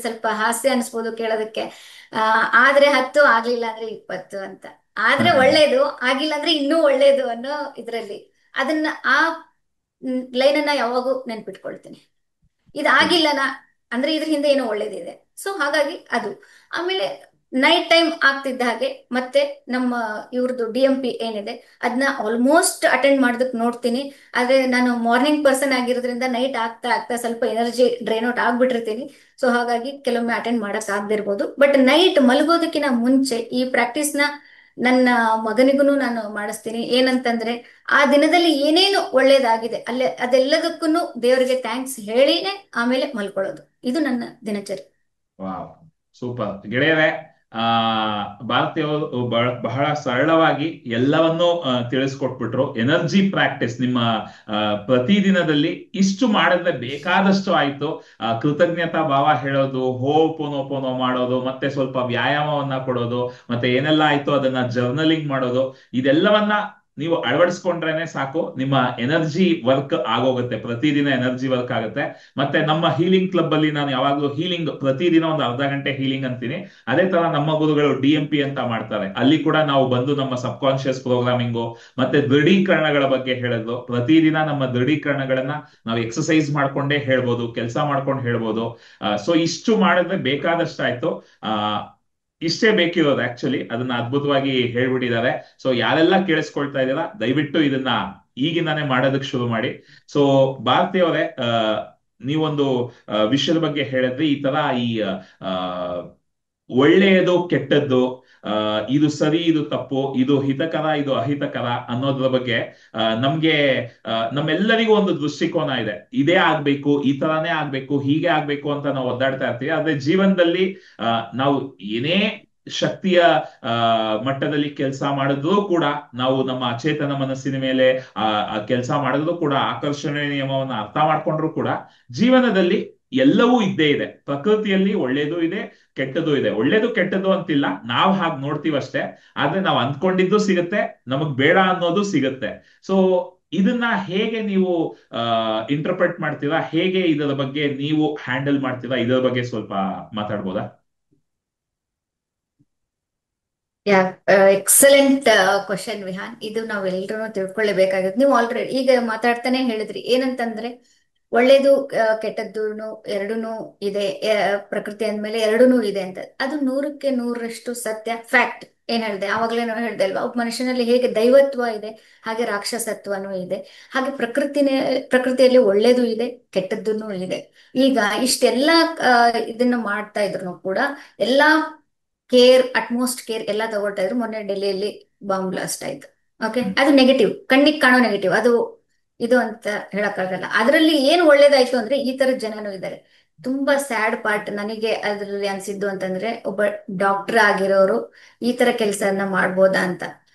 ಸ್ವಲ್ಪ ಹಾಸ್ಯ ಅನ್ಸ್ಬೋದು ಕೇಳೋದಕ್ಕೆ, ಆದ್ರೆ 10 ಆಗ್ಲಿಲ್ಲ ಅಂದ್ರೆ 20 ಅಂತ. ಆದ್ರೆ ಒಳ್ಳೇದು, ಆಗಿಲ್ಲ ಅಂದ್ರೆ ಇನ್ನೂ ಒಳ್ಳೇದು ಅನ್ನೋ ಇದ್ರಲ್ಲಿ ಅದನ್ನ ಆ ಲೈನ್ ಅನ್ನ ಯಾವಾಗೂ ನೆನ್ಪಿಟ್ಕೊಳ್ತೀನಿ. ಇದಾಗಿಲ್ಲನಾ ಅಂದ್ರೆ ಇದ್ರ ಹಿಂದೆ ಏನೋ ಒಳ್ಳೇದಿದೆ. ಸೊ ಹಾಗಾಗಿ ಅದು. ಆಮೇಲೆ ನೈಟ್ ಟೈಮ್ ಆಗ್ತಿದ್ದ ಹಾಗೆ ಮತ್ತೆ ನಮ್ಮ ಇವ್ರದ್ದು DMP ಏನಿದೆ ಅದನ್ನ ಆಲ್ಮೋಸ್ಟ್ ಅಟೆಂಡ್ ಮಾಡೋದಕ್ಕೆ ನೋಡ್ತೀನಿ. ಆದ್ರೆ ನಾನು ಮಾರ್ನಿಂಗ್ ಪರ್ಸನ್ ಆಗಿರೋದ್ರಿಂದ ನೈಟ್ ಆಗ್ತಾ ಆಗ್ತಾ ಸ್ವಲ್ಪ ಎನರ್ಜಿ ಡ್ರೈನ್ ಔಟ್ ಆಗ್ಬಿಟ್ಟಿರ್ತೀನಿ. ಸೊ ಹಾಗಾಗಿ ಕೆಲವೊಮ್ಮೆ ಅಟೆಂಡ್ ಮಾಡಕ್ ಆಗದಿರ್ಬೋದು. ಬಟ್ ನೈಟ್ ಮಲಗೋದಕ್ಕಿಂತ ಮುಂಚೆ ಈ ಪ್ರಾಕ್ಟೀಸ್ನ ನನ್ನ ಮಗನಿಗೂ ನಾನು ಮಾಡಿಸ್ತೀನಿ. ಏನಂತಂದ್ರೆ ಆ ದಿನದಲ್ಲಿ ಏನೇನು ಒಳ್ಳೇದಾಗಿದೆ ಅಲ್ಲೇ ಅದೆಲ್ಲದಕ್ಕೂ ದೇವರಿಗೆ ಥ್ಯಾಂಕ್ಸ್ ಹೇಳಿನೇ ಆಮೇಲೆ ಮಲ್ಕೊಳ್ಳೋದು. ಇದು ನನ್ನ ದಿನಚರಿ. ವಾವ್, ಸೂಪರ್ ಗೆಳೆಯರೆ. ಆ ಭಾರತೀಯವರು ಬಹಳ ಸರಳವಾಗಿ ಎಲ್ಲವನ್ನೂ ತಿಳಿಸ್ಕೊಟ್ಬಿಟ್ರು. ಎನರ್ಜಿ ಪ್ರಾಕ್ಟೀಸ್ ನಿಮ್ಮ ಪ್ರತಿದಿನದಲ್ಲಿ ಇಷ್ಟು ಮಾಡಿದ್ರೆ ಬೇಕಾದಷ್ಟು ಆಯ್ತು. ಕೃತಜ್ಞತಾ ಭಾವ ಹೇಳೋದು, ಹೋಪೋನೋಪೋನೋ ಮಾಡೋದು, ಮತ್ತೆ ಸ್ವಲ್ಪ ವ್ಯಾಯಾಮವನ್ನ ಕೊಡೋದು, ಮತ್ತೆ ಏನೆಲ್ಲ ಆಯ್ತು ಅದನ್ನ ಜರ್ನಲಿಂಗ್ ಮಾಡೋದು, ಇದೆಲ್ಲವನ್ನ ನೀವು ಅಳವಡಿಸ್ಕೊಂಡ್ರೇನೆ ಸಾಕು, ನಿಮ್ಮ ಎನರ್ಜಿ ವರ್ಕ್ ಆಗೋಗುತ್ತೆ. ಪ್ರತಿದಿನ ಎನರ್ಜಿ ವರ್ಕ್ ಆಗುತ್ತೆ. ಮತ್ತೆ ನಮ್ಮ ಹೀಲಿಂಗ್ ಕ್ಲಬ್ ಅಲ್ಲಿ ನಾನು ಯಾವಾಗ್ಲೂ ಹೀಲಿಂಗ್ ಪ್ರತಿದಿನ ಒಂದು ಅರ್ಧ ಗಂಟೆ ಹೀಲಿಂಗ್ ಅಂತೀನಿ. ಅದೇ ತರ ನಮ್ಮ ಗುರುಗಳು DMP ಅಂತ ಮಾಡ್ತಾರೆ. ಅಲ್ಲಿ ಕೂಡ ನಾವು ಬಂದು ನಮ್ಮ ಸಬ್ ಕಾನ್ಶಿಯಸ್ ಪ್ರೋಗ್ರಾಮಿಂಗು ಮತ್ತೆ ದೃಢೀಕರಣಗಳ ಬಗ್ಗೆ ಹೇಳಿದ್ರು. ಪ್ರತಿದಿನ ನಮ್ಮ ದೃಢೀಕರಣಗಳನ್ನ ನಾವು ಎಕ್ಸಸೈಸ್ ಮಾಡ್ಕೊಂಡೇ ಹೇಳ್ಬೋದು, ಕೆಲಸ ಮಾಡ್ಕೊಂಡು ಹೇಳ್ಬೋದು. ಸೊ ಇಷ್ಟು ಮಾಡಿದ್ರೆ ಬೇಕಾದಷ್ಟಾಯ್ತು. ಇಷ್ಟೇ ಬೇಕಿರೋದು ಆಕ್ಚುಲಿ. ಅದನ್ನ ಅದ್ಭುತವಾಗಿ ಹೇಳ್ಬಿಟ್ಟಿದ್ದಾರೆ. ಸೊ ಯಾರೆಲ್ಲ ಕೇಳಿಸ್ಕೊಳ್ತಾ ಇದ್ದೀರಾ ದಯವಿಟ್ಟು ಇದನ್ನ ಈಗಿಂದಾನೇ ಮಾಡೋದಕ್ಕೆ ಶುರು ಮಾಡಿ. ಸೊ ಭಾರತೀಯವರೇ, ನೀವೊಂದು ವಿಷಯದ ಬಗ್ಗೆ ಹೇಳಿದ್ರಿ. ಈ ತರ ಈ ಒಳ್ಳೆಯದು ಕೆಟ್ಟದ್ದು, ಇದು ಸರಿ ಇದು ತಪ್ಪು, ಇದು ಹಿತಕರ ಇದು ಅಹಿತಕರ ಅನ್ನೋದ್ರ ಬಗ್ಗೆ ನಮ್ಗೆ ನಮ್ಮೆಲ್ಲರಿಗೂ ಒಂದು ದೃಷ್ಟಿಕೋನ ಇದೆ. ಇದೇ ಆಗ್ಬೇಕು, ಈ ತರಾನೇ ಆಗ್ಬೇಕು, ಹೀಗೆ ಆಗ್ಬೇಕು ಅಂತ ನಾವು ಒದ್ದಾಡ್ತಾ ಇರ್ತೀವಿ. ಆದ್ರೆ ಜೀವನದಲ್ಲಿ ನಾವು ಏನೇ ಶಕ್ತಿಯ ಮಟ್ಟದಲ್ಲಿ ಕೆಲಸ ಮಾಡಿದ್ರು ಕೂಡ, ನಾವು ನಮ್ಮ ಅಚೇತನ ಮನಸ್ಸಿನ ಮೇಲೆ ಕೆಲಸ ಮಾಡಿದ್ರು ಕೂಡ, ಆಕರ್ಷಣೆ ನಿಯಮವನ್ನ ಅರ್ಥ ಮಾಡ್ಕೊಂಡ್ರು ಕೂಡ ಜೀವನದಲ್ಲಿ ಎಲ್ಲವೂ ಇದ್ದೇ ಇದೆ. ಪ್ರಕೃತಿಯಲ್ಲಿ ಒಳ್ಳೇದು ಇದೆ, ಕೆಟ್ಟದ್ದು ಇದೆ. ಒಳ್ಳೇದು ಕೆಟ್ಟದ್ದು ಅಂತಿಲ್ಲ, ನಾವ್ ಹಾಗೆ ನೋಡ್ತೀವಷ್ಟೇ. ಆದ್ರೆ ನಾವ್ ಅಂದ್ಕೊಂಡಿದ್ದು ಸಿಗುತ್ತೆ, ನಮಗ್ ಬೇಡ ಅನ್ನೋದು ಸಿಗುತ್ತೆ. ಸೊ ಇದನ್ನ ಹೇಗೆ ನೀವು ಇಂಟರ್ಪ್ರೆಟ್ ಮಾಡ್ತೀರಾ, ಹೇಗೆ ಇದರ ಬಗ್ಗೆ ನೀವು ಹ್ಯಾಂಡಲ್ ಮಾಡ್ತೀರಾ, ಇದರ ಬಗ್ಗೆ ಸ್ವಲ್ಪ ಮಾತಾಡ್ಬೋದಾ? Excellent question Vihaan. ಇದು ನಾವೆಲ್ಲರೂ ತಿಳ್ಕೊಳ್ಳೇಬೇಕಾಗುತ್ತೆ. ನೀವು ಆಲ್ರೆಡಿ ಈಗ ಮಾತಾಡ್ತಾನೆ ಹೇಳಿದ್ರಿ ಏನಂತಂದ್ರೆ ಒಳ್ಳೇದು ಕೆಟ್ಟದ್ದು ಎರಡೂನು ಇದೆ, ಪ್ರಕೃತಿ ಅಂದ್ಮೇಲೆ ಎರಡೂನು ಇದೆ ಅಂತ. ಅದು 100ಕ್ಕೆ 100ರಷ್ಟು ಸತ್ಯ, ಫ್ಯಾಕ್ಟ್. ಏನ್ ಹೇಳ್ದೆ ಆವಾಗ್ಲೇ ನಾವು ಹೇಳ್ದೆ ಅಲ್ವಾ, ಒಬ್ಬ ಮನುಷ್ಯನಲ್ಲಿ ಹೇಗೆ ದೈವತ್ವ ಇದೆ ಹಾಗೆ ರಾಕ್ಷಸತ್ವನೂ ಇದೆ. ಹಾಗೆ ಪ್ರಕೃತಿಯಲ್ಲಿ ಒಳ್ಳೇದು ಇದೆ, ಕೆಟ್ಟದ್ದೂ ಇದೆ. ಈಗ ಇಷ್ಟೆಲ್ಲ ಇದನ್ನ ಮಾಡ್ತಾ ಇದ್ರು ಕೂಡ ಎಲ್ಲಾ ಕೇರ್, ಅಟ್ಮೋಸ್ಟ್ ಕೇರ್ ಎಲ್ಲ ತಗೊಳ್ತಾ ಇದ್ರು. ಮೊನ್ನೆ ಡೆಲ್ಲಿಯಲ್ಲಿ ಬಾಂಬ್ ಬ್ಲಾಸ್ಟ್ ಆಯ್ತು. ಓಕೆ, ಅದು ನೆಗೆಟಿವ್, ಕಣ್ಣಿಗೆ ಕಾಣೋ ನೆಗೆಟಿವ್. ಅದು ಇದು ಅಂತ ಹೇಳಕ್ಕಾಗಲ್ಲ. ಅದರಲ್ಲಿ ಏನು ಒಳ್ಳೇದಾಯ್ತು ಅಂದ್ರೆ ಈ ತರದ ಜನನೂ ಇದ್ದಾರೆ. ತುಂಬಾ ಸ್ಯಾಡ್ ಪಾರ್ಟ್ ನನಗೆ ಅದರಲ್ಲಿ ಅನ್ಸಿದ್ದು ಅಂತಂದ್ರೆ, ಒಬ್ಬ ಡಾಕ್ಟರ್ ಆಗಿರೋರು ಈ ತರ ಕೆಲಸನ ಮಾಡ್ಬೋದಾ ಅಂತ.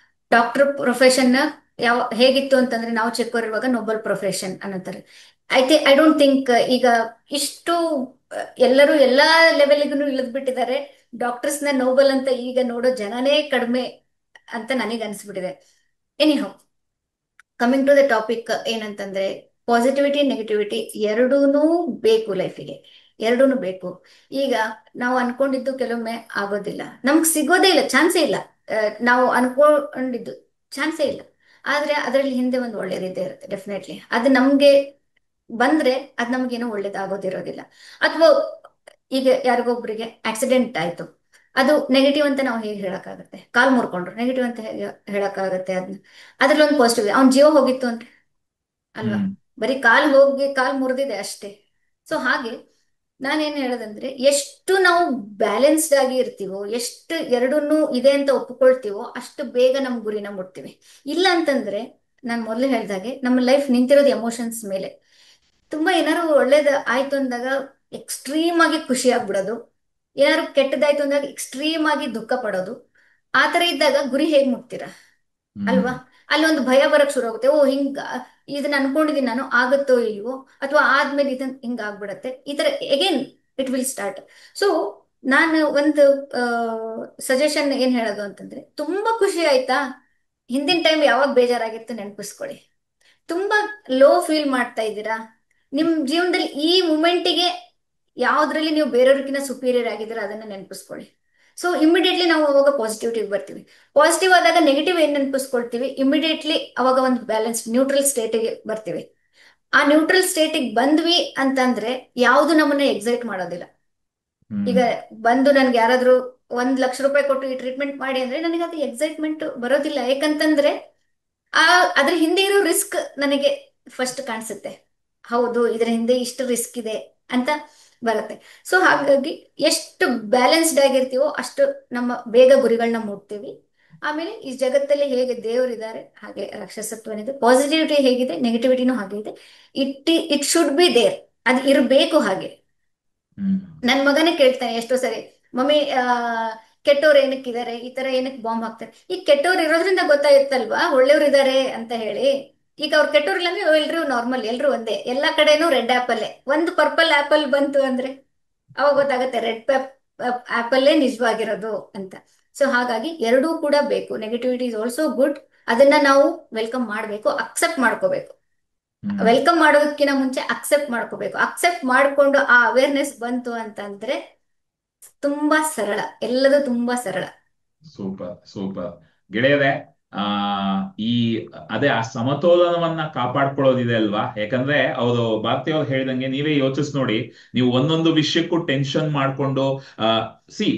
ಡಾಕ್ಟರ್ ಪ್ರೊಫೆಷನ್ ಹೇಗಿತ್ತು ಅಂತಂದ್ರೆ, ನಾವು ಚಿಕ್ಕವರಿರುವಾಗ ನೊಬೆಲ್ ಪ್ರೊಫೆಷನ್ ಅನ್ನತ್ತಾರೆ. ಐ ಡೋಂಟ್ ಥಿಂಕ್ ಈಗ ಇಷ್ಟು ಎಲ್ಲರೂ ಎಲ್ಲಾ ಲೆವೆಲ್ಗೂ ಇಳಿದ್ ಬಿಟ್ಟಿದ್ದಾರೆ. ಡಾಕ್ಟರ್ಸ್ ನ ನೋಬಲ್ ಅಂತ ಈಗ ನೋಡೋ ಜನನೇ ಕಡಿಮೆ ಅಂತ ನನಗೆ ಅನ್ಸ್ಬಿಟ್ಟಿದೆ. Anyhow, coming to the topic ಏನಂತಂದ್ರೆ, ಪಾಸಿಟಿವಿಟಿ ನೆಗೆಟಿವಿಟಿ ಎರಡೂನು ಬೇಕು ಲೈಫಿಗೆ, ಎರಡೂನು ಬೇಕು. ಈಗ ನಾವು ಅನ್ಕೊಂಡಿದ್ದು ಕೆಲವೊಮ್ಮೆ ಆಗೋದಿಲ್ಲ, ನಮ್ಗೆ ಸಿಗೋದೇ ಇಲ್ಲ, ಚಾನ್ಸೇ ಇಲ್ಲ. ನಾವು ಅನ್ಕೊಂಡಿದ್ದು ಚಾನ್ಸೇ ಇಲ್ಲ. ಆದ್ರೆ ಅದರಲ್ಲಿ ಹಿಂದೆ ಒಂದು ಒಳ್ಳೇದಿದ್ದೇ ಇರುತ್ತೆ ಡೆಫಿನೆಟ್ಲಿ. ಅದು ನಮ್ಗೆ ಬಂದ್ರೆ ಅದ್ ನಮ್ಗೇನೋ ಒಳ್ಳೇದಾಗೋದಿರೋದಿಲ್ಲ. ಅಥವಾ ಈಗ ಯಾರಿಗೊಬ್ರಿಗೆ ಆಕ್ಸಿಡೆಂಟ್ ಆಯ್ತು, ಅದು ನೆಗೆಟಿವ್ ಅಂತ ನಾವು ಹೇಗೆ ಹೇಳಕ್ಕಾಗತ್ತೆ? ಕಾಲ್ ಮುರ್ಕೊಂಡ್ರು ನೆಗೆಟಿವ್ ಅಂತ ಹೇಗೆ ಹೇಳಕ್ಕಾಗತ್ತೆ? ಅದನ್ನ ಅದ್ರಲ್ಲಿ ಒಂದು ಪಾಸಿಟಿವ್, ಅವ್ನ ಜೀವ ಹೋಗಿತ್ತು ಅಂದ್ರೆ ಅಲ್ವಾ, ಹ್ಮ್ ಬರೀ ಕಾಲ್ ಮುರಿದಿದೆ ಅಷ್ಟೇ. ಸೊ ಹಾಗೆ ನಾನೇನ್ ಹೇಳೋದಂದ್ರೆ, ಎಷ್ಟು ನಾವು ಬ್ಯಾಲೆನ್ಸ್ಡ್ ಆಗಿ ಇರ್ತೀವೋ, ಎಷ್ಟು ಎರಡನ್ನೂ ಇದೆ ಅಂತ ಒಪ್ಕೊಳ್ತೀವೋ, ಅಷ್ಟು ಬೇಗ ನಮ್ ಗುರಿನ ಮುಟ್ತೀವಿ. ಇಲ್ಲ ಅಂತಂದ್ರೆ, ನಾನು ಮೊದಲು ಹೇಳ್ದಾಗೆ ನಮ್ಮ ಲೈಫ್ ನಿಂತಿರೋದು ಎಮೋಷನ್ಸ್ ಮೇಲೆ. ತುಂಬಾ ಏನಾದ್ರು ಒಳ್ಳೇದು ಆಯ್ತು ಅಂದಾಗ ಎಕ್ಸ್ಟ್ರೀಮ್ ಆಗಿ ಖುಷಿ ಆಗ್ಬಿಡೋದು, ಏನಾದ್ರು ಕೆಟ್ಟದಾಯ್ತು ಅಂದಾಗ ಎಕ್ಸ್ಟ್ರೀಮ್ ಆಗಿ ದುಃಖ ಪಡೋದು. ಆ ತರ ಇದ್ದಾಗ ಗುರಿ ಹೇಗ್ ಮುಟ್ತೀರಾ? ಹ್ಮ್ ಅಲ್ವಾ? ಅಲ್ಲಿ ಒಂದು ಭಯ ಬರಕ್ ಶುರು ಆಗುತ್ತೆ. ಓ, ಹಿಂಗ ಇದನ್ನ ಅನ್ಕೊಂಡಿದೀನಿ ನಾನು, ಆಗುತ್ತೋ ಇಲ್ವೋ, ಅಥವಾ ಆದ್ಮೇಲೆ ಇದನ್ ಹಿಂಗ ಆಗ್ಬಿಡತ್ತೆ, ಈ ತರ again it will start. So ನಾನು ಒಂದು ಸಜೆಷನ್ ಏನ್ ಹೇಳೋದು ಅಂತಂದ್ರೆ, ತುಂಬಾ ಖುಷಿ ಆಯ್ತಾ, ಹಿಂದಿನ ಟೈಮ್ ಯಾವಾಗ ಬೇಜಾರಾಗಿತ್ತು ನೆನಪಿಸ್ಕೊಳ್ಳಿ. ತುಂಬಾ ಲೋ ಫೀಲ್ ಮಾಡ್ತಾ ಇದ್ದೀರಾ, ನಿಮ್ ಜೀವನದಲ್ಲಿ ಈ ಮೂಮೆಂಟಿಗೆ ಯಾವ್ದ್ರಲ್ಲಿ ನೀವು ಬೇರೆಯವ್ರಿಗಿಂತ ಸುಪೀರಿಯರ್ ಆಗಿದ್ದೀರಾ ಅದನ್ನ ನೆನಪಿಸ್ಕೊಳ್ಳಿ. ಸೊ ಇಮಿಡಿಯೇಟ್ಲಿ ನಾವು ಅವಾಗ ಪಾಸಿಟಿವಿಟಿ ಬರ್ತೀವಿ. ಪಾಸಿಟಿವ್ ಆದಾಗ ನೆಗೆಟಿವ್ ಏನ್ ನೆನಪಿಸ್ಕೊಳ್ತೀವಿ, ಇಮಿಡಿಯೇಟ್ಲಿ ಅವಾಗ ಒಂದು ಬ್ಯಾಲೆನ್ಸ್ ನ್ಯೂಟ್ರಲ್ ಸ್ಟೇಟಿಗೆ ಬರ್ತೀವಿ. ಆ ನ್ಯೂಟ್ರಲ್ ಸ್ಟೇಟಿಗೆ ಬಂದ್ವಿ ಅಂತಂದ್ರೆ ಯಾವುದು ನಮ್ಮನ್ನ ಎಕ್ಸೈಟ್ ಮಾಡೋದಿಲ್ಲ. ಈಗ ಹ್ಮ್ ಬಂದು ನನ್ಗೆ ಯಾರಾದ್ರೂ 1 ಲಕ್ಷ ರೂಪಾಯಿ ಕೊಟ್ಟು ಈ ಟ್ರೀಟ್ಮೆಂಟ್ ಮಾಡಿ ಅಂದ್ರೆ ನನಗೆ ಅದು ಎಕ್ಸೈಟ್ಮೆಂಟ್ ಬರೋದಿಲ್ಲ. ಯಾಕಂತಂದ್ರೆ ಆ ಅದ್ರ ಹಿಂದೆ ಇರೋ ರಿಸ್ಕ್ ನನಗೆ ಫಸ್ಟ್ ಕಾಣಿಸುತ್ತೆ. ಹೌದು, ಇದ್ರ ಹಿಂದೆ ಇಷ್ಟು ರಿಸ್ಕ್ ಇದೆ ಅಂತ ಬರುತ್ತೆ. ಸೊ ಹಾಗಾಗಿ ಎಷ್ಟು ಬ್ಯಾಲೆನ್ಸ್ಡ್ ಆಗಿರ್ತೀವೋ ಅಷ್ಟು ನಮ್ಮ ಬೇಗ ಗುರಿಗಳನ್ನ ಮುಟ್ತೀವಿ. ಆಮೇಲೆ ಈ ಜಗತ್ತಲ್ಲಿ ಹೇಗೆ ದೇವರಿದ್ದಾರೆ ಹಾಗೆ ರಾಕ್ಷಸತ್ವನಿದೆ, ಪಾಸಿಟಿವಿಟಿ ಹೇಗಿದೆ ನೆಗೆಟಿವಿಟಿನೂ ಹಾಗೆ ಇದೆ. ಇಟ್ ಶುಡ್ ಬಿ ದೇರ್, ಅದು ಇರಬೇಕು ಹಾಗೆ. ಹ್ಮ್ ನನ್ ಮಗನೇ ಕೇಳ್ತಾನೆ ಎಷ್ಟೋ ಸರಿ, ಮಮ್ಮಿ ಕೆಟ್ಟವ್ರು ಏನಕ್ಕಿದ್ದಾರೆ, ಈ ತರ ಏನಕ್ಕೆ ಬಾಂಬ್ ಹಾಕ್ತಾರೆ? ಈಗ ಕೆಟ್ಟವ್ರು ಇರೋದ್ರಿಂದ ಗೊತ್ತಾಗುತ್ತಲ್ವಾ ಒಳ್ಳೆಯವ್ರು ಇದ್ದಾರೆ ಅಂತ ಹೇಳಿ. ಈಗ ಅವ್ರು ಕೆಟ್ಟವ್ರಿಲ್ಲ ಅಂದ್ರೆ ಎಲ್ರು ನಾರ್ಮಲ್, ಎಲ್ರು ಒಂದೇ, ಎಲ್ಲಾ ಕಡೆನೂ ರೆಡ್ ಆಪಲ್ಲೇ. ಒಂದು ಪರ್ಪಲ್ ಆಪಲ್ ಬಂತು ಅಂದ್ರೆ ಅವಾಗ ಗೊತ್ತಾಗುತ್ತೆ ರೆಡ್ ಆಪಲ್ಲೇ ನಿಜವಾಗಿರೋದು ಅಂತ. ಸೊ ಹಾಗಾಗಿ ಎರಡೂ ಕೂಡ ಬೇಕು. ನೆಗೆಟಿವಿಟಿ ಇಸ್ ಆಲ್ಸೋ ಗುಡ್, ಅದನ್ನ ನಾವು ವೆಲ್ಕಮ್ ಮಾಡಬೇಕು, ಅಕ್ಸೆಪ್ಟ್ ಮಾಡ್ಕೋಬೇಕು. ಹ್ಮ್ ವೆಲ್ಕಮ್ ಮಾಡೋದಕ್ಕಿಂತ ಮುಂಚೆ ಅಕ್ಸೆಪ್ಟ್ ಮಾಡ್ಕೋಬೇಕು. ಅಕ್ಸೆಪ್ಟ್ ಮಾಡ್ಕೊಂಡು ಆ ಅವೇರ್ನೆಸ್ ಬಂತು ಅಂತಂದ್ರೆ ತುಂಬಾ ಸರಳ, ಎಲ್ಲದೂ ತುಂಬಾ ಸರಳ. ಸೂಪರ್ ಸೂಪರ್ ಗೆಳೆಯರೆ. ಆ ಈ ಅದೇ ಆ ಸಮತೋಲನವನ್ನ ಕಾಪಾಡ್ಕೊಳ್ಳೋದಿದೆ ಅಲ್ವಾ? ಯಾಕಂದ್ರೆ ಅವರು ಭಾರತಿ ಅವ್ರು ಹೇಳಿದಂಗೆ ನೀವೇ ಯೋಚಿಸ್ ನೋಡಿ, ನೀವು ಒಂದೊಂದು ವಿಷಯಕ್ಕೂ ಟೆನ್ಷನ್ ಮಾಡ್ಕೊಂಡು ಆ ಸಿ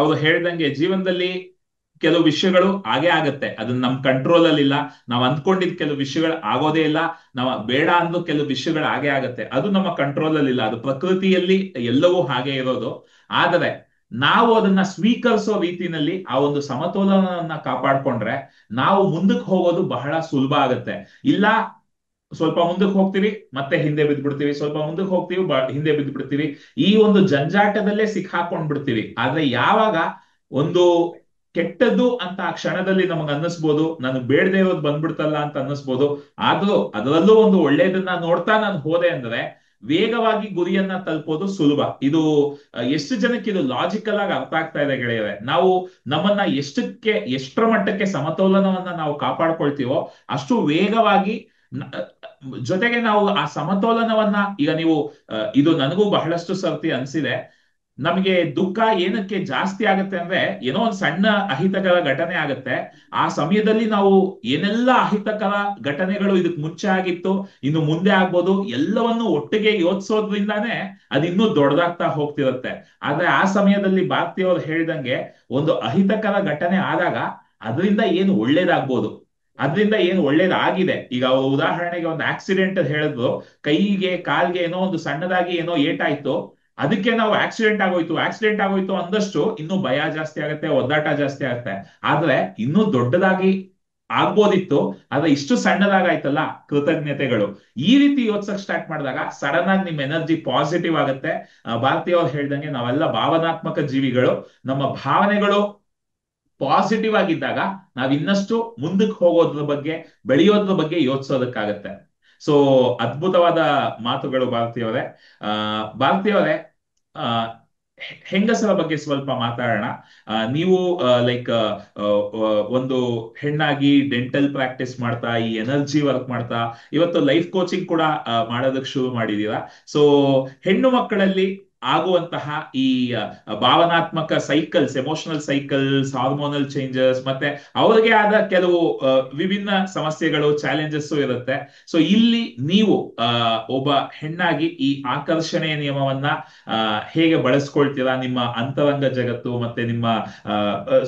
ಅವ್ರು ಹೇಳ್ದಂಗೆ ಜೀವನದಲ್ಲಿ ಕೆಲವು ವಿಷಯಗಳು ಹಾಗೆ ಆಗತ್ತೆ, ಅದನ್ನ ನಮ್ ಕಂಟ್ರೋಲ್ ಅಲ್ಲಿ ಇಲ್ಲ. ನಾವ್ ಅಂದ್ಕೊಂಡಿದ್ ಕೆಲವು ವಿಷಯಗಳು ಆಗೋದೇ ಇಲ್ಲ, ನಾವ್ ಬೇಡ ಅಂದು ಕೆಲವು ವಿಷಯಗಳು ಹಾಗೆ ಆಗತ್ತೆ, ಅದು ನಮ್ಮ ಕಂಟ್ರೋಲ್ ಅಲ್ಲಿ ಇಲ್ಲ. ಅದು ಪ್ರಕೃತಿಯಲ್ಲಿ ಎಲ್ಲವೂ ಹಾಗೆ ಇರೋದು. ಆದರೆ ನಾವು ಅದನ್ನ ಸ್ವೀಕರಿಸೋ ರೀತಿನಲ್ಲಿ ಆ ಒಂದು ಸಮತೋಲನವನ್ನ ಕಾಪಾಡ್ಕೊಂಡ್ರೆ ನಾವು ಮುಂದಕ್ಕೆ ಹೋಗೋದು ಬಹಳ ಸುಲಭ ಆಗತ್ತೆ. ಇಲ್ಲ, ಸ್ವಲ್ಪ ಮುಂದಕ್ಕೆ ಹೋಗ್ತೀವಿ ಮತ್ತೆ ಹಿಂದೆ ಬಿದ್ದ್ಬಿಡ್ತೀವಿ, ಸ್ವಲ್ಪ ಮುಂದಕ್ಕೆ ಹೋಗ್ತೀವಿ ಹಿಂದೆ ಬಿದ್ದ್ಬಿಡ್ತೀವಿ, ಈ ಒಂದು ಜಂಜಾಟದಲ್ಲೇ ಸಿಕ್ಕಾಕೊಂಡ್ ಬಿಡ್ತೀವಿ. ಆದ್ರೆ ಯಾವಾಗ ಒಂದು ಕೆಟ್ಟದ್ದು ಅಂತ ಆ ಕ್ಷಣದಲ್ಲಿ ನಮಗ್ ಅನ್ನಿಸ್ಬೋದು, ನನಗ್ ಬೇಡದೆ ಇರೋದು ಬಂದ್ಬಿಡ್ತಲ್ಲ ಅಂತ ಅನ್ನಿಸ್ಬೋದು. ಆದ್ರೂ ಅದರಲ್ಲೂ ಒಂದು ಒಳ್ಳೇದನ್ನ ನೋಡ್ತಾ ನಾನು ಹೋದೆ ಅಂದ್ರೆ ವೇಗವಾಗಿ ಗುರಿಯನ್ನ ತಲುಪೋದು ಸುಲಭ. ಇದು ಎಷ್ಟು ಜನಕ್ಕೆ ಇದು ಲಾಜಿಕಲ್ ಆಗಿ ಅರ್ಥ ಆಗ್ತಾ ಇದೆ ಗೆಳೆಯರೆ? ನಾವು ನಮ್ಮನ್ನ ಎಷ್ಟರ ಮಟ್ಟಕ್ಕೆ ಸಮತೋಲನವನ್ನ ನಾವು ಕಾಪಾಡ್ಕೊಳ್ತೀವೋ ಅಷ್ಟು ವೇಗವಾಗಿ ನ- ಜೊತೆಗೆ ನಾವು ಆ ಸಮತೋಲನವನ್ನ ಈಗ ನೀವು ಇದು ನನಗೂ ಬಹಳಷ್ಟು ಸರ್ತಿ ಅನ್ಸಿದೆ. ನಮಗೆ ದುಃಖ ಏನಕ್ಕೆ ಜಾಸ್ತಿ ಆಗತ್ತೆ ಅಂದ್ರೆ, ಏನೋ ಒಂದ್ ಸಣ್ಣ ಅಹಿತಕರ ಘಟನೆ ಆಗತ್ತೆ, ಆ ಸಮಯದಲ್ಲಿ ನಾವು ಏನೆಲ್ಲ ಅಹಿತಕರ ಘಟನೆಗಳು ಇದಕ್ ಮುಂಚೆ ಆಗಿತ್ತು, ಇನ್ನು ಮುಂದೆ ಆಗ್ಬೋದು, ಎಲ್ಲವನ್ನು ಒಟ್ಟಿಗೆ ಯೋಚಿಸೋದ್ರಿಂದಾನೇ ಅದು ಇನ್ನೂ ದೊಡ್ಡದಾಗ್ತಾ ಹೋಗ್ತಿರುತ್ತೆ. ಆದ್ರೆ ಆ ಸಮಯದಲ್ಲಿ ಭಾರತೀಯವರು ಹೇಳಿದಂಗೆ ಒಂದು ಅಹಿತಕರ ಘಟನೆ ಆದಾಗ ಅದರಿಂದ ಏನು ಒಳ್ಳೇದಾಗ್ಬೋದು, ಅದರಿಂದ ಏನು ಒಳ್ಳೇದಾಗಿದೆ. ಈಗ ಅವ್ರು ಉದಾಹರಣೆಗೆ ಒಂದು ಆಕ್ಸಿಡೆಂಟ್ ಹೇಳಿದ್ರು, ಕೈಗೆ ಕಾಲ್ಗೆ ಏನೋ ಒಂದು ಸಣ್ಣದಾಗಿ ಏನೋ ಏಟಾಯ್ತು, ಅದಕ್ಕೆ ನಾವು ಆಕ್ಸಿಡೆಂಟ್ ಆಗೋಯ್ತು ಅಂದಷ್ಟು ಇನ್ನೂ ಭಯ ಜಾಸ್ತಿ ಆಗುತ್ತೆ, ಒದ್ದಾಟ ಜಾಸ್ತಿ ಆಗುತ್ತೆ. ಆದ್ರೆ ಇನ್ನೂ ದೊಡ್ಡದಾಗಿ ಆಗ್ಬೋದಿತ್ತು, ಆದ್ರೆ ಇಷ್ಟು ಸಣ್ಣದಾಗಾಯ್ತಲ್ಲ, ಕೃತಜ್ಞತೆಗಳು. ಈ ರೀತಿ ಯೋಚಿಸಕ್ ಸ್ಟಾರ್ಟ್ ಮಾಡಿದಾಗ ಸಡನ್ ಆಗಿ ನಿಮ್ ಎನರ್ಜಿ ಪಾಸಿಟಿವ್ ಆಗುತ್ತೆ. ಭಾರತೀಯ ಅವ್ರು ಹೇಳ್ದಂಗೆ ನಾವೆಲ್ಲ ಭಾವನಾತ್ಮಕ ಜೀವಿಗಳು. ನಮ್ಮ ಭಾವನೆಗಳು ಪಾಸಿಟಿವ್ ಆಗಿದ್ದಾಗ ನಾವ್ ಇನ್ನಷ್ಟು ಮುಂದಕ್ಕೆ ಹೋಗೋದ್ರ ಬಗ್ಗೆ, ಬೆಳೆಯೋದ್ರ ಬಗ್ಗೆ ಯೋಚಿಸೋದಕ್ಕಾಗತ್ತೆ. ಸೊ ಅದ್ಭುತವಾದ ಮಾತುಗಳು ಭಾರತೀಯವರೇ. ಭಾರತೀಯವರೇ, ಆ ಹೆಂಗಸರ ಬಗ್ಗೆ ಸ್ವಲ್ಪ ಮಾತಾಡೋಣ. ನೀವು ಲೈಕ್ ಒಂದು ಹೆಣ್ಣಾಗಿ ಡೆಂಟಲ್ ಪ್ರಾಕ್ಟೀಸ್ ಮಾಡ್ತಾ, ಈ ಎನರ್ಜಿ ವರ್ಕ್ ಮಾಡ್ತಾ, ಇವತ್ತು ಲೈಫ್ ಕೋಚಿಂಗ್ ಕೂಡ ಮಾಡೋದಕ್ಕೆ ಶುರು ಮಾಡಿದೀರಾ. ಸೊ ಹೆಣ್ಣು ಮಕ್ಕಳಲ್ಲಿ ಆಗುವಂತಹ ಈ ಭಾವನಾತ್ಮಕ cycles, emotional cycles, hormonal changes, ಮತ್ತೆ ಅವ್ರಿಗೆ ಆದ ಕೆಲವು ವಿಭಿನ್ನ ಸಮಸ್ಯೆಗಳು, ಚಾಲೆಂಜಸ್ ಇರುತ್ತೆ. ಸೊ ಇಲ್ಲಿ ನೀವು ಒಬ್ಬ ಹೆಣ್ಣಾಗಿ ಈ ಆಕರ್ಷಣೆಯ ನಿಯಮವನ್ನ ಹೇಗೆ ಬಳಸ್ಕೊಳ್ತೀರಾ ನಿಮ್ಮ ಅಂತರಂಗ ಜಗತ್ತು ಮತ್ತೆ ನಿಮ್ಮ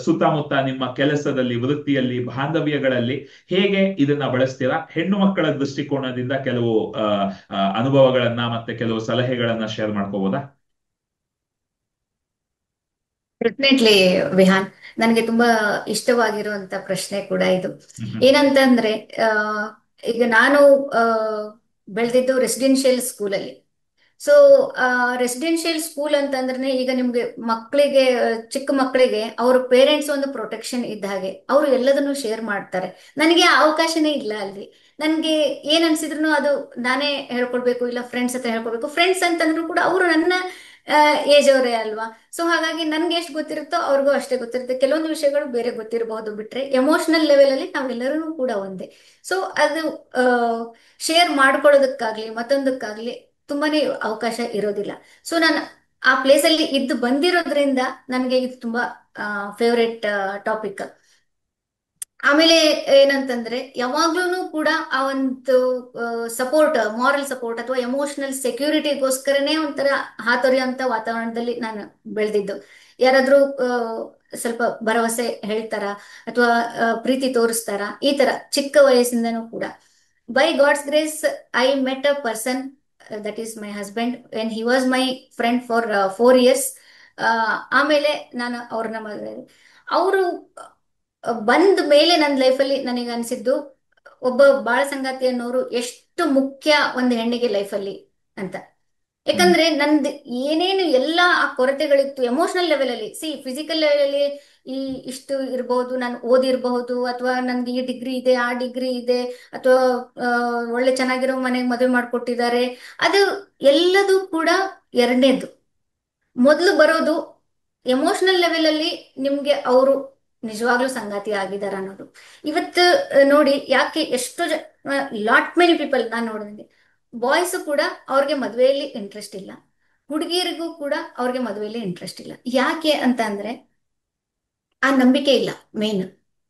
ಸುತ್ತಮುತ್ತ, ನಿಮ್ಮ ಕೆಲಸದಲ್ಲಿ, ವೃತ್ತಿಯಲ್ಲಿ, ಬಾಂಧವ್ಯಗಳಲ್ಲಿ ಹೇಗೆ ಇದನ್ನ ಬಳಸ್ತೀರಾ? ಹೆಣ್ಣು ಮಕ್ಕಳ ದೃಷ್ಟಿಕೋನದಿಂದ ಕೆಲವು ಅನುಭವಗಳನ್ನ ಮತ್ತೆ ಕೆಲವು ಸಲಹೆಗಳನ್ನ ಶೇರ್ ಮಾಡ್ಕೋಬೋದಾ? ಡೆಫಿನೆಟ್ಲಿ ವಿಹಾನ್, ನನಗೆ ತುಂಬಾ ಇಷ್ಟವಾಗಿರುವಂತ ಪ್ರಶ್ನೆ ಕೂಡ ಇದು. ಹ್ಮ್ ಏನಂತಂದ್ರೆ, ಆ, ಈಗ ನಾನು ಆ, ಬೆಳೆದಿದ್ದು ರೆಸಿಡೆನ್ಷಿಯಲ್ ಸ್ಕೂಲಲ್ಲಿ. ಸೊ ರೆಸಿಡೆನ್ಷಿಯಲ್ ಸ್ಕೂಲ್ ಅಂತಂದ್ರೆ ಈಗ ನಿಮ್ಗೆ ಮಕ್ಕಳಿಗೆ, ಚಿಕ್ಕ ಮಕ್ಕಳಿಗೆ ಅವ್ರ ಪೇರೆಂಟ್ಸ್ ಒಂದು ಪ್ರೊಟೆಕ್ಷನ್ ಇದ್ದ ಹಾಗೆ, ಅವರು ಎಲ್ಲದನ್ನು ಶೇರ್ ಮಾಡ್ತಾರೆ. ನನಗೆ ಆ ಅವಕಾಶನೇ ಇಲ್ಲ ಅಲ್ಲಿ. ನನ್ಗೆ ಏನ್ ಅನ್ಸಿದ್ರು ಅದು ನಾನೇ ಹೇಳ್ಕೊಡ್ಬೇಕು, ಇಲ್ಲ ಫ್ರೆಂಡ್ಸ್ ಹತ್ರ ಹೇಳ್ಕೊಡ್ಬೇಕು. ಫ್ರೆಂಡ್ಸ್ ಅಂತಂದ್ರು ಕೂಡ ಅವರು ನನ್ನ ಏಜ್ ಅವರೇ ಅಲ್ವಾ. ಸೊ ಹಾಗಾಗಿ ನನ್ಗೆ ಎಷ್ಟು ಗೊತ್ತಿರುತ್ತೋ ಅವ್ರಿಗೂ ಅಷ್ಟೇ ಗೊತ್ತಿರುತ್ತೆ. ಕೆಲವೊಂದು ವಿಷಯಗಳು ಬೇರೆ ಗೊತ್ತಿರಬಹುದು, ಬಿಟ್ರೆ ಎಮೋಷನಲ್ ಲೆವೆಲ್ ಅಲ್ಲಿ ನಾವೆಲ್ಲರೂ ಕೂಡ ಒಂದೇ. ಸೊ ಅದು ಶೇರ್ ಮಾಡ್ಕೊಳ್ಳೋದಕ್ಕಾಗ್ಲಿ ಮತ್ತೊಂದಕ್ಕಾಗ್ಲಿ ತುಂಬಾನೇ ಅವಕಾಶ ಇರೋದಿಲ್ಲ. ಸೊ ನಾನು ಆ ಪ್ಲೇಸ್ ಅಲ್ಲಿ ಇದ್ದು ಬಂದಿರೋದ್ರಿಂದ ನನಗೆ ಇದು ತುಂಬಾ ಫೇವ್ರೆಟ್ ಟಾಪಿಕ್. ಆಮೇಲೆ ಏನಂತಂದ್ರೆ, ಯಾವಾಗ್ಲೂ ಕೂಡ ಆ ಒಂದು ಸಪೋರ್ಟ್, ಮಾರಲ್ ಸಪೋರ್ಟ್ ಅಥವಾ ಎಮೋಷನಲ್ ಸೆಕ್ಯೂರಿಟಿಗೋಸ್ಕರನೇ ಒಂಥರ ಹಾತೊರೆಯುವಂತ ವಾತಾವರಣದಲ್ಲಿ ನಾನು ಬೆಳೆದಿದ್ದು. ಯಾರಾದ್ರೂ ಸ್ವಲ್ಪ ಭರವಸೆ ಹೇಳ್ತಾರ ಅಥವಾ ಪ್ರೀತಿ ತೋರಿಸ್ತಾರ, ಈ ತರ ಚಿಕ್ಕ ವಯಸ್ಸಿಂದನೂ ಕೂಡ. By God's grace I met a person, that is my husband, when he was my friend for 4 years. ಆಮೇಲೆ ನಾನು ಅವ್ರನ್ನ ಮದುವೆ. ಅವರು ಬಂದ ಮೇಲೆ ನನ್ನ ಲೈಫಲ್ಲಿ ನನಗೆ ಅನ್ಸಿದ್ದು, ಒಬ್ಬ ಬಾಳ ಸಂಗಾತಿ ಅನ್ನೋರು ಎಷ್ಟು ಮುಖ್ಯ ಒಂದು ಹೆಣ್ಣಿಗೆ ಲೈಫಲ್ಲಿ ಅಂತ. ಹ್ಮ್ ಯಾಕಂದ್ರೆ ನಂದು ಏನೇನು ಎಲ್ಲ ಆ ಕೊರತೆಗಳಿತ್ತು ಎಮೋಷನಲ್ ಲೆವೆಲ್ ಅಲ್ಲಿ. ಫಿಸಿಕಲ್ ಲೆವೆಲ್ ಅಲ್ಲಿ ಈ ಇಷ್ಟು ಇರಬಹುದು, ನಾನು ಓದಿರಬಹುದು, ಅಥವಾ ನನ್ಗೆ ಈ ಡಿಗ್ರಿ ಇದೆ, ಆ ಡಿಗ್ರಿ ಇದೆ, ಅಥವಾ ಒಳ್ಳೆ ಚೆನ್ನಾಗಿರೋ ಮನೆಗೆ ಮದುವೆ ಮಾಡ್ಕೊಟ್ಟಿದ್ದಾರೆ. ಅದು ಎಲ್ಲದೂ ಕೂಡ ಎರಡನೇದು. ಮೊದಲು ಬರೋದು ಎಮೋಷನಲ್ ಲೆವೆಲ್ ಅಲ್ಲಿ ನಿಮ್ಗೆ ಅವರು ನಿಜವಾಗ್ಲೂ ಸಂಗಾತಿ ಆಗಿದಾರ ಅನ್ನೋದು. ಇವತ್ತು ನೋಡಿ, ಯಾಕೆ ಎಷ್ಟೋ ಲಾಟ್ ಮೆನಿ ಪೀಪಲ್ ನಾನು ನೋಡಿದಂಗೆ, ಬಾಯ್ಸ್ ಕೂಡ ಅವ್ರಿಗೆ ಮದುವೆಯಲ್ಲಿ ಇಂಟ್ರೆಸ್ಟ್ ಇಲ್ಲ, ಹುಡುಗಿಯರಿಗೂ ಕೂಡ ಅವ್ರಿಗೆ ಮದುವೆಯಲ್ಲಿ ಇಂಟ್ರೆಸ್ಟ್ ಇಲ್ಲ. ಯಾಕೆ ಅಂತ ಅಂದ್ರೆ ಆ ನಂಬಿಕೆ ಇಲ್ಲ. ಮೇನ್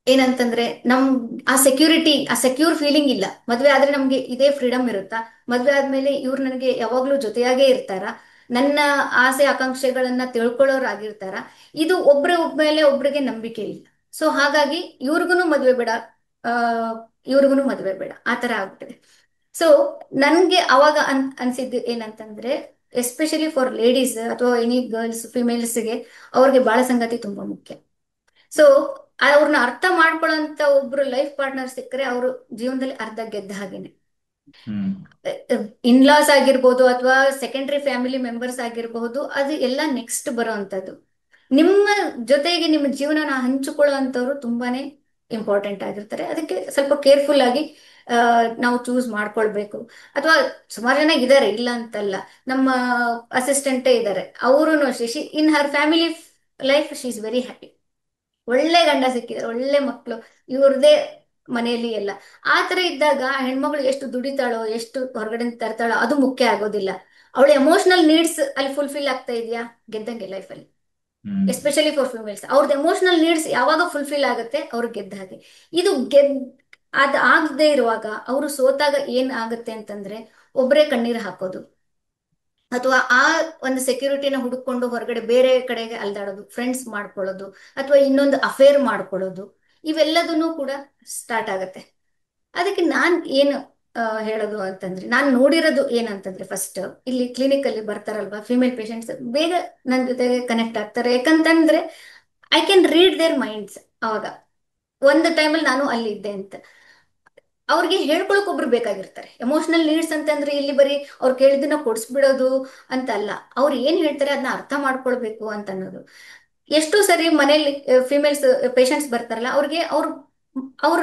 ಏನಂತಂದ್ರೆ, ನಮ್ ಆ ಸೆಕ್ಯೂರಿಟಿ, ಆ ಸೆಕ್ಯೂರ್ ಫೀಲಿಂಗ್ ಇಲ್ಲ. ಮದ್ವೆ ಆದ್ರೆ ನಮ್ಗೆ ಇದೇ ಫ್ರೀಡಮ್ ಇರುತ್ತಾ, ಮದ್ವೆ ಆದ್ಮೇಲೆ ಇವ್ರು ನನಗೆ ಯಾವಾಗ್ಲೂ ಜೊತೆಯಾಗೇ ಇರ್ತಾರ, ನನ್ನ ಆಸೆ ಆಕಾಂಕ್ಷೆಗಳನ್ನ ತಿಳ್ಕೊಳ್ಳೋರಾಗಿರ್ತಾರ, ಇದು ಒಬ್ರ ಮೇಲೆ ಒಬ್ರಿಗೆ ನಂಬಿಕೆ ಇಲ್ಲ. ಸೊ ಹಾಗಾಗಿ ಇವ್ರಿಗೂ ಮದ್ವೆ ಬೇಡ, ಆ ಇವ್ರಿಗೂ ಮದ್ವೆ ಬೇಡ, ಆ ತರ ಆಗ್ಬಿಟ್ಟಿದೆ. ಸೊ ನನ್ಗೆ ಅವಾಗ ಅನ್ಸಿದ್ದು ಏನಂತಂದ್ರೆ, ಎಸ್ಪೆಷಲಿ ಫಾರ್ ಲೇಡೀಸ್ ಅಥವಾ ಎನಿ ಗರ್ಲ್ಸ್, ಫಿಮೇಲ್ಸ್ಗೆ ಅವ್ರಿಗೆ ಬಾಳ ಸಂಗತಿ ತುಂಬಾ ಮುಖ್ಯ. ಸೊ ಅವ್ರನ್ನ ಅರ್ಥ ಮಾಡ್ಕೊಳ್ಳೋಂತ ಒಬ್ರು ಲೈಫ್ ಪಾರ್ಟ್ನರ್ ಸಿಕ್ಕರೆ ಅವರು ಜೀವನದಲ್ಲಿ ಅರ್ಧ ಗೆದ್ದ ಹಾಗೇನೆ. ಹ್ಮ್ ಇನ್ಲಾಸ್ ಆಗಿರ್ಬೋದು ಅಥವಾ ಸೆಕೆಂಡರಿ ಫ್ಯಾಮಿಲಿ ಮೆಂಬರ್ಸ್ ಆಗಿರಬಹುದು, ಅದು ಎಲ್ಲ ನೆಕ್ಸ್ಟ್ ಬರೋ ಅಂತದ್ದು. ನಿಮ್ಮ ಜೊತೆಗೆ ನಿಮ್ಮ ಜೀವನನ ಹಂಚಿಕೊಳ್ಳೋ ಅಂತವ್ರು ತುಂಬಾನೇ ಇಂಪಾರ್ಟೆಂಟ್ ಆಗಿರ್ತಾರೆ. ಅದಕ್ಕೆ ಸ್ವಲ್ಪ ಕೇರ್ಫುಲ್ ಆಗಿ ನಾವು ಚೂಸ್ ಮಾಡ್ಕೊಳ್ಬೇಕು. ಅಥವಾ ಸುಮಾರು ಜನ ಇದ್ದಾರೆ, ಇಲ್ಲ ಅಂತಲ್ಲ. ನಮ್ಮ ಅಸಿಸ್ಟೆಂಟೇ ಇದ್ದಾರೆ, ಅವರು ಅಷ್ಟೇ, in her family life she is very happy. ಒಳ್ಳೆ ಗಂಡ ಸಿಕ್ಕಿದ್ದಾರೆ, ಒಳ್ಳೆ ಮಕ್ಕಳು, ಇವ್ರದೇ ಮನೆಯಲ್ಲಿ ಎಲ್ಲ. ಆ ತರ ಇದ್ದಾಗ ಆ ಹೆಣ್ಮಗಳು ಎಷ್ಟು ದುಡಿತಾಳೋ, ಎಷ್ಟು ಹೊರಗಡೆ ತರ್ತಾಳೋ ಅದು ಮುಖ್ಯ ಆಗೋದಿಲ್ಲ. ಅವಳ ಎಮೋಷನಲ್ ನೀಡ್ಸ್ ಅಲ್ಲಿ ಫುಲ್ಫಿಲ್ ಆಗ್ತಾ ಇದೆಯಾ, ಗೆದ್ದಂಗೆ ಲೈಫಲ್ಲಿ. ಹ್ಮ್ ಎಸ್ಪೆಷಲಿ ಫಾರ್ ಫಿಮೇಲ್ಸ್, ಅವ್ರದ್ದು ಎಮೋಷನಲ್ ನೀಡ್ಸ್ ಯಾವಾಗ ಫುಲ್ಫಿಲ್ ಆಗುತ್ತೆ ಅವ್ರು ಗೆದ್ದ ಹಾಗೆ. ಇದು ಅದ್ ಆಗದೆ ಇರುವಾಗ, ಅವರು ಸೋತಾಗ ಏನ್ ಆಗುತ್ತೆ ಅಂತಂದ್ರೆ, ಒಬ್ಬರೇ ಕಣ್ಣೀರು ಹಾಕೋದು, ಅಥವಾ ಆ ಒಂದು ಸೆಕ್ಯೂರಿಟಿನ ಹುಡುಕೊಂಡು ಹೊರಗಡೆ ಬೇರೆ ಕಡೆಗೆ ಅಲ್ದಾಡೋದು, ಫ್ರೆಂಡ್ಸ್ ಮಾಡ್ಕೊಳ್ಳೋದು, ಅಥವಾ ಇನ್ನೊಂದು ಅಫೇರ್ ಮಾಡ್ಕೊಳ್ಳೋದು, ಇವೆಲ್ಲದನ್ನು ಕೂಡ ಸ್ಟಾರ್ಟ್ ಆಗತ್ತೆ. ಅದಕ್ಕೆ ನಾನ್ ಏನು ಹೇಳೋದು ಅಂತಂದ್ರೆ, ನಾನು ನೋಡಿರೋದು ಏನಂತಂದ್ರೆ, ಫಸ್ಟ್ ಇಲ್ಲಿ ಕ್ಲಿನಿಕ್ ಅಲ್ಲಿ ಬರ್ತಾರಲ್ವಾ ಫಿಮೇಲ್ ಪೇಷಂಟ್ಸ್, ಬೇಗ ನನ್ನ ಜೊತೆಗೆ ಕನೆಕ್ಟ್ ಆಗ್ತಾರೆ. ಯಾಕಂತಂದ್ರೆ I can read their minds. ಅವಾಗ ಒಂದು ಟೈಮಲ್ಲಿ ನಾನು ಅಲ್ಲಿದ್ದೆ ಅಂತ. ಅವ್ರಿಗೆ ಹೇಳ್ಕೊಳಕ್ ಒಬ್ರು ಬೇಕಾಗಿರ್ತಾರೆ. ಎಮೋಷನಲ್ ನೀಡ್ಸ್ ಅಂತಂದ್ರೆ ಇಲ್ಲಿ ಬರೀ ಅವ್ರು ಕೇಳಿದ್ದನ್ನ ಕೊಡಿಸ್ಬಿಡೋದು ಅಂತ ಅಲ್ಲ, ಅವ್ರು ಏನ್ ಹೇಳ್ತಾರೆ ಅದನ್ನ ಅರ್ಥ ಮಾಡ್ಕೊಳ್ಬೇಕು ಅಂತ ಅನ್ನೋದು. ಎಷ್ಟೋ ಸರಿ ಮನೇಲಿ ಫಿಮೇಲ್ಸ್ ಪೇಷಂಟ್ಸ್ ಬರ್ತಾರಲ್ಲ, ಅವ್ರಿಗೆ ಅವ್ರ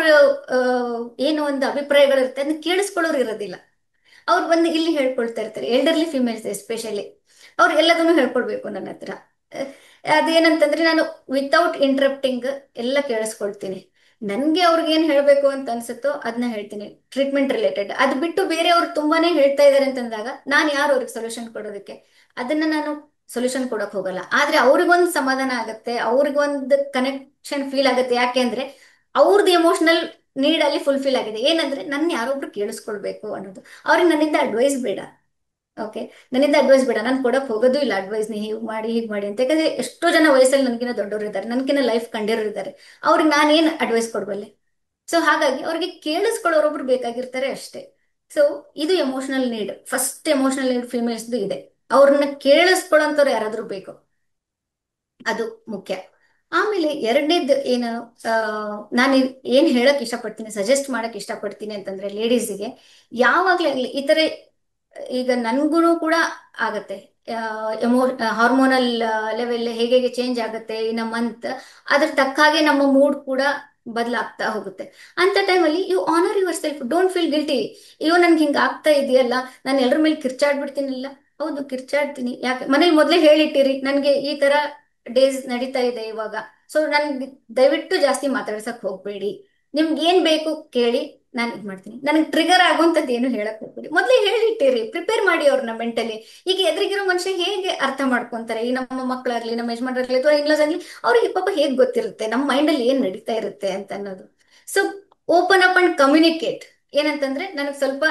ಏನು ಒಂದು ಅಭಿಪ್ರಾಯಗಳಿರುತ್ತೆ, ಅದನ್ನ ಕೇಳಿಸ್ಕೊಳ್ಳೋರು ಇರೋದಿಲ್ಲ. ಅವ್ರು ಬಂದು ಇಲ್ಲಿ ಹೇಳ್ಕೊಳ್ತಾ ಇರ್ತಾರೆ, ಎಲ್ಡರ್ಲಿ ಫಿಮೇಲ್ಸ್ ಎಸ್ಪೆಷಲಿ. ಅವ್ರು ಎಲ್ಲದನ್ನು ಹೇಳ್ಕೊಡ್ಬೇಕು ನನ್ನ ಹತ್ರ. ಅಹ್, ಅದೇನಂತಂದ್ರೆ ನಾನು ವಿತೌಟ್ ಇಂಟ್ರಪ್ಟಿಂಗ್ ಎಲ್ಲ ಕೇಳಿಸ್ಕೊಳ್ತೀನಿ. ನನ್ಗೆ ಅವ್ರಿಗೆ ಏನ್ ಹೇಳ್ಬೇಕು ಅಂತ ಅನ್ಸುತ್ತೋ ಅದನ್ನ ಹೇಳ್ತೀನಿ, ಟ್ರೀಟ್ಮೆಂಟ್ ರಿಲೇಟೆಡ್. ಅದು ಬಿಟ್ಟು ಬೇರೆ ಅವ್ರು ತುಂಬಾನೇ ಹೇಳ್ತಾ ಇದಾರೆ ಅಂತಂದಾಗ ನಾನು ಯಾರು ಅವ್ರಿಗೆ ಸೊಲ್ಯೂಷನ್ ಕೊಡೋದಕ್ಕೆ? ಅದನ್ನ ನಾನು ಸೊಲ್ಯೂಷನ್ ಕೊಡಕ್ ಹೋಗಲ್ಲ. ಆದ್ರೆ ಅವ್ರಿಗೊಂದು ಸಮಾಧಾನ ಆಗತ್ತೆ, ಅವ್ರಿಗೊಂದು ಕನೆಕ್ಷನ್ ಫೀಲ್ ಆಗುತ್ತೆ. ಯಾಕೆ ಅಂದ್ರೆ ಅವ್ರದ್ದು ಎಮೋಷನಲ್ ನೀಡ್ ಅಲ್ಲಿ ಫುಲ್ಫಿಲ್ ಆಗಿದೆ. ಏನಂದ್ರೆ ನನ್ನ ಯಾರೊಬ್ರು ಕೇಳಿಸ್ಕೊಳ್ಬೇಕು ಅನ್ನೋದು. ಅವ್ರಿಗೆ ನನ್ನಿಂದ ಅಡ್ವೈಸ್ ಬೇಡ. ಓಕೆ, ನನ್ನಿಂದ ಅಡ್ವೈಸ್ ಬೇಡ, ನಾನು ಕೊಡಕ್ ಹೋಗೋದು ಇಲ್ಲ ಅಡ್ವೈಸ್. ನೀ ಹೀಗ್ ಮಾಡಿ ಅಂತ. ಯಾಕಂದ್ರೆ ಎಷ್ಟೋ ಜನ ವಯಸ್ಸಲ್ಲಿ ನನ್ಗಿನ್ನ ದೊಡ್ಡವರು ಇದ್ದಾರೆ, ನನ್ಕಿನ್ನ ಲೈಫ್ ಕಂಡಿರೋರು ಇದ್ದಾರೆ. ಅವ್ರಿಗೆ ನಾನೇನ್ ಅಡ್ವೈಸ್ ಕೊಡ್ಬಲ್ಲೆ? ಸೊ ಹಾಗಾಗಿ ಅವ್ರಿಗೆ ಕೇಳಿಸ್ಕೊಳ್ಳೋರೊಬ್ರು ಬೇಕಾಗಿರ್ತಾರೆ ಅಷ್ಟೇ. ಸೊ ಇದು emotional need. First emotional need ಫಿಮೇಲ್ಸ್ದು ಇದೆ. ಅವ್ರನ್ನ ಕೇಳಿಸ್ಕೊಳ್ಳೋಂಥವ್ರು ಯಾರಾದ್ರೂ ಬೇಕು, ಅದು ಮುಖ್ಯ. ಆಮೇಲೆ ಎರಡನೇದು ಏನು, ನಾನು ಏನ್ ಹೇಳಕ್ ಇಷ್ಟಪಡ್ತೀನಿ, ಸಜೆಸ್ಟ್ ಮಾಡಕ್ ಇಷ್ಟಪಡ್ತೀನಿ ಅಂತಂದ್ರೆ ಲೇಡೀಸಿಗೆ ಯಾವಾಗ್ಲೇ ಆಗ್ಲಿ ಈ ತರ, ಈಗ ನನ್ಗೂ ಕೂಡ ಆಗತ್ತೆ. ಎಮೋ ಹಾರ್ಮೋನಲ್ ಲೆವೆಲ್ ಹೇಗೆ ಹೇಗೆ ಚೇಂಜ್ ಆಗುತ್ತೆ ಇನ್ ಅ ಮಂತ್, ಅದ್ರ ತಕ್ಕ ಹಾಗೆ ನಮ್ಮ ಮೂಡ್ ಕೂಡ ಬದಲಾಗ್ತಾ ಹೋಗುತ್ತೆ. ಅಂತ ಟೈಮಲ್ಲಿ you honour yourself, don't feel guilty. ಅಯ್ಯೋ ನನ್ಗೆ ಹಿಂಗ ಆಗ್ತಾ ಇದೆಯಲ್ಲ, ನಾನು ಎಲ್ಲರ ಮೇಲೆ ಕಿರ್ಚಾಡ್ಬಿಡ್ತೀನಿಲ್ಲ. ಹೌದು, ಕಿರ್ಚಾಡ್ತೀನಿ. ಯಾಕೆ? ಮನೇಲಿ ಮೊದ್ಲೇ ಹೇಳಿಟ್ಟಿರಿ ನನ್ಗೆ ಈ ತರ ಡೇಸ್ ನಡೀತಾ ಇದೆ ಇವಾಗ. ಸೊ ನನ್ಗೆ ದಯವಿಟ್ಟು ಜಾಸ್ತಿ ಮಾತಾಡ್ಸಕ್ ಹೋಗ್ಬೇಡಿ. ನಿಮ್ಗೆ ಏನ್ ಬೇಕು ಕೇಳಿ, ನಾನು ಇದ್ ಮಾಡ್ತೀನಿ. ನನಗೆ ಟ್ರಿಗರ್ ಆಗುವಂತದ್ದು ಏನು ಹೇಳಕ್ ಹೋಗ್ಬೇಡಿ. ಮೊದ್ಲೇ ಹೇಳಿಟ್ಟಿರಿ, ಪ್ರಿಪೇರ್ ಮಾಡಿ ಅವ್ರನ್ನ ಮೆಂಟಲಿ. ಈಗ ಎದುರಿಗಿರೋ ಮನುಷ್ಯ ಹೇಗೆ ಅರ್ಥ ಮಾಡ್ಕೊಂತಾರೆ? ಈ ನಮ್ಮ ಮಕ್ಕಳಾಗ್ಲಿ, ನಮ್ಮ ಯಜಮಾನ್ರಾಗ್ಲಿ ಅಥವಾ ಇನ್ಲಾಸ್ ಆಗ್ಲಿ, ಅವ್ರಿಗೆ ಪಾಪ ಹೇಗ್ ಗೊತ್ತಿರುತ್ತೆ ನಮ್ಮ ಮೈಂಡ್ ಅಲ್ಲಿ ಏನ್ ನಡೀತಾ ಇರುತ್ತೆ ಅಂತ ಅನ್ನೋದು. So open up and communicate. ಏನಂತಂದ್ರೆ ನನಗೆ ಸ್ವಲ್ಪ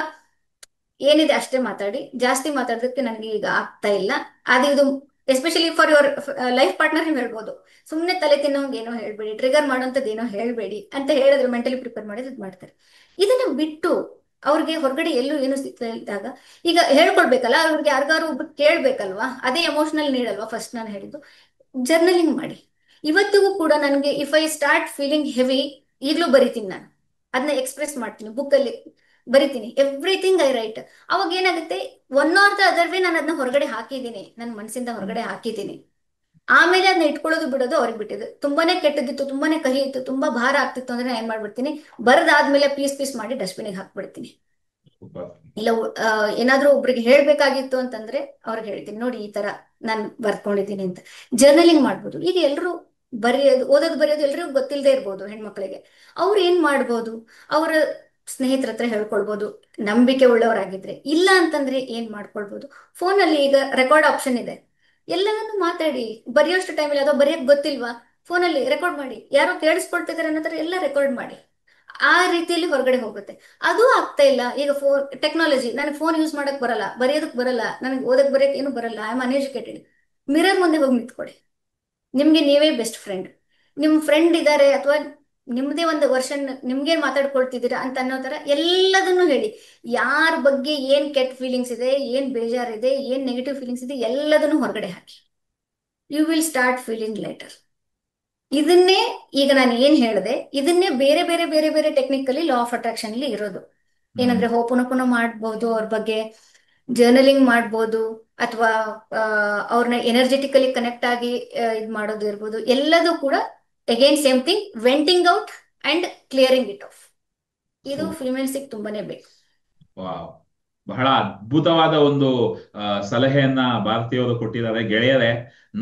ಏನಿದೆ ಅಷ್ಟೇ ಮಾತಾಡಿ, ಜಾಸ್ತಿ ಮಾತಾಡೋದಕ್ಕೆ ನನಗೆ ಈಗ ಆಗ್ತಾ ಇಲ್ಲ. ಅದು ಇದು especially for your life partner ನೀವು ಹೇಳ್ಬೋದು. ಸುಮ್ಮನೆ ತಲೆ ತಿನ್ನೋಂಗ್ ಏನೋ ಹೇಳ್ಬೇಡಿ, ಟ್ರಿಗರ್ ಮಾಡೋಂಥದ್ದು ಏನೋ ಹೇಳ್ಬೇಡಿ ಅಂತ ಹೇಳಿದ್ರೆ ಮೆಂಟಲಿ ಪ್ರಿಪೇರ್ ಮಾಡಿ ಇದು ಮಾಡ್ತಾರೆ. ಇದನ್ನ ಬಿಟ್ಟು ಅವ್ರಿಗೆ ಹೊರಗಡೆ ಎಲ್ಲೂ ಏನು ಸಿಗ್ತಾ ಇದ್ದಾಗ ಈಗ ಹೇಳ್ಕೊಡ್ಬೇಕಲ್ಲ, ಅವ್ರಿಗೆ ಯಾರಿಗಾರು ಒಬ್ರು ಕೇಳ್ಬೇಕಲ್ವಾ? ಅದೇ ಎಮೋಷನಲ್ ನೀಡಲ್ವಾ ಫಸ್ಟ್ ನಾನು ಹೇಳಿದ್ದು. ಜರ್ನಲಿಂಗ್ ಮಾಡಿ. ಇವತ್ತಿಗೂ ಕೂಡ ನನಗೆ if I start feeling heavy, ಈಗಲೂ ಬರಿತೀನಿ ನಾನು, ಅದನ್ನ ಎಕ್ಸ್ಪ್ರೆಸ್ ಮಾಡ್ತೀನಿ, ಬುಕ್ಕಲ್ಲಿ ಬರಿತೀನಿ. Everything I right. ಅವಾಗ ಏನಾಗುತ್ತೆ, one are the other way ನಾನು ಅದನ್ನ ಹೊರಗಡೆ ಹಾಕಿದ್ದೀನಿ, ನನ್ನ ಮನಸ್ಸಿಂದ ಹೊರಗಡೆ ಹಾಕಿದ್ದೀನಿ. ಆಮೇಲೆ ಅದನ್ನ ಇಟ್ಕೊಳ್ಳೋದು ಬಿಡೋದು ಅವ್ರಿಗೆ ಬಿಟ್ಟಿದ್ದು. ತುಂಬಾನೇ ಕೆಟ್ಟದಿತ್ತು, ತುಂಬಾನೇ ಕಹಿ ಇತ್ತು, ತುಂಬಾ ಭಾರ ಆಗ್ತಿತ್ತು ಅಂದ್ರೆ ನಾನು ಏನ್ ಮಾಡ್ಬಿಡ್ತೀನಿ, ಬರದಾದ್ಮೇಲೆ ಪೀಸ್ ಪೀಸ್ ಮಾಡಿ ಡಸ್ಟ್ಬಿನಿಗೆ ಹಾಕ್ಬಿಡ್ತೀನಿ. ಇಲ್ಲ ಏನಾದ್ರೂ ಒಬ್ರಿಗೆ ಹೇಳ್ಬೇಕಾಗಿತ್ತು ಅಂತಂದ್ರೆ ಅವ್ರಿಗೆ ಹೇಳ್ತೀನಿ, ನೋಡಿ ಈ ತರ ನಾನು ಬರ್ಕೊಂಡಿದ್ದೀನಿ ಅಂತ. ಜರ್ನಲಿಂಗ್ ಮಾಡ್ಬೋದು. ಈಗ ಎಲ್ರು ಬರೆಯೋದು, ಓದೋದು ಬರೆಯೋದು ಎಲ್ರಿಗೂ ಗೊತ್ತಿಲ್ಲದೆ ಇರ್ಬೋದು. ಹೆಣ್ಮಕ್ಳಿಗೆ ಅವ್ರು ಏನ್ ಮಾಡ್ಬೋದು, ಅವ್ರ ಸ್ನೇಹಿತರ ಹತ್ರ ಹೇಳ್ಕೊಳ್ಬೋದು, ನಂಬಿಕೆ ಉಳ್ಳವರಾಗಿದ್ರೆ. ಇಲ್ಲ ಅಂತಂದ್ರೆ ಏನ್ ಮಾಡ್ಕೊಳ್ಬೋದು, ಫೋನಲ್ಲಿ ಈಗ ರೆಕಾರ್ಡ್ ಆಪ್ಷನ್ ಇದೆ. ಎಲ್ಲನೂ ಮಾತಾಡಿ. ಬರೆಯೋಷ್ಟು ಟೈಮಲ್ಲಿ ಅಥವಾ ಬರೆಯಕ್ ಗೊತ್ತಿಲ್ವಾ, ಫೋನಲ್ಲಿ ರೆಕಾರ್ಡ್ ಮಾಡಿ. ಯಾರೋ ಕೇಳಿಸ್ಕೊಳ್ತಿದಾರೆ ಅನ್ನೋ ತರ ಎಲ್ಲ ರೆಕಾರ್ಡ್ ಮಾಡಿ. ಆ ರೀತಿಯಲ್ಲಿ ಹೊರಗಡೆ ಹೋಗುತ್ತೆ. ಅದು ಆಗ್ತಾ ಇಲ್ಲ. ಈಗ ಟೆಕ್ನಾಲಜಿ, ನನಗೆ ಫೋನ್ ಯೂಸ್ ಮಾಡಕ್ ಬರಲ್ಲ, ಬರೆಯೋದಕ್ ಬರಲ್ಲ, ನನಗೆ ಓದಕ್ ಬರೆಯಕ್ ಏನು ಬರಲ್ಲ, ಐ ಆಮ್ ಅನ್ಎಜುಕೇಟೆಡ್. ಮಿರರ್ ಮುಂದೆ ಹೋಗಿ ನಿಂತ್ಕೊಡಿ. ನಿಮ್ಗೆ ನೀವೇ ಬೆಸ್ಟ್ ಫ್ರೆಂಡ್. ನಿಮ್ ಫ್ರೆಂಡ್ ಇದ್ದಾರೆ ಅಥವಾ ನಿಮ್ದೇ ಒಂದು ವರ್ಷನ್ ನಿಮ್ಗೆ ಮಾತಾಡ್ಕೊಳ್ತಿದ್ದೀರಾ ಅಂತ ಅನ್ನೋ ತರ ಎಲ್ಲದನ್ನು ಹೇಳಿ. ಯಾರ ಬಗ್ಗೆ ಏನ್ ಕೆಟ್ಟ ಫೀಲಿಂಗ್ಸ್ ಇದೆ, ಏನ್ ಬೇಜಾರಿದೆ, ಏನ್ ನೆಗೆಟಿವ್ ಫೀಲಿಂಗ್ಸ್ ಇದೆ, ಎಲ್ಲದನ್ನು ಹೊರಗಡೆ ಹಾಕಿ. You will start feeling later. ಇದನ್ನೇ ಈಗ ನಾನು ಏನ್ ಹೇಳಿದೆ, ಇದನ್ನೇ ಬೇರೆ ಬೇರೆ ಬೇರೆ ಬೇರೆ ಟೆಕ್ನಿಕಲಿ ಲಾ ಆಫ್ ಅಟ್ರಾಕ್ಷನ್ ಅಲ್ಲಿ ಇರೋದು. ಏನಂದ್ರೆ ಹೋಪನೋಪನ ಮಾಡ್ಬೋದು, ಅವ್ರ ಬಗ್ಗೆ ಜರ್ನಲಿಂಗ್ ಮಾಡ್ಬೋದು, ಅಥವಾ ಅವ್ರನ್ನ ಎನರ್ಜೆಟಿಕಲಿ ಕನೆಕ್ಟ್ ಆಗಿ ಇದ್ ಮಾಡೋದು ಇರ್ಬೋದು. ಎಲ್ಲದೂ ಕೂಡ again same thing, venting out and clearing it off. ಇದು ಫಿಮೇಲ್ಸಿಗೆ ತುಂಬಾನೇ ಬೇಕು. ವಾವ್, ಬಹಳ ಅದ್ಭುತವಾದ ಒಂದು ಸಲಹೆಯನ್ನ ಭಾರತೀಯವರು ಕೊಟ್ಟಿದ್ದಾರೆ. ಗೆಳೆಯರೇ,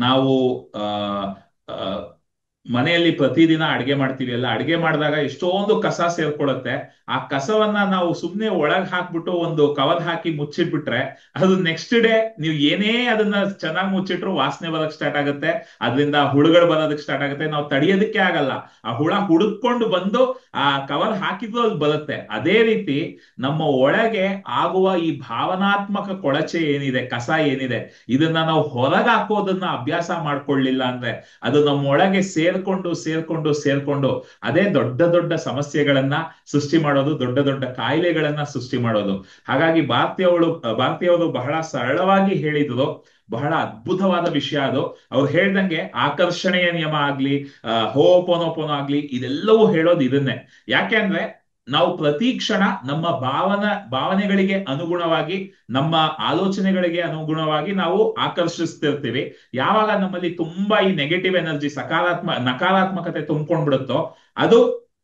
ನಾವು ಆ ಆ, ಮನೆಯಲ್ಲಿ ಪ್ರತಿದಿನ ಅಡಿಗೆ ಮಾಡ್ತೀವಿ ಅಲ್ಲ, ಅಡಿಗೆ ಮಾಡಿದಾಗ ಎಷ್ಟೊಂದು ಕಸ ಸೇರ್ಕೊಳ್ಳುತ್ತೆ. ಆ ಕಸವನ್ನ ನಾವು ಸುಮ್ನೆ ಒಳಗ್ ಹಾಕ್ಬಿಟ್ಟು ಒಂದು ಕವರ್ ಹಾಕಿ ಮುಚ್ಚಿಟ್ಬಿಟ್ರೆ, ಅದು ನೆಕ್ಸ್ಟ್ ಡೇ ನೀವು ಏನೇ ಅದನ್ನ ಚೆನ್ನಾಗಿ ಮುಚ್ಚಿಟ್ರು ವಾಸನೆ ಬರಕ್ ಸ್ಟಾರ್ಟ್ ಆಗುತ್ತೆ, ಅದರಿಂದ ಹುಳುಗಳು ಬರೋದಕ್ಕೆ ಸ್ಟಾರ್ಟ್ ಆಗುತ್ತೆ. ನಾವು ತಡೆಯೋದಕ್ಕೆ ಆಗಲ್ಲ. ಆ ಹುಳ ಹುಡುಕೊಂಡು ಬಂದು ಆ ಕವರ್ ಹಾಕಿದ್ರು ಅದು ಬರುತ್ತೆ. ಅದೇ ರೀತಿ ನಮ್ಮ ಒಳಗೆ ಆಗುವ ಈ ಭಾವನಾತ್ಮಕ ಕೊಳಚೆ ಏನಿದೆ, ಕಸ ಏನಿದೆ, ಇದನ್ನ ನಾವು ಹೊರಗೆ ಹಾಕೋದನ್ನ ಅಭ್ಯಾಸ ಮಾಡ್ಕೊಳ್ಳಿಲ್ಲ ಅಂದ್ರೆ ಅದು ನಮ್ಮ ಒಳಗೆ ಸೇರ್ಕೊಂಡು ಸೇರ್ಕೊಂಡು ಸೇರ್ಕೊಂಡು ಅದೇ ದೊಡ್ಡ ದೊಡ್ಡ ಸಮಸ್ಯೆಗಳನ್ನ ಸೃಷ್ಟಿ ಮಾಡೋದು, ದೊಡ್ಡ ದೊಡ್ಡ ಕಾಯಿಲೆಗಳನ್ನ ಸೃಷ್ಟಿ ಮಾಡೋದು. ಹಾಗಾಗಿ ಭಾರತೀಯವರು ಬಹಳ ಸರಳವಾಗಿ ಹೇಳಿದ್ರು, ಬಹಳ ಅದ್ಭುತವಾದ ವಿಷಯ ಅದು. ಅವ್ರು ಹೇಳ್ದಂಗೆ ಆಕರ್ಷಣೆಯ ನಿಯಮ ಆಗ್ಲಿ, ಹೋಪೋನೋಪೋನೋ ಆಗ್ಲಿ, ಇದೆಲ್ಲವೂ ಹೇಳೋದು ಇದನ್ನೇ. ಯಾಕೆ ಅಂದ್ರೆ ನಾವು ಪ್ರತಿ ಕ್ಷಣ ನಮ್ಮ ಭಾವನೆಗಳಿಗೆ ಅನುಗುಣವಾಗಿ, ನಮ್ಮ ಆಲೋಚನೆಗಳಿಗೆ ಅನುಗುಣವಾಗಿ ನಾವು ಆಕರ್ಷಿಸ್ತಿರ್ತೀವಿ. ಯಾವಾಗ ನಮ್ಮಲ್ಲಿ ತುಂಬಾ ಈ ನೆಗೆಟಿವ್ ಎನರ್ಜಿ, ನಕಾರಾತ್ಮಕತೆ ತುಂಬ್ಕೊಂಡ್ಬಿಡುತ್ತೋ, ಅದು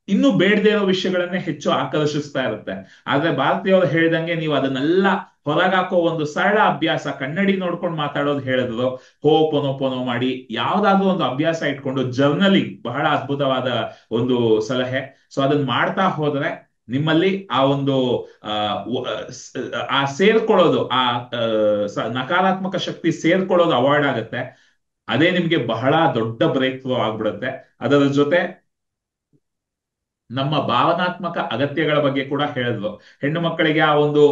ಇನ್ನು ಬೇಡದೇ ಇರೋ ವಿಷಯಗಳನ್ನೇ ಹೆಚ್ಚು ಆಕರ್ಷಿಸ್ತಾ ಇರುತ್ತೆ. ಆದ್ರೆ ಭಾರತೀಯವರು ಹೇಳ್ದಂಗೆ ನೀವು ಅದನ್ನೆಲ್ಲ ಹೊರಗಾಕೋ ಒಂದು ಸರಳ ಅಭ್ಯಾಸ, ಕನ್ನಡಿ ನೋಡ್ಕೊಂಡು ಮಾತಾಡೋದು ಹೇಳಿದ್ರು, ಹೋಪೊನೊಪೊನೊ ಮಾಡಿ ಯಾವ್ದಾದ್ರು ಒಂದು ಅಭ್ಯಾಸ ಇಟ್ಕೊಂಡು ಜರ್ನಲಿಂಗ್ ಬಹಳ ಅದ್ಭುತವಾದ ಒಂದು ಸಲಹೆ. ಸೊ ಅದನ್ನ ಮಾಡ್ತಾ ಹೋದ್ರೆ ನಿಮ್ಮಲ್ಲಿ ಆ ಒಂದು ಆ ಸೇರ್ಕೊಳ್ಳೋದು, ನಕಾರಾತ್ಮಕ ಶಕ್ತಿ ಸೇರ್ಕೊಳ್ಳೋದು ಅವಾಯ್ಡ್ ಆಗುತ್ತೆ. ಅದೇ ನಿಮ್ಗೆ ಬಹಳ ದೊಡ್ಡ ಬ್ರೇಕ್ ಥ್ರೂ ಆಗ್ಬಿಡುತ್ತೆ. ಅದರ ಜೊತೆ ನಮ್ಮ ಭಾವನಾತ್ಮಕ ಅಗತ್ಯಗಳ ಬಗ್ಗೆ ಕೂಡ ಹೇಳಿದ್ರು. ಹೆಣ್ಣು ಮಕ್ಕಳಿಗೆ ಆ ಒಂದು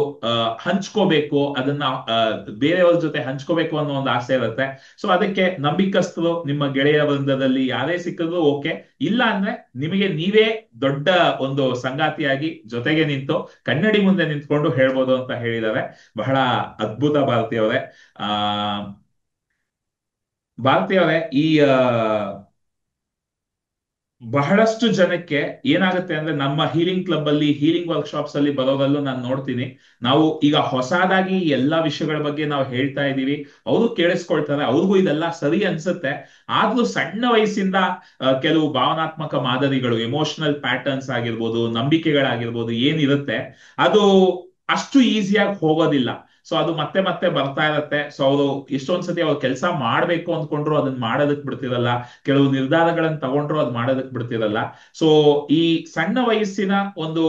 ಹಂಚ್ಕೋಬೇಕು, ಅದನ್ನ ಬೇರೆಯವ್ರ ಜೊತೆ ಹಂಚ್ಕೋಬೇಕು ಅನ್ನೋ ಒಂದು ಆಸೆ ಇರುತ್ತೆ. ಸೊ ಅದಕ್ಕೆ ನಂಬಿಕಸ್ಥರು ನಿಮ್ಮ ಗೆಳೆಯ ವೃಂದದಲ್ಲಿ ಯಾರೇ ಸಿಕ್ಕಿದ್ರು ಓಕೆ, ಇಲ್ಲ ಅಂದ್ರೆ ನಿಮಗೆ ನೀವೇ ದೊಡ್ಡ ಒಂದು ಸಂಗಾತಿಯಾಗಿ ಜೊತೆಗೆ ನಿಂತು ಕನ್ನಡಿ ಮುಂದೆ ನಿಂತ್ಕೊಂಡು ಹೇಳ್ಬೋದು ಅಂತ ಹೇಳಿದ್ದಾರೆ. ಬಹಳ ಅದ್ಭುತ ಭಾರತೀಯವರೇ. ಆ ಭಾರತೀಯವರೇ, ಈ ಬಹಳಷ್ಟು ಜನಕ್ಕೆ ಏನಾಗುತ್ತೆ ಅಂದ್ರೆ ನಮ್ಮ ಹೀಲಿಂಗ್ ಕ್ಲಬ್ ಅಲ್ಲಿ, ಹೀಲಿಂಗ್ ವರ್ಕ್ಶಾಪ್ಸ್ ಅಲ್ಲಿ ಬರೋದಲ್ಲೂ ನಾನು ನೋಡ್ತೀನಿ, ನಾವು ಈಗ ಹೊಸದಾಗಿ ಎಲ್ಲಾ ವಿಷಯಗಳ ಬಗ್ಗೆ ನಾವು ಹೇಳ್ತಾ ಇದೀವಿ, ಅವರು ಕೇಳಿಸ್ಕೊಳ್ತಾರೆ, ಅವ್ರಿಗೂ ಇದೆಲ್ಲ ಸರಿ ಅನ್ಸುತ್ತೆ. ಆದ್ರೂ ಸಣ್ಣ ವಯಸ್ಸಿಂದ ಕೆಲವು ಭಾವನಾತ್ಮಕ ಮಾದರಿಗಳು, ಎಮೋಷನಲ್ ಪ್ಯಾಟರ್ನ್ಸ್ ಆಗಿರ್ಬೋದು, ನಂಬಿಕೆಗಳಾಗಿರ್ಬೋದು ಏನಿರುತ್ತೆ, ಅದು ಅಷ್ಟು ಈಸಿಯಾಗಿ ಹೋಗೋದಿಲ್ಲ. ಸೊ ಅದು ಮತ್ತೆ ಮತ್ತೆ ಬರ್ತಾ ಇರತ್ತೆ. ಸೊ ಅವರು ಎಷ್ಟೊಂದ್ಸತಿ ಅವ್ರು ಕೆಲಸ ಮಾಡ್ಬೇಕು ಅಂದ್ಕೊಂಡ್ರು ಅದನ್ನ ಮಾಡೋದಕ್ ಬಿಡ್ತಿರಲ್ಲ, ಕೆಲವು ನಿರ್ಧಾರಗಳನ್ನ ತಗೊಂಡ್ರು ಅದ್ ಮಾಡೋದಕ್ ಬಿಡ್ತಿರಲ್ಲ. ಸೊ ಈ ಸಣ್ಣ ವಯಸ್ಸಿನ ಒಂದು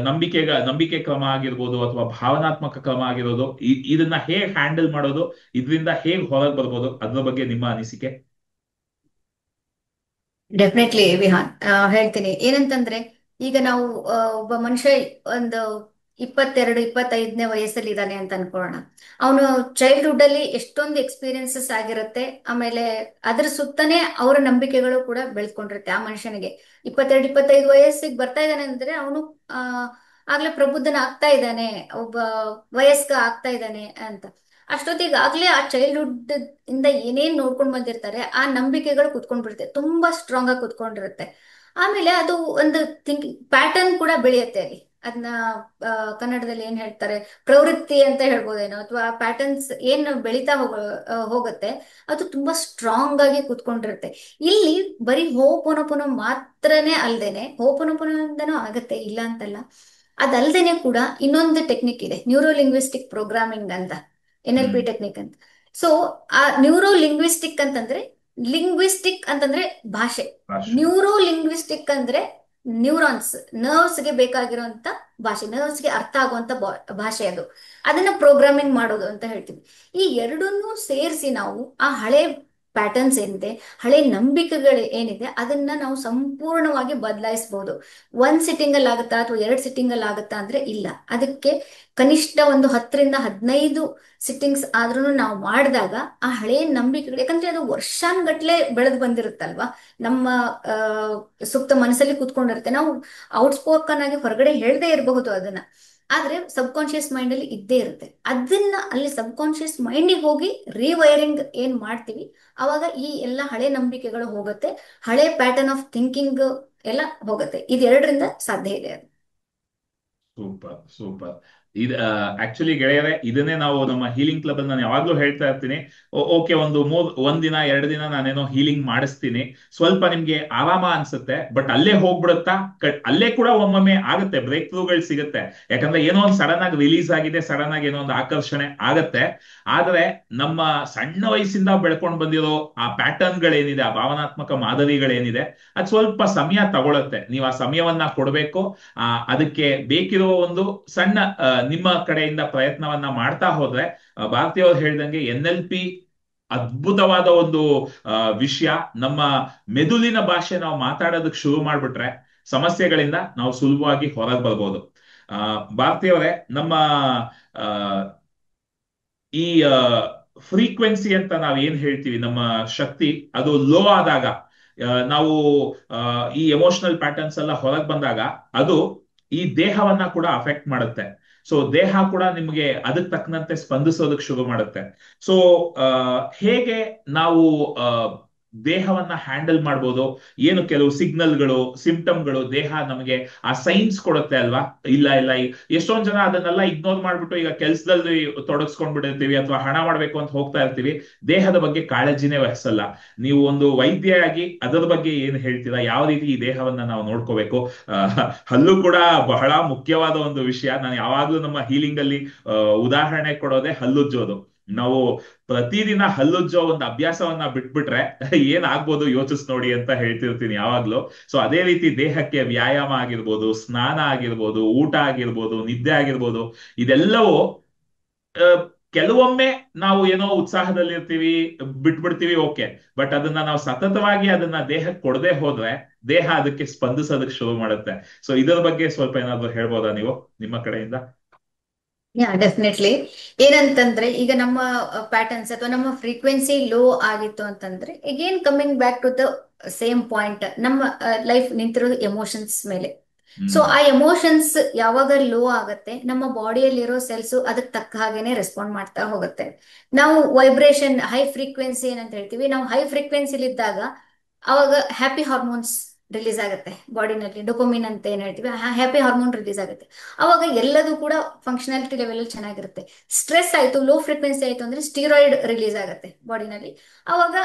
ನಂಬಿಕೆ ಕ್ರಮ ಆಗಿರ್ಬೋದು ಅಥವಾ ಭಾವನಾತ್ಮಕ ಕ್ರಮ ಆಗಿರೋದು, ಇದನ್ನ ಹೇಗ್ ಹ್ಯಾಂಡಲ್ ಮಾಡೋದು, ಇದರಿಂದ ಹೇಗ್ ಹೊರಗೆ ಬರ್ಬೋದು, ಅದ್ರ ಬಗ್ಗೆ ನಿಮ್ಮ ಅನಿಸಿಕೆ? ಡೆಫಿನೆಟ್ಲಿ ವಿಹಾನ್, ಹೇಳ್ತೀನಿ. ಏನಂತಂದ್ರೆ ಈಗ ನಾವು ಒಬ್ಬ ಮನುಷ್ಯ ಒಂದು 22-25ನೇ ವಯಸ್ಸಲ್ಲಿ ಇದ್ದಾನೆ ಅಂತ ಅನ್ಕೊಳ್ಳೋಣ. ಅವನು ಚೈಲ್ಡ್ಹುಡ್ ಅಲ್ಲಿ ಎಷ್ಟೊಂದು ಎಕ್ಸ್ಪೀರಿಯನ್ಸಸ್ ಆಗಿರುತ್ತೆ. ಆಮೇಲೆ ಅದ್ರ ಸುತ್ತನೇ ಅವರ ನಂಬಿಕೆಗಳು ಕೂಡ ಬೆಳೆಸ್ಕೊಂಡಿರುತ್ತೆ. ಆ ಮನುಷ್ಯನಿಗೆ 22-25 ವಯಸ್ಸಿಗೆ ಬರ್ತಾ ಇದ್ದಾನೆ ಅಂದ್ರೆ ಅವನು ಆಗ್ಲೇ ಪ್ರಬುದ್ಧನ ಆಗ್ತಾ ಇದ್ದಾನೆ, ಒಬ್ಬ ವಯಸ್ಕ ಆಗ್ತಾ ಇದ್ದಾನೆ ಅಂತ. ಅಷ್ಟೊತ್ತಿಗೆ ಆಗ್ಲೇ ಆ ಚೈಲ್ಡ್ಹುಡ್ ಇಂದ ಏನೇನ್ ನೋಡ್ಕೊಂಡ್ ಬಂದಿರ್ತಾರೆ ಆ ನಂಬಿಕೆಗಳು ಕುತ್ಕೊಂಡ್ಬಿಡುತ್ತೆ, ತುಂಬಾ ಸ್ಟ್ರಾಂಗ್ ಆಗಿ ಕುತ್ಕೊಂಡಿರುತ್ತೆ. ಆಮೇಲೆ ಅದು ಒಂದು ಪ್ಯಾಟರ್ನ್ ಕೂಡ ಬೆಳೆಯುತ್ತೆ ಅಲ್ಲಿ. ಅದನ್ನ ಕನ್ನಡದಲ್ಲಿ ಏನ್ ಹೇಳ್ತಾರೆ, ಪ್ರವೃತ್ತಿ ಅಂತ ಹೇಳ್ಬೋದೇನೋ, ಅಥವಾ ಪ್ಯಾಟರ್ನ್ಸ್ ಏನ್ ಬೆಳೀತಾ ಹೋಗುತ್ತೆ, ಅದು ತುಂಬಾ ಸ್ಟ್ರಾಂಗ್ ಆಗಿ ಕುತ್ಕೊಂಡಿರುತ್ತೆ. ಇಲ್ಲಿ ಬರೀ ಹೋಪೊನೊಪೊನೊ ಮಾತ್ರನೇ ಅಲ್ದೇನೆ, ಹೋಪೊನೊಪೊನೊಂದನೂ ಆಗತ್ತೆ ಇಲ್ಲ ಅಂತಲ್ಲ, ಅದಲ್ದೇನೆ ಕೂಡ ಇನ್ನೊಂದು ಟೆಕ್ನಿಕ್ ಇದೆ, ನ್ಯೂರೋ ಲಿಂಗ್ವಿಸ್ಟಿಕ್ ಪ್ರೋಗ್ರಾಮಿಂಗ್ ಅಂತ, NLP ಟೆಕ್ನಿಕ್ ಅಂತ. ಸೊ ಆ ನ್ಯೂರೋ ಲಿಂಗ್ವಿಸ್ಟಿಕ್ ಅಂತಂದ್ರೆ, ಲಿಂಗ್ವಿಸ್ಟಿಕ್ ಅಂತಂದ್ರೆ ಭಾಷೆ, ನ್ಯೂರೋ ಲಿಂಗ್ವಿಸ್ಟಿಕ್ ಅಂದ್ರೆ ನ್ಯೂರಾನ್ಸ್, ನರ್ವ್ಸ್ಗೆ ಬೇಕಾಗಿರುವಂತ ಭಾಷೆ, ನರ್ವ್ಸ್ಗೆ ಅರ್ಥ ಆಗುವಂತ ಭಾಷೆ, ಅದನ್ನ ಪ್ರೋಗ್ರಾಮಿಂಗ್ ಮಾಡೋದು ಅಂತ ಹೇಳ್ತೀವಿ. ಈ ಎರಡನ್ನೂ ಸೇರಿಸಿ ನಾವು ಆ ಹಳೆ ಪ್ಯಾಟರ್ನ್ಸ್ ಏನಿದೆ, ಹಳೆ ನಂಬಿಕೆಗಳು ಏನಿದೆ, ಅದನ್ನ ನಾವು ಸಂಪೂರ್ಣವಾಗಿ ಬದಲಾಯಿಸಬಹುದು. 1 ಸಿಟ್ಟಿಂಗ್ ಅಲ್ಲಿ ಆಗುತ್ತಾ ಅಥವಾ 2 ಸಿಟ್ಟಿಂಗ್ ಅಲ್ಲಿ ಆಗುತ್ತಾ ಅಂದ್ರೆ ಇಲ್ಲ. ಅದಕ್ಕೆ ಕನಿಷ್ಠ ಒಂದು 10-15 ಸಿಟ್ಟಿಂಗ್ಸ್ ಆದ್ರೂ ನಾವು ಮಾಡಿದಾಗ ಆ ಹಳೆ ನಂಬಿಕೆಗಳು, ಯಾಕಂದ್ರೆ ಅದು ವರ್ಷಾನ್ಗಟ್ಲೆ ಬೆಳೆದು ಬಂದಿರುತ್ತಲ್ವಾ, ನಮ್ಮ ಸುಪ್ತ ಮನಸ್ಸಲ್ಲಿ ಕೂತ್ಕೊಂಡಿರುತ್ತೆ. ನಾವು ಔಟ್ಸ್ಪೋಕನ್ ಆಗಿ ಹೊರಗಡೆ ಹೇಳ್ದೇ ಇರಬಹುದು ಅದನ್ನ, ಆದ್ರೆ ಸಬ್ ಕಾನ್ಶಿಯಸ್ ಮೈಂಡ್ ಅಲ್ಲಿ ಇದ್ದೇ ಇರುತ್ತೆ. ಅದನ್ನ ಅಲ್ಲಿ ಸಬ್ ಕಾನ್ಶಿಯಸ್ ಮೈಂಡಿಗೆ ಹೋಗಿ ರಿವೈರಿಂಗ್ ಏನ್ ಮಾಡ್ತೀವಿ, ಅವಾಗ ಈ ಎಲ್ಲ ಹಳೆ ನಂಬಿಕೆಗಳು ಹೋಗುತ್ತೆ, ಹಳೆ ಪ್ಯಾಟರ್ನ್ ಆಫ್ ಥಿಂಕಿಂಗ್ ಎಲ್ಲ ಹೋಗುತ್ತೆ. ಇದೆರಡರಿಂದ ಸಾಧ್ಯ ಇದೆ ಅದು. Super super. ಇದು ಆಕ್ಚುಲಿ ಗೆಳೆಯರೆ, ಇದನ್ನೇ ನಾವು ನಮ್ಮ ಹೀಲಿಂಗ್ ಕ್ಲಬ್ ಅಲ್ಲಿ ನಾನು ಯಾವಾಗ್ಲೂ ಹೇಳ್ತಾ ಇರ್ತೀನಿ. ಓಕೆ, ಒಂದ್ ದಿನ 2 ದಿನ ನಾನೇನೋ ಹೀಲಿಂಗ್ ಮಾಡಿಸ್ತೀನಿ, ಸ್ವಲ್ಪ ನಿಮ್ಗೆ ಆರಾಮ ಅನ್ಸುತ್ತೆ, ಬಟ್ ಅಲ್ಲೇ ಹೋಗ್ಬಿಡುತ್ತಾ? ಅಲ್ಲೇ ಕೂಡ ಒಮ್ಮೊಮ್ಮೆ ಆಗುತ್ತೆ, ಬ್ರೇಕ್ ಥ್ರೂಗಳು ಸಿಗುತ್ತೆ. ಯಾಕಂದ್ರೆ ಏನೋ ಒಂದು ಸಡನ್ ಆಗಿ ರಿಲೀಸ್ ಆಗಿದೆ, ಸಡನ್ ಆಗಿ ಏನೋ ಒಂದು ಆಕರ್ಷಣೆ ಆಗತ್ತೆ. ಆದ್ರೆ ನಮ್ಮ ಸಣ್ಣ ವಯಸ್ಸಿಂದ ಬೆಳ್ಕೊಂಡ್ ಬಂದಿರೋ ಆ ಪ್ಯಾಟರ್ನ್ ಗಳೇನಿದೆ, ಆ ಭಾವನಾತ್ಮಕ ಮಾದರಿಗಳೇನಿದೆ, ಅದು ಸ್ವಲ್ಪ ಸಮಯ ತಗೊಳುತ್ತೆ. ನೀವು ಆ ಸಮಯವನ್ನ ಕೊಡ್ಬೇಕು. ಅದಕ್ಕೆ ಬೇಕಿರೋ ಒಂದು ಸಣ್ಣ ನಿಮ್ಮ ಕಡೆಯಿಂದ ಪ್ರಯತ್ನವನ್ನ ಮಾಡ್ತಾ ಹೋದ್ರೆ, ಭಾರತೀಯವರು ಹೇಳ್ದಂಗೆ NLP ಅದ್ಭುತವಾದ ಒಂದು ವಿಷಯ. ನಮ್ಮ ಮೆದುಳಿನ ಭಾಷೆ ನಾವು ಮಾತಾಡೋದಕ್ಕೆ ಶುರು ಮಾಡ್ಬಿಟ್ರೆ ಸಮಸ್ಯೆಗಳಿಂದ ನಾವು ಸುಲಭವಾಗಿ ಹೊರಗೆ ಬರ್ಬೋದು. ಭಾರತೀಯವರೇ, ನಮ್ಮ ಈ ಫ್ರೀಕ್ವೆನ್ಸಿ ಅಂತ ನಾವ್ ಏನ್ ಹೇಳ್ತೀವಿ, ನಮ್ಮ ಶಕ್ತಿ ಅದು ಲೋ ಆದಾಗ, ನಾವು ಈ ಎಮೋಷನಲ್ ಪ್ಯಾಟರ್ನ್ಸ್ ಎಲ್ಲ ಹೊರಗೆ ಬಂದಾಗ ಅದು ಈ ದೇಹವನ್ನ ಕೂಡ ಅಫೆಕ್ಟ್ ಮಾಡುತ್ತೆ. ಸೊ ದೇಹ ಕೂಡ ನಿಮಗೆ ಅದಕ್ಕೆ ತಕ್ಕಂತೆ ಸ್ಪಂದಿಸೋದಕ್ಕೆ ಶುರು ಮಾಡುತ್ತೆ. ಸೊ ಹೇಗೆ ನಾವು ಆ, ದೇಹವನ್ನ ಹ್ಯಾಂಡಲ್ ಮಾಡ್ಬೋದು, ಏನು ಕೆಲವು ಸಿಗ್ನಲ್ಗಳು, ಸಿಂಪ್ಟಮ್ಗಳು ದೇಹ ನಮಗೆ ಆ ಸೈನ್ಸ್ ಕೊಡುತ್ತೆ ಅಲ್ವಾ? ಇಲ್ಲ ಇಲ್ಲ ಎಷ್ಟೊಂದ್ ಜನ ಅದನ್ನೆಲ್ಲ ಇಗ್ನೋರ್ ಮಾಡ್ಬಿಟ್ಟು ಈಗ ಕೆಲ್ಸದಲ್ಲಿ ತೊಡಗಿಸ್ಕೊಂಡ್ಬಿಟ್ಟಿರ್ತೀವಿ ಅಥವಾ ಹಣ ಮಾಡ್ಬೇಕು ಅಂತ ಹೋಗ್ತಾ ಇರ್ತೀವಿ, ದೇಹದ ಬಗ್ಗೆ ಕಾಳಜಿನೇ ವಹಿಸಲ್ಲ. ನೀವು ಒಂದು ವೈದ್ಯರಾಗಿ ಅದರ ಬಗ್ಗೆ ಏನ್ ಹೇಳ್ತೀರಾ? ಯಾವ ರೀತಿ ಈ ದೇಹವನ್ನ ನಾವು ನೋಡ್ಕೋಬೇಕು? ಹಲ್ಲು ಕೂಡ ಬಹಳ ಮುಖ್ಯವಾದ ಒಂದು ವಿಷಯ. ನಾನು ಯಾವಾಗ್ಲೂ ನಮ್ಮ ಹೀಲಿಂಗ್ ಅಲ್ಲಿ ಉದಾಹರಣೆ ಕೊಡೋದೇ ಹಲ್ಲುಜ್ಜೋದು. ನಾವು ಪ್ರತಿದಿನ ಹಲ್ಲುಜ್ಜೋ ಒಂದು ಅಭ್ಯಾಸವನ್ನ ಬಿಟ್ಬಿಟ್ರೆ ಏನಾಗ್ಬೋದು ಯೋಚಿಸ್ ನೋಡಿ ಅಂತ ಹೇಳ್ತಿರ್ತೀನಿ ಯಾವಾಗ್ಲೂ. ಸೊ ಅದೇ ರೀತಿ ದೇಹಕ್ಕೆ ವ್ಯಾಯಾಮ ಆಗಿರ್ಬೋದು, ಸ್ನಾನ ಆಗಿರ್ಬೋದು, ಊಟ ಆಗಿರ್ಬೋದು, ನಿದ್ದೆ ಆಗಿರ್ಬೋದು, ಇದೆಲ್ಲವೂ ಆ, ಕೆಲವೊಮ್ಮೆ ನಾವು ಏನೋ ಉತ್ಸಾಹದಲ್ಲಿರ್ತೀವಿ, ಬಿಟ್ಬಿಡ್ತೀವಿ, ಓಕೆ. ಬಟ್ ಅದನ್ನ ನಾವು ಸತತವಾಗಿ ಅದನ್ನ ದೇಹಕ್ಕೆ ಕೊಡದೆ ಹೋದ್ರೆ ದೇಹ ಅದಕ್ಕೆ ಸ್ಪಂದಿಸೋದಕ್ಕೆ ಶುರು ಮಾಡುತ್ತೆ. ಸೊ ಇದರ ಬಗ್ಗೆ ಸ್ವಲ್ಪ ಏನಾದ್ರು ಹೇಳ್ಬೋದಾ ನೀವು ನಿಮ್ಮ ಕಡೆಯಿಂದ? Yeah definitely. ಏನಂತಂದ್ರೆ ಈಗ ನಮ್ಮ ಪ್ಯಾಟರ್ನ್ಸ್ ಅಥವಾ ನಮ್ಮ ಫ್ರೀಕ್ವೆನ್ಸಿ ಲೋ ಆಗಿತ್ತು ಅಂತಂದ್ರೆ again coming back to the same point, ನಮ್ಮ ಲೈಫ್ ನಿಂತಿರೋದು ಎಮೋಷನ್ಸ್ ಮೇಲೆ. ಸೊ ಹ್ಮ್ ಆ ಎಮೋಷನ್ಸ್ ಯಾವಾಗ ಲೋ ಆಗತ್ತೆ, ನಮ್ಮ ಬಾಡಿಯಲ್ಲಿರೋ ಸೆಲ್ಸ್ ಅದಕ್ಕೆ ತಕ್ಕ ಹಾಗೇನೆ ರೆಸ್ಪಾಂಡ್ ಮಾಡ್ತಾ ಹೋಗುತ್ತೆ. ನಾವು ವೈಬ್ರೇಷನ್ ಹೈ ಫ್ರೀಕ್ವೆನ್ಸಿ ಏನಂತ ಹೇಳ್ತೀವಿ, ನಾವು ಹೈ ಫ್ರೀಕ್ವೆನ್ಸಿಲಿ ಇದ್ದಾಗ ಅವಾಗ ಹ್ಯಾಪಿ ಹಾರ್ಮೋನ್ಸ್ ರಿಲೀಸ್ ಆಗುತ್ತೆ ಬಾಡಿನಲ್ಲಿ, ಡೊಪಮಿನ್ ಅಂತ ಏನ್ ಹೇಳ್ತೀವಿ, ಹ್ಯಾಪಿ ಹಾರ್ಮೋನ್ ರಿಲೀಸ್ ಆಗುತ್ತೆ. ಅವಾಗ ಎಲ್ಲದೂ ಕೂಡ ಫಂಕ್ಷನಾಲಿಟಿ ಲೆವೆಲ್ ಅಲ್ಲಿ ಚೆನ್ನಾಗಿರುತ್ತೆ. ಸ್ಟ್ರೆಸ್ ಆಯ್ತು, ಲೋ ಫ್ರೀಕ್ವೆನ್ಸಿ ಆಯ್ತು ಅಂದ್ರೆ ಸ್ಟೀರಾಯ್ಡ್ ರಿಲೀಸ್ ಆಗುತ್ತೆ ಬಾಡಿನಲ್ಲಿ. ಅವಾಗ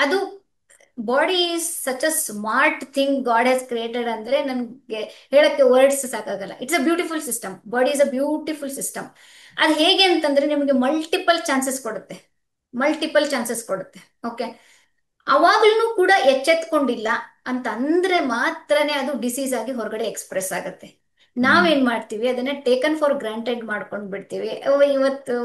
ಅದು body is such a smart thing god has created ಅಂದ್ರೆ ನನ್ಗೆ ಹೇಳಕ್ಕೆ ವರ್ಡ್ಸ್ ಸಾಕಾಗಲ್ಲ. It's a beautiful system. Body is a beautiful system. ಅದು ಹೇಗೆ ಅಂತಂದ್ರೆ ನಿಮಗೆ ಮಲ್ಟಿಪಲ್ ಚಾನ್ಸಸ್ ಕೊಡುತ್ತೆ, ಮಲ್ಟಿಪಲ್ ಚಾನ್ಸಸ್ ಕೊಡುತ್ತೆ. ಓಕೆ, ಅವಾಗ್ಲೂ ಕೂಡ ಎಚ್ಚೆತ್ಕೊಂಡಿಲ್ಲ ಅಂತ ಅಂದ್ರೆ ಮಾತ್ರನೇ ಅದು ಡಿಸೀಸ್ ಆಗಿ ಹೊರಗಡೆ ಎಕ್ಸ್ಪ್ರೆಸ್ ಆಗತ್ತೆ. ಹ್ಮ್ ನಾವೇನ್ ಮಾಡ್ತೀವಿ, ಅದನ್ನ ಟೇಕನ್ ಫಾರ್ ಗ್ರಾಂಟೆಡ್ ಮಾಡ್ಕೊಂಡ್ ಬಿಡ್ತೀವಿ. ಇವತ್ತು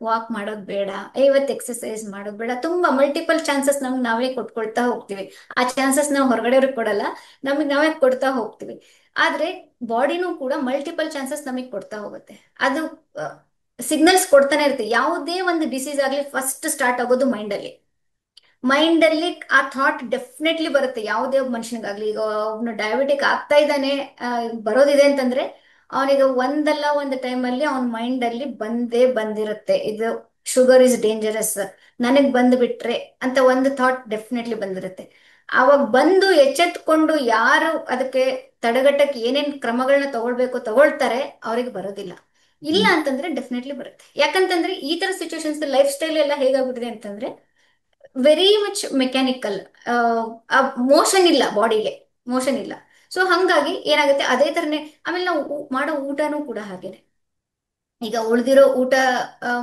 ವಾಕ್ ಮಾಡೋದ್ ಬೇಡ, ಇವತ್ತು ಎಕ್ಸರ್ಸೈಸ್ ಮಾಡೋದ್ ಬೇಡ, ತುಂಬಾ ಮಲ್ಟಿಪಲ್ ಚಾನ್ಸಸ್ ನಮ್ಗೆ ನಾವೇ ಕೊಟ್ಕೊಳ್ತಾ ಹೋಗ್ತೀವಿ. ಆ ಚಾನ್ಸಸ್ ನಾವು ಹೊರಗಡೆಯವ್ರಿಗೆ ಕೊಡಲ್ಲ, ನಮಗೆ ನಾವೇ ಕೊಡ್ತಾ ಹೋಗ್ತೀವಿ. ಆದ್ರೆ ಬಾಡಿನೂ ಕೂಡ ಮಲ್ಟಿಪಲ್ ಚಾನ್ಸಸ್ ನಮಗೆ ಕೊಡ್ತಾ ಹೋಗುತ್ತೆ. ಅದು ಸಿಗ್ನಲ್ಸ್ ಕೊಡ್ತಾನೆ ಇರುತ್ತೆ. ಯಾವುದೇ ಒಂದು ಡಿಸೀಸ್ ಆಗ್ಲಿ ಫಸ್ಟ್ ಸ್ಟಾರ್ಟ್ ಆಗೋದು ಮೈಂಡ್ ಅಲ್ಲಿ. ಮೈಂಡ್ ಅಲ್ಲಿ ಆ ಥಾಟ್ ಡೆಫಿನೆಟ್ಲಿ ಬರುತ್ತೆ ಯಾವುದೇ ಒಬ್ಬ ಮನುಷ್ಯನಿಗಾಗ್ಲಿ. ಈಗ ಅವನು ಡಯಾಬಿಟಿಕ್ ಆಗ್ತಾ ಇದ್ದಾನೆ, ಬರೋದಿದೆ ಅಂತಂದ್ರೆ ಅವನಿಗೆ ಒಂದಲ್ಲ ಒಂದು ಟೈಮ್ ಅಲ್ಲಿ ಅವನ ಮೈಂಡ್ ಅಲ್ಲಿ ಬಂದೇ ಬಂದಿರುತ್ತೆ, ಇದು ಶುಗರ್ ಇಸ್ ಡೇಂಜರಸ್, ನನಗ್ ಬಂದು ಬಿಟ್ರೆ ಅಂತ ಒಂದು ಥಾಟ್ ಡೆಫಿನೆಟ್ಲಿ ಬಂದಿರುತ್ತೆ. ಅವಾಗ ಬಂದು ಎಚ್ಚೆತ್ಕೊಂಡು ಯಾರು ಅದಕ್ಕೆ ತಡೆಗಟ್ಟಕ್ಕೆ ಏನೇನ್ ಕ್ರಮಗಳನ್ನ ತಗೊಳ್ಬೇಕು ತಗೊಳ್ತಾರೆ, ಅವ್ರಿಗೆ ಬರೋದಿಲ್ಲ. ಇಲ್ಲ ಹ್ಮ್ ಅಂತಂದ್ರೆ ಡೆಫಿನೆಟ್ಲಿ ಬರುತ್ತೆ. ಯಾಕಂತಂದ್ರೆ ಈ ತರ ಸಿಚುವೇಶನ್ಸ್ ಲೈಫ್ ಸ್ಟೈಲ್ ಎಲ್ಲ ಹೇಗಾಗ್ಬಿಟ್ಟಿದೆ ಅಂತಂದ್ರೆ ವೆರಿ ಮಚ್ ಮೆಕ್ಯಾನಿಕಲ್. ಮೋಷನ್ ಇಲ್ಲ ಬಾಡಿಗೆ, ಮೋಷನ್ ಇಲ್ಲ. ಸೊ ಹಂಗಾಗಿ ಏನಾಗುತ್ತೆ, ಅದೇ ತರನೇ ಆಮೇಲೆ ನಾವು ಮಾಡೋ ಊಟನೂ ಕೂಡ ಹಾಗೇನೆ. ಈಗ ಉಳ್ದಿರೋ ಊಟ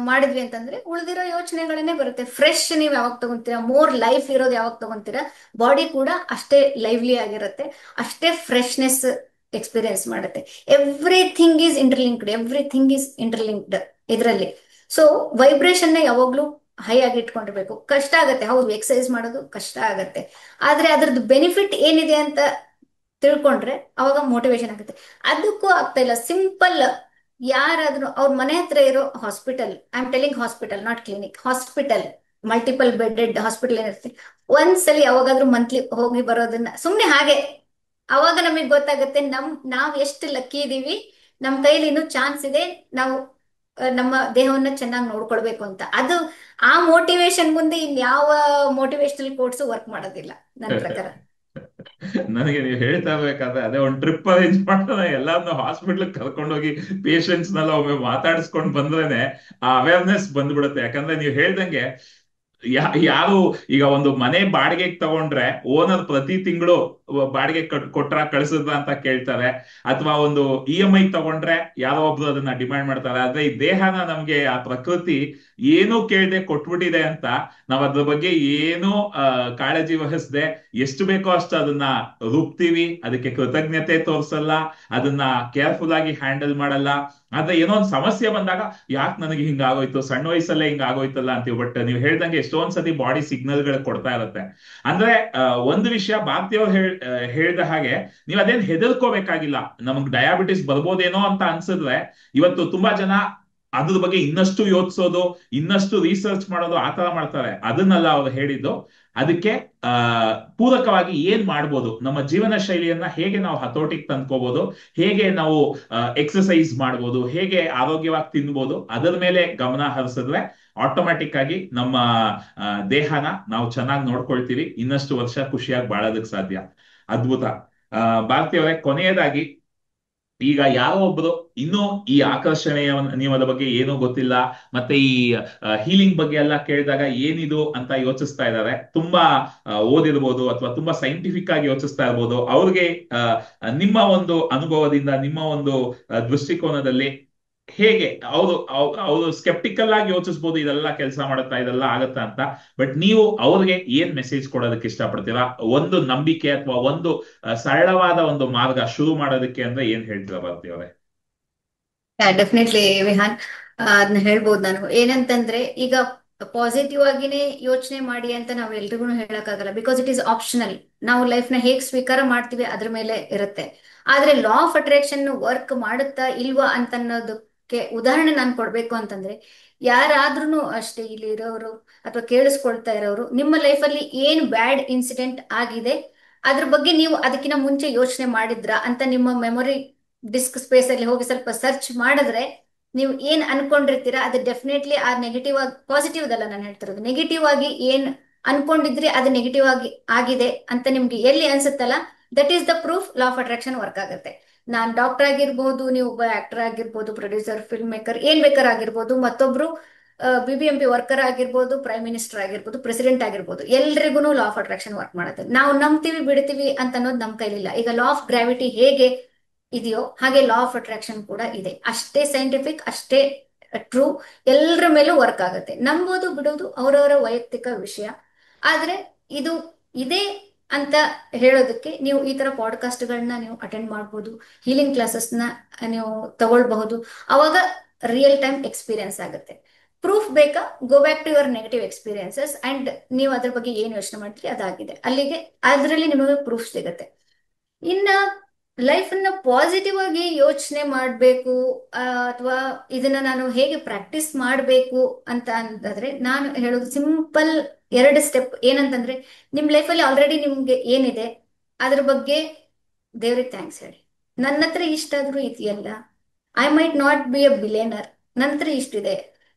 ಮಾಡಿದ್ವಿ ಅಂತಂದ್ರೆ ಉಳ್ದಿರೋ ಯೋಚನೆಗಳನ್ನೇ ಬರುತ್ತೆ. ಫ್ರೆಶ್ ನೀವು ಯಾವಾಗ ತಗೊಂತೀರಾ, ಮೋರ್ ಲೈಫ್ ಇರೋದು ಯಾವಾಗ ತಗೊಂತೀರಾ, ಬಾಡಿ ಕೂಡ ಅಷ್ಟೇ ಲೈವ್ಲಿ ಆಗಿರುತ್ತೆ, ಅಷ್ಟೇ ಫ್ರೆಶ್ನೆಸ್ ಎಕ್ಸ್ಪೀರಿಯನ್ಸ್ ಮಾಡುತ್ತೆ. Everything is interlinked, everything is interlinked ಇದರಲ್ಲಿ. ಸೊ ವೈಬ್ರೇಷನ್ ಯಾವಾಗ್ಲೂ ಹೈ ಆಗಿ ಇಟ್ಕೊಂಡಿರ್ಬೇಕು. ಕಷ್ಟ ಆಗತ್ತೆ, ಹೌದು, ಎಕ್ಸರ್ಸೈಸ್ ಮಾಡೋದು ಕಷ್ಟ ಆಗತ್ತೆ. ಆದ್ರೆ ಅದ್ರದ್ದು ಬೆನಿಫಿಟ್ ಏನಿದೆ ಅಂತ ತಿಳ್ಕೊಂಡ್ರೆ ಅವಾಗ ಮೋಟಿವೇಶನ್ ಆಗುತ್ತೆ. ಅದಕ್ಕೂ ಆಗ್ತಾ ಇಲ್ಲ. ಸಿಂಪಲ್, ಯಾರಾದ್ರೂ ಅವ್ರ ಮನೆ ಹತ್ರ ಇರೋ hospital, I am telling hospital not clinic, hospital, multiple bedded hospital ಏನಿರುತ್ತೆ, ಒಂದ್ಸಲಿ ಯಾವಾಗಾದ್ರೂ ಮಂತ್ಲಿ ಹೋಗಿ ಬರೋದನ್ನ ಸುಮ್ನೆ ಹಾಗೆ, ಅವಾಗ ನಮಗೆ ಗೊತ್ತಾಗುತ್ತೆ ನಾವ್ ಎಷ್ಟು ಲಕ್ಕಿ ಇದೀವಿ, ನಮ್ ಕೈಲಿ ಇನ್ನೂ ಚಾನ್ಸ್ ಇದೆ, ನಾವು ನಮ್ಮ ದೇಹವನ್ನ ಚೆನ್ನಾಗಿ ನೋಡ್ಕೊಳ್ಬೇಕು ಅಂತ. ಅದು ಆ ಮೋಟಿವೇಶನ್ ಮುಂದೆ ಇನ್ಯಾವ ಮೋಟಿವೇಶನಲ್ ಕೋರ್ಸ್ ವರ್ಕ್ ಮಾಡೋದಿಲ್ಲ ನನ್ನ ಪ್ರಕಾರ. ನನಗೆ ನೀವು ಹೇಳ್ತಾ ಇರ್ಬೇಕಾದ್ರೆ ಅದೇ ಒಂದು ಟ್ರಿಪ್ ಅರೇಂಜ್ ಮಾಡೋಣ, ಎಲ್ಲಾರನ್ನ ಹಾಸ್ಪಿಟ್ಲ್ ಕರ್ಕೊಂಡೋಗಿ ಪೇಷಂಟ್ಸ್ ನೆಲ್ಲ ಒಮ್ಮೆ ಮಾತಾಡಿಸ್ಕೊಂಡು ಬಂದ್ರೇನೆ ಆ ಅವೇರ್ನೆಸ್ ಬಂದ್ಬಿಡುತ್ತೆ. ಯಾಕಂದ್ರೆ ನೀವು ಹೇಳ್ದಂಗೆ ಯಾರು ಈಗ ಒಂದು ಮನೆ ಬಾಡಿಗೆಗೆ ತಗೊಂಡ್ರೆ ಓನರ್ ಪ್ರತಿ ತಿಂಗಳು ಬಾಡಿಗೆ ಕೊಟ್ರ ಕಳ್ಸಿದ್ರ ಅಂತ ಕೇಳ್ತಾರೆ, ಅಥವಾ ಒಂದು EMI ತಗೊಂಡ್ರೆ ಯಾರೋ ಒಬ್ರು ಅದನ್ನ ಡಿಮ್ಯಾಂಡ್ ಮಾಡ್ತಾರೆ. ಆದ್ರೆ ಈ ದೇಹನ ನಮ್ಗೆ ಆ ಪ್ರಕೃತಿ ಏನೂ ಕೇಳದೆ ಕೊಟ್ಬಿಟ್ಟಿದೆ ಅಂತ ನಾವ್ ಅದ್ರ ಬಗ್ಗೆ ಏನು ಕಾಳಜಿ ವಹಿಸದೆ ಎಷ್ಟು ಬೇಕೋ ಅಷ್ಟು ಅದನ್ನ ರೂಪ್ತೀವಿ, ಅದಕ್ಕೆ ಕೃತಜ್ಞತೆ ತೋರ್ಸಲ್ಲ, ಅದನ್ನ ಕೇರ್ಫುಲ್ ಆಗಿ ಹ್ಯಾಂಡಲ್ ಮಾಡಲ್ಲ. ಆದ್ರೆ ಏನೋ ಒಂದು ಸಮಸ್ಯೆ ಬಂದಾಗ ಯಾಕೆ ನನಗೆ ಹಿಂಗ ಆಗೋಯ್ತು, ಸಣ್ಣ ವಯಸ್ಸಲ್ಲೇ ಹಿಂಗ ಆಗೋಯ್ತಲ್ಲ ಅಂತೀವಿ. ಬಟ್ ನೀವು ಹೇಳ್ದಂಗೆ ಎಷ್ಟೊಂದ್ ಸತಿ ಬಾಡಿ ಸಿಗ್ನಲ್ ಗಳು ಕೊಡ್ತಾ ಇರುತ್ತೆ. ಅಂದ್ರೆ ಒಂದು ವಿಷಯ ಭಾರತೀಯವ್ರು ಹೇಳ್ದ ಹಾಗೆ ನೀವ್ ಅದೇನ್ ಹೆದರ್ಕೋಬೇಕಾಗಿಲ್ಲ. ನಮಗ್ ಡಯಾಬಿಟಿಸ್ ಬರ್ಬೋದೇನೋ ಅಂತ ಅನ್ಸಿದ್ರೆ ಇವತ್ತು ತುಂಬಾ ಜನ ಅದ್ರ ಬಗ್ಗೆ ಇನ್ನಷ್ಟು ಯೋಚಿಸೋದು, ಇನ್ನಷ್ಟು ರಿಸರ್ಚ್ ಮಾಡೋದು, ಆ ತರ ಮಾಡ್ತಾರೆ. ಅದನ್ನೆಲ್ಲ ಅವ್ರು ಹೇಳಿದ್ದು. ಅದಕ್ಕೆ ಆ ಪೂರಕವಾಗಿ ಏನ್ ಮಾಡ್ಬೋದು, ನಮ್ಮ ಜೀವನ ಶೈಲಿಯನ್ನ ಹೇಗೆ ನಾವು ಹತೋಟಿಗೆ ತಂದ್ಕೋಬಹುದು, ಹೇಗೆ ನಾವು ಎಕ್ಸಸೈಸ್ ಮಾಡ್ಬೋದು, ಹೇಗೆ ಆರೋಗ್ಯವಾಗಿ ತಿನ್ಬೋದು, ಅದರ ಮೇಲೆ ಗಮನ ಹರಿಸಿದ್ರೆ ಆಟೋಮ್ಯಾಟಿಕ್ ಆಗಿ ನಮ್ಮ ದೇಹನ ನಾವು ಚೆನ್ನಾಗಿ ನೋಡ್ಕೊಳ್ತೀವಿ, ಇನ್ನಷ್ಟು ವರ್ಷ ಖುಷಿಯಾಗಿ ಬಾಳೋದಕ್ಕೆ ಸಾಧ್ಯ. ಅದ್ಭುತ. ಭಾರತಿ ಅವರೇ, ಕೊನೆಯದಾಗಿ ಈಗ ಯಾರೋ ಒಬ್ರು ಇನ್ನೂ ಈ ಆಕರ್ಷಣೆಯ ನಿಯಮದ ಬಗ್ಗೆ ಏನೂ ಗೊತ್ತಿಲ್ಲ, ಮತ್ತೆ ಈ ಹೀಲಿಂಗ್ ಬಗ್ಗೆ ಎಲ್ಲ ಕೇಳಿದಾಗ ಏನಿದು ಅಂತ ಯೋಚಿಸ್ತಾ ಇದ್ದಾರೆ, ತುಂಬಾ ಓದಿರ್ಬೋದು ಅಥವಾ ತುಂಬಾ ಸೈಂಟಿಫಿಕ್ ಆಗಿ ಯೋಚಿಸ್ತಾ ಇರ್ಬೋದು, ಅವ್ರಿಗೆ ನಿಮ್ಮ ಒಂದು ಅನುಭವದಿಂದ, ನಿಮ್ಮ ಒಂದು ದೃಷ್ಟಿಕೋನದಲ್ಲಿ ಹೇಗೆ ಅವರು ಸ್ಕೆಪ್ಟಿಕಲ್ ಆಗಿ ಯೋಚಿಸ್ಬೋದು, ಇದೆಲ್ಲ ಕೆಲಸ ಮಾಡುತ್ತಾ, ಇದೆಲ್ಲ ಆಗತ್ತಾ ಅಂತ. ಬಟ್ ನೀವು ಅವ್ರಿಗೆ ಏನ್ ಮೆಸೇಜ್ ಕೊಡೋದಕ್ಕೆ ಇಷ್ಟಪಡ್ತೀರಾ? ಒಂದು ನಂಬಿಕೆ ಅಥವಾ ಒಂದು ಸರಳವಾದ ಒಂದು ಮಾರ್ಗ ಶುರು ಮಾಡೋದಕ್ಕೆ ಅಂದ್ರೆ ಏನ್ ಹೇಳ್ತೀರಾ ಭಾರತಿ ಅವರೇ? ಡೆಫಿನೆಟ್ಲಿ ವಿಹಾನ್, ಅದನ್ನ ಹೇಳ್ಬೋದು ನಾನು. ಏನಂತಂದ್ರೆ ಈಗ ಪಾಸಿಟಿವ್ ಆಗಿನೇ ಯೋಚನೆ ಮಾಡಿ ಅಂತ ನಾವು ಎಲ್ರಿಗೂ ಹೇಳಕ್ಕಾಗಲ್ಲ, ಬಿಕಾಸ್ ಇಟ್ ಈಸ್ ಆಪ್ಷನಲ್. ನಾವು ಲೈಫ್ ನ ಹೇಗ್ ಸ್ವೀಕಾರ ಮಾಡ್ತೀವಿ ಅದ್ರ ಮೇಲೆ ಇರುತ್ತೆ. ಆದ್ರೆ ಲಾ ಆಫ್ ಅಟ್ರಾಕ್ಷನ್ ವರ್ಕ್ ಮಾಡುತ್ತಾ ಇಲ್ವಾ ಅಂತ ಅನ್ನೋದಕ್ಕೆ ಉದಾಹರಣೆ ನಾನು ಕೊಡ್ಬೇಕು ಅಂತಂದ್ರೆ, ಯಾರಾದ್ರೂ ಅಷ್ಟೇ, ಇಲ್ಲಿ ಇರೋರು ಅಥವಾ ಕೇಳಿಸ್ಕೊಳ್ತಾ ಇರೋರು, ನಿಮ್ಮ ಲೈಫಲ್ಲಿ ಏನ್ ಬ್ಯಾಡ್ ಇನ್ಸಿಡೆಂಟ್ ಆಗಿದೆ ಅದ್ರ ಬಗ್ಗೆ ನೀವು ಅದಕ್ಕಿಂತ ಮುಂಚೆ ಯೋಚನೆ ಮಾಡಿದ್ರ ಅಂತ ನಿಮ್ಮ ಮೆಮೊರಿ ಡಿಸ್ಕ್ ಸ್ಪೇಸ್ ಅಲ್ಲಿ ಹೋಗಿ ಸ್ವಲ್ಪ ಸರ್ಚ್ ಮಾಡಿದ್ರೆ, ನೀವು ಏನ್ ಅನ್ಕೊಂಡಿರ್ತೀರಾ ಅದು ಡೆಫಿನೆಟ್ಲಿ ಆ ನೆಗೆಟಿವ್ ಆಗಿ, ಪಾಸಿಟಿವ್ ಅಲ್ಲ ನಾನು ಹೇಳ್ತಿರೋದು, ನೆಗೆಟಿವ್ ಆಗಿ ಏನ್ ಅನ್ಕೊಂಡಿದ್ರಿ ಅದು ನೆಗೆಟಿವ್ ಆಗಿ ಆಗಿದೆ ಅಂತ ನಿಮ್ಗೆ ಎಲ್ಲಿ ಅನ್ಸುತ್ತಲ್ಲ, that is the proof law of attraction work ಆಗುತ್ತೆ. ನಾನ್ ಡಾಕ್ಟರ್ ಆಗಿರ್ಬೋದು, ನೀವು ಒಬ್ಬ ಆಕ್ಟರ್ ಆಗಿರ್ಬೋದು, ಪ್ರೊಡ್ಯೂಸರ್, ಫಿಲ್ಮ್ ಮೇಕರ್, ಏನ್ ಬೇಕಾರ್ ಆಗಿರ್ಬೋದು, ಮತ್ತೊಬ್ರು BBMP ವರ್ಕರ್ ಆಗಿರ್ಬೋದು, ಪ್ರೈಮ್ ಮಿನಿಸ್ಟರ್ ಆಗಿರ್ಬೋದು, ಪ್ರೆಸಿಡೆಂಟ್ ಆಗಿರ್ಬೋದು, ಎಲ್ರಿಗೂ ಲಾ ಆಫ್ ಅಟ್ರಾಕ್ಷನ್ ವರ್ಕ್ ಮಾಡುತ್ತೆ. ನಾವು ನಂಬ್ತೀವಿ ಬಿಡ್ತೀವಿ ಅಂತ ಅನ್ನೋದು ನಮ್ ಕೈಲಿಲ್ಲ. ಈಗ ಲಾ ಆಫ್ ಗ್ರಾವಿಟಿ ಹೇಗೆ ಇದೆಯೋ ಹಾಗೆ ಲಾ ಆಫ್ ಅಟ್ರಾಕ್ಷನ್ ಕೂಡ ಇದೆ. ಅಷ್ಟೇ ಸೈಂಟಿಫಿಕ್, ಅಷ್ಟೇ ಟ್ರೂ, ಎಲ್ಲರ ಮೇಲೂ ವರ್ಕ್ ಆಗುತ್ತೆ. ನಂಬೋದು ಬಿಡೋದು ಅವರವರ ವೈಯಕ್ತಿಕ ವಿಷಯ. ಆದ್ರೆ ಇದು ಇದೆ ಅಂತ ಹೇಳೋದಕ್ಕೆ ನೀವು ಈ ತರ ಪಾಡ್ಕಾಸ್ಟ್ಗಳನ್ನ ನೀವು ಅಟೆಂಡ್ ಮಾಡ್ಬೋದು, ಹೀಲಿಂಗ್ ಕ್ಲಾಸಸ್ನ ನೀವು ತಗೊಳ್ಬಹುದು. ಅವಾಗ ರಿಯಲ್ ಟೈಮ್ ಎಕ್ಸ್ಪೀರಿಯನ್ಸ್ ಆಗುತ್ತೆ. ಪ್ರೂಫ್ ಬೇಕಾ? Go back to your negative experiences and ನೀವು ಅದ್ರ ಬಗ್ಗೆ ಏನು ಯೋಚನೆ ಮಾಡ್ತೀರಿ ಅದಾಗಿದೆ, ಅಲ್ಲಿಗೆ ಅದರಲ್ಲಿ ನಿಮಗೆ ಪ್ರೂಫ್ ಸಿಗುತ್ತೆ. ಇನ್ನ ಲೈಫ್ ಅನ್ನ ಪಾಸಿಟಿವ್ ಆಗಿ ಯೋಚನೆ ಮಾಡಬೇಕು, ಅಥವಾ ಇದನ್ನ ನಾನು ಹೇಗೆ ಪ್ರಾಕ್ಟೀಸ್ ಮಾಡಬೇಕು ಅಂತ ಅಂತಂದ್ರೆ, ನಾನು ಹೇಳೋದು ಸಿಂಪಲ್ 2 ಸ್ಟೆಪ್. ಏನಂತಂದ್ರೆ, ನಿಮ್ ಲೈಫಲ್ಲಿ ಆಲ್ರೆಡಿ ನಿಮ್ಗೆ ಏನಿದೆ ಅದ್ರ ಬಗ್ಗೆ ದೇವ್ರಿಗೆ ಥ್ಯಾಂಕ್ಸ್ ಹೇಳಿ. ನನ್ನ ಹತ್ರ ಇಷ್ಟಾದ್ರೂ ಇದೆಯಲ್ಲ, I might not be a billionaire, ನನ್ನ ಹತ್ರ ಇಷ್ಟಿದೆ,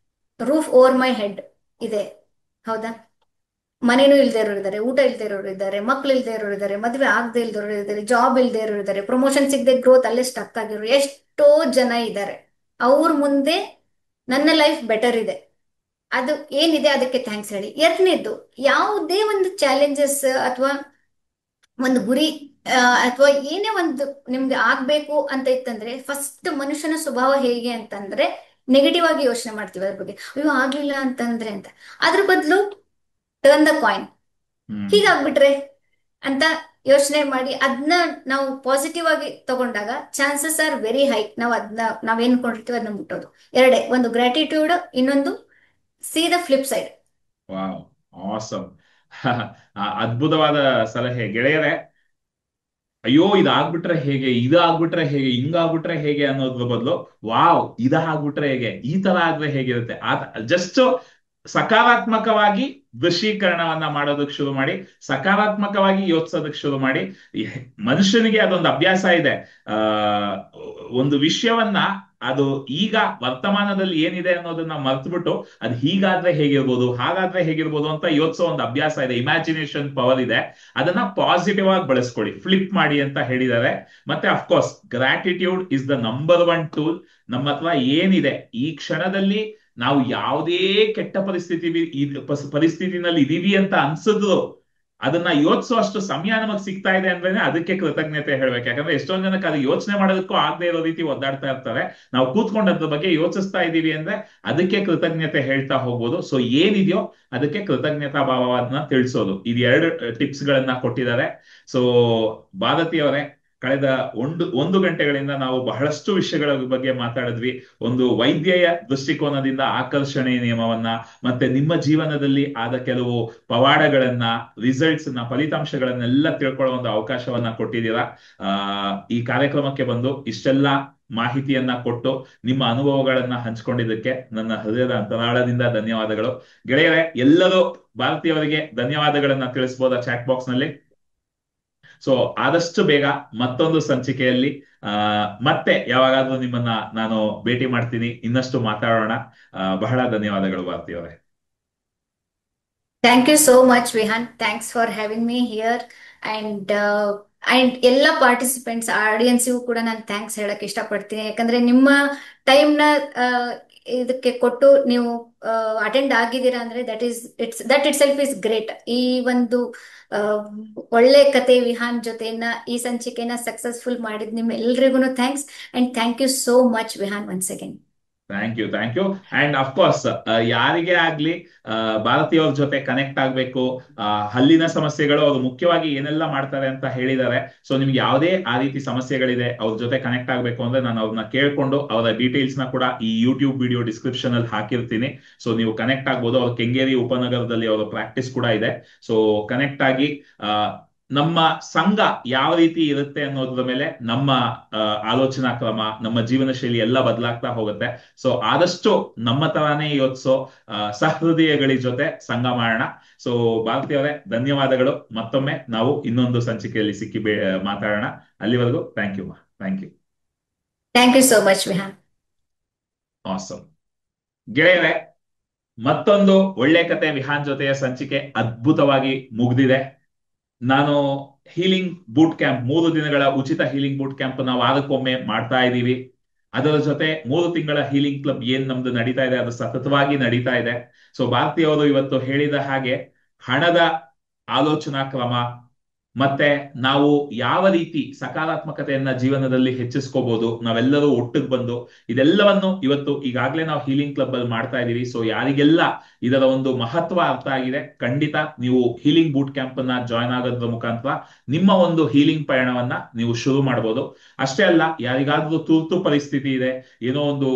ರೂಫ್ ಓವರ್ ಮೈ ಹೆಡ್ ಇದೆ, ಹೌದಾ? ಮನೇನೂ ಇಲ್ದೇ ಇರೋರು ಇದ್ದಾರೆ, ಊಟ ಇಲ್ದೇ ಇರೋರು ಇದ್ದಾರೆ, ಮಕ್ಳು ಇಲ್ದೇ ಇರೋರು ಇದ್ದಾರೆ, ಮದ್ವೆ ಆಗದೆ ಇಲ್ದೋರು ಇದ್ದಾರೆ, ಜಾಬ್ ಇಲ್ದೇ ಇರೋರು ಇದ್ದಾರೆ, ಪ್ರಮೋಷನ್ ಸಿಗದೆ ಗ್ರೋತ್ ಅಲ್ಲೇ ಸ್ಟಕ್ ಆಗಿರೋರು ಎಷ್ಟೋ ಜನ ಇದ್ದಾರೆ. ಅವ್ರ ಮುಂದೆ ನನ್ನ ಲೈಫ್ ಬೆಟರ್ ಇದೆ, ಅದು ಏನಿದೆ ಅದಕ್ಕೆ ಥ್ಯಾಂಕ್ಸ್ ಹೇಳಿ. ಎರಡನೇದು, ಯಾವುದೇ ಒಂದು ಚಾಲೆಂಜಸ್ ಅಥವಾ ಒಂದು ಗುರಿ ಅಥವಾ ಏನೇ ಒಂದು ನಿಮ್ಗೆ ಆಗ್ಬೇಕು ಅಂತ ಇತ್ತಂದ್ರೆ, ಫಸ್ಟ್ ಮನುಷ್ಯನ ಸ್ವಭಾವ ಹೇಗೆ ಅಂತಂದ್ರೆ, ನೆಗೆಟಿವ್ ಆಗಿ ಯೋಚನೆ ಮಾಡ್ತೀವಿ ಅದ್ರ ಬಗ್ಗೆ, ಅಯ್ಯೋ ಆಗ್ಲಿಲ್ಲ ಅಂತಂದ್ರೆ ಅಂತ. ಅದ್ರ ಬದಲು ಟರ್ನ್ ದ ಕಾಯಿನ್, ಹೀಗಾಗ್ಬಿಟ್ರೆ ಅಂತ ಯೋಚನೆ ಮಾಡಿ ಅದನ್ನ ನಾವು ಪಾಸಿಟಿವ್ ಆಗಿ ತಗೊಂಡಾಗ ಚಾನ್ಸಸ್ ಆರ್ ವೆರಿ ಹೈ ನಾವು ಅದನ್ನ ನಾವೇನ್ ಕೊಂಡಿರ್ತೀವಿ ಅದನ್ನ ಮುಟ್ಟೋದು. ಎರಡೇ, ಒಂದು ಗ್ರಾಟಿಟ್ಯೂಡ್, ಇನ್ನೊಂದು C the flip side. Wow, awesome. ಅದ್ಭುತವಾದ ಸಲಹೆ ಗೆಳೆಯರೇ. ಅಯ್ಯೋ ಇದಾಗ್ಬಿಟ್ರೆ ಹೇಗೆ, ಇದಾಗ್ಬಿಟ್ರೆ ಹೇಗೆ, ಹಿಂಗಾಗ್ಬಿಟ್ರೆ ಹೇಗೆ ಅನ್ನೋದ್ರ ಬದಲು, ವಾವ್ ಇದಾಗ್ಬಿಟ್ರೆ ಹೇಗೆ, ಈ ತರ ಆದ್ರೆ ಹೇಗಿರುತ್ತೆ, ಜಸ್ಟ್ ಸಕಾರಾತ್ಮಕವಾಗಿ ದೃಶ್ಯೀಕರಣವನ್ನ ಮಾಡೋದಕ್ಕೆ ಶುರು ಮಾಡಿ, ಸಕಾರಾತ್ಮಕವಾಗಿ ಯೋಚಿಸೋದಕ್ಕೆ ಶುರು ಮಾಡಿ. ಮನುಷ್ಯನಿಗೆ ಅದೊಂದು ಅಭ್ಯಾಸ ಇದೆ, ಆ ಒಂದು ವಿಷಯವನ್ನ ಅದು ಈಗ ವರ್ತಮಾನದಲ್ಲಿ ಏನಿದೆ ಅನ್ನೋದನ್ನ ಮರ್ತ್ಬಿಟ್ಟು ಅದು ಹೀಗಾದ್ರೆ ಹೇಗಿರ್ಬೋದು, ಹಾಗಾದ್ರೆ ಹೇಗಿರ್ಬೋದು ಅಂತ ಯೋಚಿಸೋ ಒಂದು ಅಭ್ಯಾಸ ಇದೆ. ಇಮ್ಯಾಜಿನೇಷನ್ ಪವರ್ ಇದೆ, ಅದನ್ನ ಪಾಸಿಟಿವ್ ಆಗಿ ಬಳಸ್ಕೊಳ್ಳಿ, ಫ್ಲಿಪ್ ಮಾಡಿ ಅಂತ ಹೇಳಿದ್ದಾರೆ. ಮತ್ತೆ of course gratitude is the number 1 tool. ನಮ್ಮ ಹತ್ರ ಏನಿದೆ ಈ ಕ್ಷಣದಲ್ಲಿ, ನಾವು ಯಾವುದೇ ಕೆಟ್ಟ ಪರಿಸ್ಥಿತಿನಲ್ಲಿ ಇದೀವಿ ಅಂತ ಅನ್ಸಿದ್ರು ಅದನ್ನ ಯೋಚಿಸುವಷ್ಟು ಸಮಯ ನಮಗ್ ಸಿಗ್ತಾ ಇದೆ ಅಂದ್ರೆ ಅದಕ್ಕೆ ಕೃತಜ್ಞತೆ ಹೇಳ್ಬೇಕು. ಯಾಕಂದ್ರೆ ಎಷ್ಟೊಂದ್ ಜನಕ್ಕೆ ಅದು ಯೋಚನೆ ಮಾಡೋದಕ್ಕೂ ಆಗದೆ ಇರೋ ರೀತಿ ಒದ್ದಾಡ್ತಾ ಇರ್ತಾರೆ. ನಾವು ಕೂತ್ಕೊಂಡದ್ರ ಬಗ್ಗೆ ಯೋಚಿಸ್ತಾ ಇದೀವಿ ಅಂದ್ರೆ ಅದಕ್ಕೆ ಕೃತಜ್ಞತೆ ಹೇಳ್ತಾ ಹೋಗ್ಬೋದು. ಸೊ ಏನಿದೆಯೋ ಅದಕ್ಕೆ ಕೃತಜ್ಞತಾ ಭಾವವನ್ನ ತಿಳಿಸೋದು, ಇದು 2 ಟಿಪ್ಸ್ ಗಳನ್ನ ಕೊಟ್ಟಿದ್ದಾರೆ. ಸೊ ಭಾರತಿ ಅವರೇ, ಕಳೆದ ಒಂದು ಗಂಟೆಗಳಿಂದ ನಾವು ಬಹಳಷ್ಟು ವಿಷಯಗಳ ಬಗ್ಗೆ ಮಾತಾಡಿದ್ವಿ. ಒಂದು ವೈದ್ಯೆಯ ದೃಷ್ಟಿಕೋನದಿಂದ ಆಕರ್ಷಣೆಯ ನಿಯಮವನ್ನ, ಮತ್ತೆ ನಿಮ್ಮ ಜೀವನದಲ್ಲಿ ಆದ ಕೆಲವು ಪವಾಡಗಳನ್ನ, ರಿಸಲ್ಟ್ಸ್ ನ, ಫಲಿತಾಂಶಗಳನ್ನೆಲ್ಲ ತಿಳ್ಕೊಳ್ಳೋ ಒಂದು ಅವಕಾಶವನ್ನ ಕೊಟ್ಟಿದ್ದೀರಾ. ಈ ಕಾರ್ಯಕ್ರಮಕ್ಕೆ ಬಂದು ಇಷ್ಟೆಲ್ಲ ಮಾಹಿತಿಯನ್ನ ಕೊಟ್ಟು ನಿಮ್ಮ ಅನುಭವಗಳನ್ನ ಹಂಚಿಕೊಂಡಿದ್ದಕ್ಕೆ ನನ್ನ ಹೃದಯದ ಅಂತರಾಳದಿಂದ ಧನ್ಯವಾದಗಳು. ಗೆಳೆಯರೆ, ಎಲ್ಲರೂ ಭಾರತೀಯವರಿಗೆ ಧನ್ಯವಾದಗಳನ್ನ ತಿಳಿಸಬಹುದಾ ಚಾಟ್ ಬಾಕ್ಸ್ ನಲ್ಲಿ? ಸೊ ಆದಷ್ಟು ಬೇಗ ಮತ್ತೊಂದು ಸಂಚಿಕೆಯಲ್ಲಿ ಮತ್ತೆ ಯಾವಾಗಾದ್ರೂ ನಿಮ್ಮನ್ನ ನಾನು ಭೇಟಿ ಮಾಡ್ತೀನಿ, ಇನ್ನಷ್ಟು ಮಾತಾಡೋಣ. ಬಹಳ ಧನ್ಯವಾದಗಳು ಭಾರತೀಯವರೇ. Thank you so much Vihaan, thanks for having me here. And and ಎಲ್ಲ ಪಾರ್ಟಿಸಿಪೆಂಟ್ಸ್ ಆಡಿಯನ್ಸಿಗೂ ಕೂಡ ನಾನು ಥ್ಯಾಂಕ್ಸ್ ಹೇಳಕ್ ಇಷ್ಟಪಡ್ತೀನಿ. ಯಾಕಂದ್ರೆ ನಿಮ್ಮ ಟೈಮ್ನ ಇದಕ್ಕೆ ಕೊಟ್ಟು ನೀವು ಅಟೆಂಡ್ ಆಗಿದ್ದೀರಾ ಅಂದ್ರೆ that it self is great. ಈ ಒಂದು ಆ, ಒಳ್ಳೆ ಕತೆ ವಿಹಾನ್ ಜೊತೆನ ಈ ಸಂಚಿಕೆನ ಸಕ್ಸಸ್ಫುಲ್ ಮಾಡಿದ್ ನಿಮ್ ಎಲ್ರಿಗೂ thanks. And thank you so much Vihaan once again. Thank you. And of course ಯಾರಿಗೇ ಆಗ್ಲಿ ಭಾರತೀಯವ್ರ ಜೊತೆ ಕನೆಕ್ಟ್ ಆಗ್ಬೇಕು, ಹಲ್ಲಿನ ಸಮಸ್ಯೆಗಳು ಅವ್ರು ಮುಖ್ಯವಾಗಿ ಏನೆಲ್ಲ ಮಾಡ್ತಾರೆ ಅಂತ ಹೇಳಿದ್ದಾರೆ. ಸೊ ನಿಮ್ಗೆ ಯಾವುದೇ ಆ ರೀತಿ ಸಮಸ್ಯೆಗಳಿದೆ, ಅವ್ರ ಜೊತೆ ಕನೆಕ್ಟ್ ಆಗ್ಬೇಕು ಅಂದ್ರೆ ನಾನು ಅವ್ರನ್ನ ಕೇಳ್ಕೊಂಡು ಅವರ ಡೀಟೇಲ್ಸ್ ನ ಕೂಡ ಈ ಯೂಟ್ಯೂಬ್ ವಿಡಿಯೋ ಡಿಸ್ಕ್ರಿಪ್ಷನ್ ಅಲ್ಲಿ ಹಾಕಿರ್ತೀನಿ. ಸೊ ನೀವು ಕನೆಕ್ಟ್ ಆಗ್ಬೋದು. ಅವ್ರ ಕೆಂಗೇರಿ ಉಪನಗರದಲ್ಲಿ ಅವರ ಪ್ರಾಕ್ಟೀಸ್ ಕೂಡ ಇದೆ. ಸೊ ಕನೆಕ್ಟ್ ಆಗಿ ನಮ್ಮ ಸಂಘ ಯಾವ ರೀತಿ ಇರುತ್ತೆ ಅನ್ನೋದ್ರ ಮೇಲೆ ನಮ್ಮ ಆಲೋಚನಾ ಕ್ರಮ, ನಮ್ಮ ಜೀವನ ಶೈಲಿ ಎಲ್ಲ ಬದಲಾಗ್ತಾ ಹೋಗುತ್ತೆ. ಸೊ ಆದಷ್ಟು ನಮ್ಮ ತರಾನೇ ಯೋಚಿಸೋ ಸಹೃದಯಗಳ ಜೊತೆ ಸಂಘ ಮಾಡೋಣ. ಸೊ ಭಾರತೀಯವರೇ, ಧನ್ಯವಾದಗಳು. ಮತ್ತೊಮ್ಮೆ ನಾವು ಇನ್ನೊಂದು ಸಂಚಿಕೆಯಲ್ಲಿ ಸಿಕ್ಕಿ ಮಾತಾಡೋಣ. ಅಲ್ಲಿವರೆಗೂ thank you. Thank you so much Vihaan. Awesome. ಗೆಳೆಯರೆ, ಮತ್ತೊಂದು ಒಳ್ಳೆ ಕತೆ ವಿಹಾನ್ ಜೊತೆಯ ಸಂಚಿಕೆ ಅದ್ಭುತವಾಗಿ ಮುಗ್ದಿದೆ. ನಾನು ಹೀಲಿಂಗ್ ಬೂಟ್ ಕ್ಯಾಂಪ್, 3 ದಿನಗಳ ಉಚಿತ ಹೀಲಿಂಗ್ ಬೂಟ್ ಕ್ಯಾಂಪ್ ನಾವು ವಾರಕ್ಕೊಮ್ಮೆ ಮಾಡ್ತಾ ಇದ್ದೀವಿ. ಅದರ ಜೊತೆ 3 ತಿಂಗಳ ಹೀಲಿಂಗ್ ಕ್ಲಬ್ ಏನ್ ನಮ್ದು ನಡೀತಾ ಇದೆ, ಅದು ಸತತವಾಗಿ ನಡೀತಾ ಇದೆ. ಸೊ ಭಾರತೀಯವರು ಇವತ್ತು ಹೇಳಿದ ಹಾಗೆ ಹಣದ ಆಲೋಚನಾ ಕ್ರಮ, ಮತ್ತೆ ನಾವು ಯಾವ ರೀತಿ ಸಕಾರಾತ್ಮಕತೆಯನ್ನ ಜೀವನದಲ್ಲಿ ಹೆಚ್ಚಿಸ್ಕೋಬಹುದು, ನಾವೆಲ್ಲರೂ ಒಟ್ಟಿಗೆ ಬಂದು ಇದೆಲ್ಲವನ್ನು ಇವತ್ತು ಈಗಾಗಲೇ ನಾವು ಹೀಲಿಂಗ್ ಕ್ಲಬ್ ಅಲ್ಲಿ ಮಾಡ್ತಾ ಇದೀವಿ. ಸೊ ಯಾರಿಗೆಲ್ಲ ಇದರ ಒಂದು ಮಹತ್ವ ಅರ್ಥ ಆಗಿದೆ, ಖಂಡಿತ ನೀವು ಹೀಲಿಂಗ್ ಬೂಟ್ ಕ್ಯಾಂಪ್ ಅನ್ನ ಜಾಯ್ನ್ ಆಗೋದ್ರ ಮುಖಾಂತರ ನಿಮ್ಮ ಒಂದು ಹೀಲಿಂಗ್ ಪಯಣವನ್ನ ನೀವು ಶುರು ಮಾಡಬಹುದು. ಅಷ್ಟೇ ಅಲ್ಲ, ಯಾರಿಗಾದ್ರೂ ತುರ್ತು ಪರಿಸ್ಥಿತಿ ಇದೆ, ಏನೋ ಒಂದು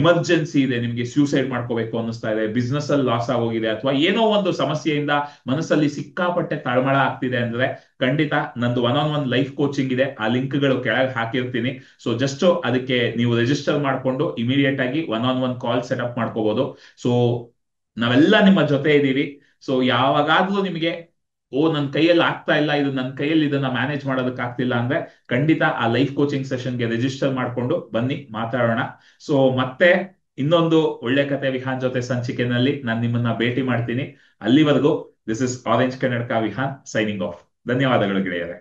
ಎಮರ್ಜೆನ್ಸಿ ಇದೆ, ನಿಮ್ಗೆ ಸ್ಯೂಸೈಡ್ ಮಾಡ್ಕೋಬೇಕು ಅನ್ನಿಸ್ತಾ ಇದೆ, ಬಿಸ್ನೆಸ್ ಅಲ್ಲಿ ಲಾಸ್ ಆಗೋಗಿದೆ, ಅಥವಾ ಏನೋ ಒಂದು ಸಮಸ್ಯೆಯಿಂದ ಮನಸ್ಸಲ್ಲಿ ಸಿಕ್ಕಾಪಟ್ಟೆ ತಳಮಳ ಆಗ್ತಿದೆ ಅಂದ್ರೆ ಖಂಡಿತ ನಂದು 1-on-1 ಲೈಫ್ ಕೋಚಿಂಗ್ ಇದೆ. ಆ ಲಿಂಕ್ಗಳು ಕೆಳಗೆ ಹಾಕಿರ್ತೀನಿ. ಸೊ ಜಸ್ಟ್ ಅದಕ್ಕೆ ನೀವು ರಿಜಿಸ್ಟರ್ ಮಾಡ್ಕೊಂಡು ಇಮಿಡಿಯೇಟ್ ಆಗಿ 1-on-1 ಕಾಲ್ ಸೆಟಪ್ ಮಾಡ್ಕೋಬಹುದು. ಸೊ ನಾವೆಲ್ಲ ನಿಮ್ಮ ಜೊತೆ ಇದ್ದೀವಿ. ಸೊ ಯಾವಾಗಾದ್ರೂ ನಿಮಗೆ ನನ್ನ ಕೈಯಲ್ಲಿ ಆಗ್ತಾ ಇಲ್ಲ, ಇದು ನನ್ನ ಕೈಯಲ್ಲಿ ಇದನ್ನ ಮ್ಯಾನೇಜ್ ಮಾಡೋದಕ್ಕೆ ಆಗ್ತಿಲ್ಲ ಅಂದ್ರೆ ಖಂಡಿತ ಆ ಲೈಫ್ ಕೋಚಿಂಗ್ ಸೆಷನ್ಗೆ ರಿಜಿಸ್ಟರ್ ಮಾಡ್ಕೊಂಡು ಬನ್ನಿ, ಮಾತಾಡೋಣ. ಸೊ ಮತ್ತೆ ಇನ್ನೊಂದು ಒಳ್ಳೆ ಕತೆ ವಿಹಾನ್ ಜೊತೆ ಸಂಚಿಕೆನಲ್ಲಿ ನಾನು ನಿಮ್ಮನ್ನ ಭೇಟಿ ಮಾಡ್ತೀನಿ. ಅಲ್ಲಿವರೆಗೂ ದಿಸ್ ಇಸ್ ಆರೆಂಜ್ ಕನ್ನಡಕ ವಿಹಾನ್ ಸೈನಿಂಗ್ ಆಫ್. ಧನ್ಯವಾದಗಳು ಗೆಳೆಯರೆ.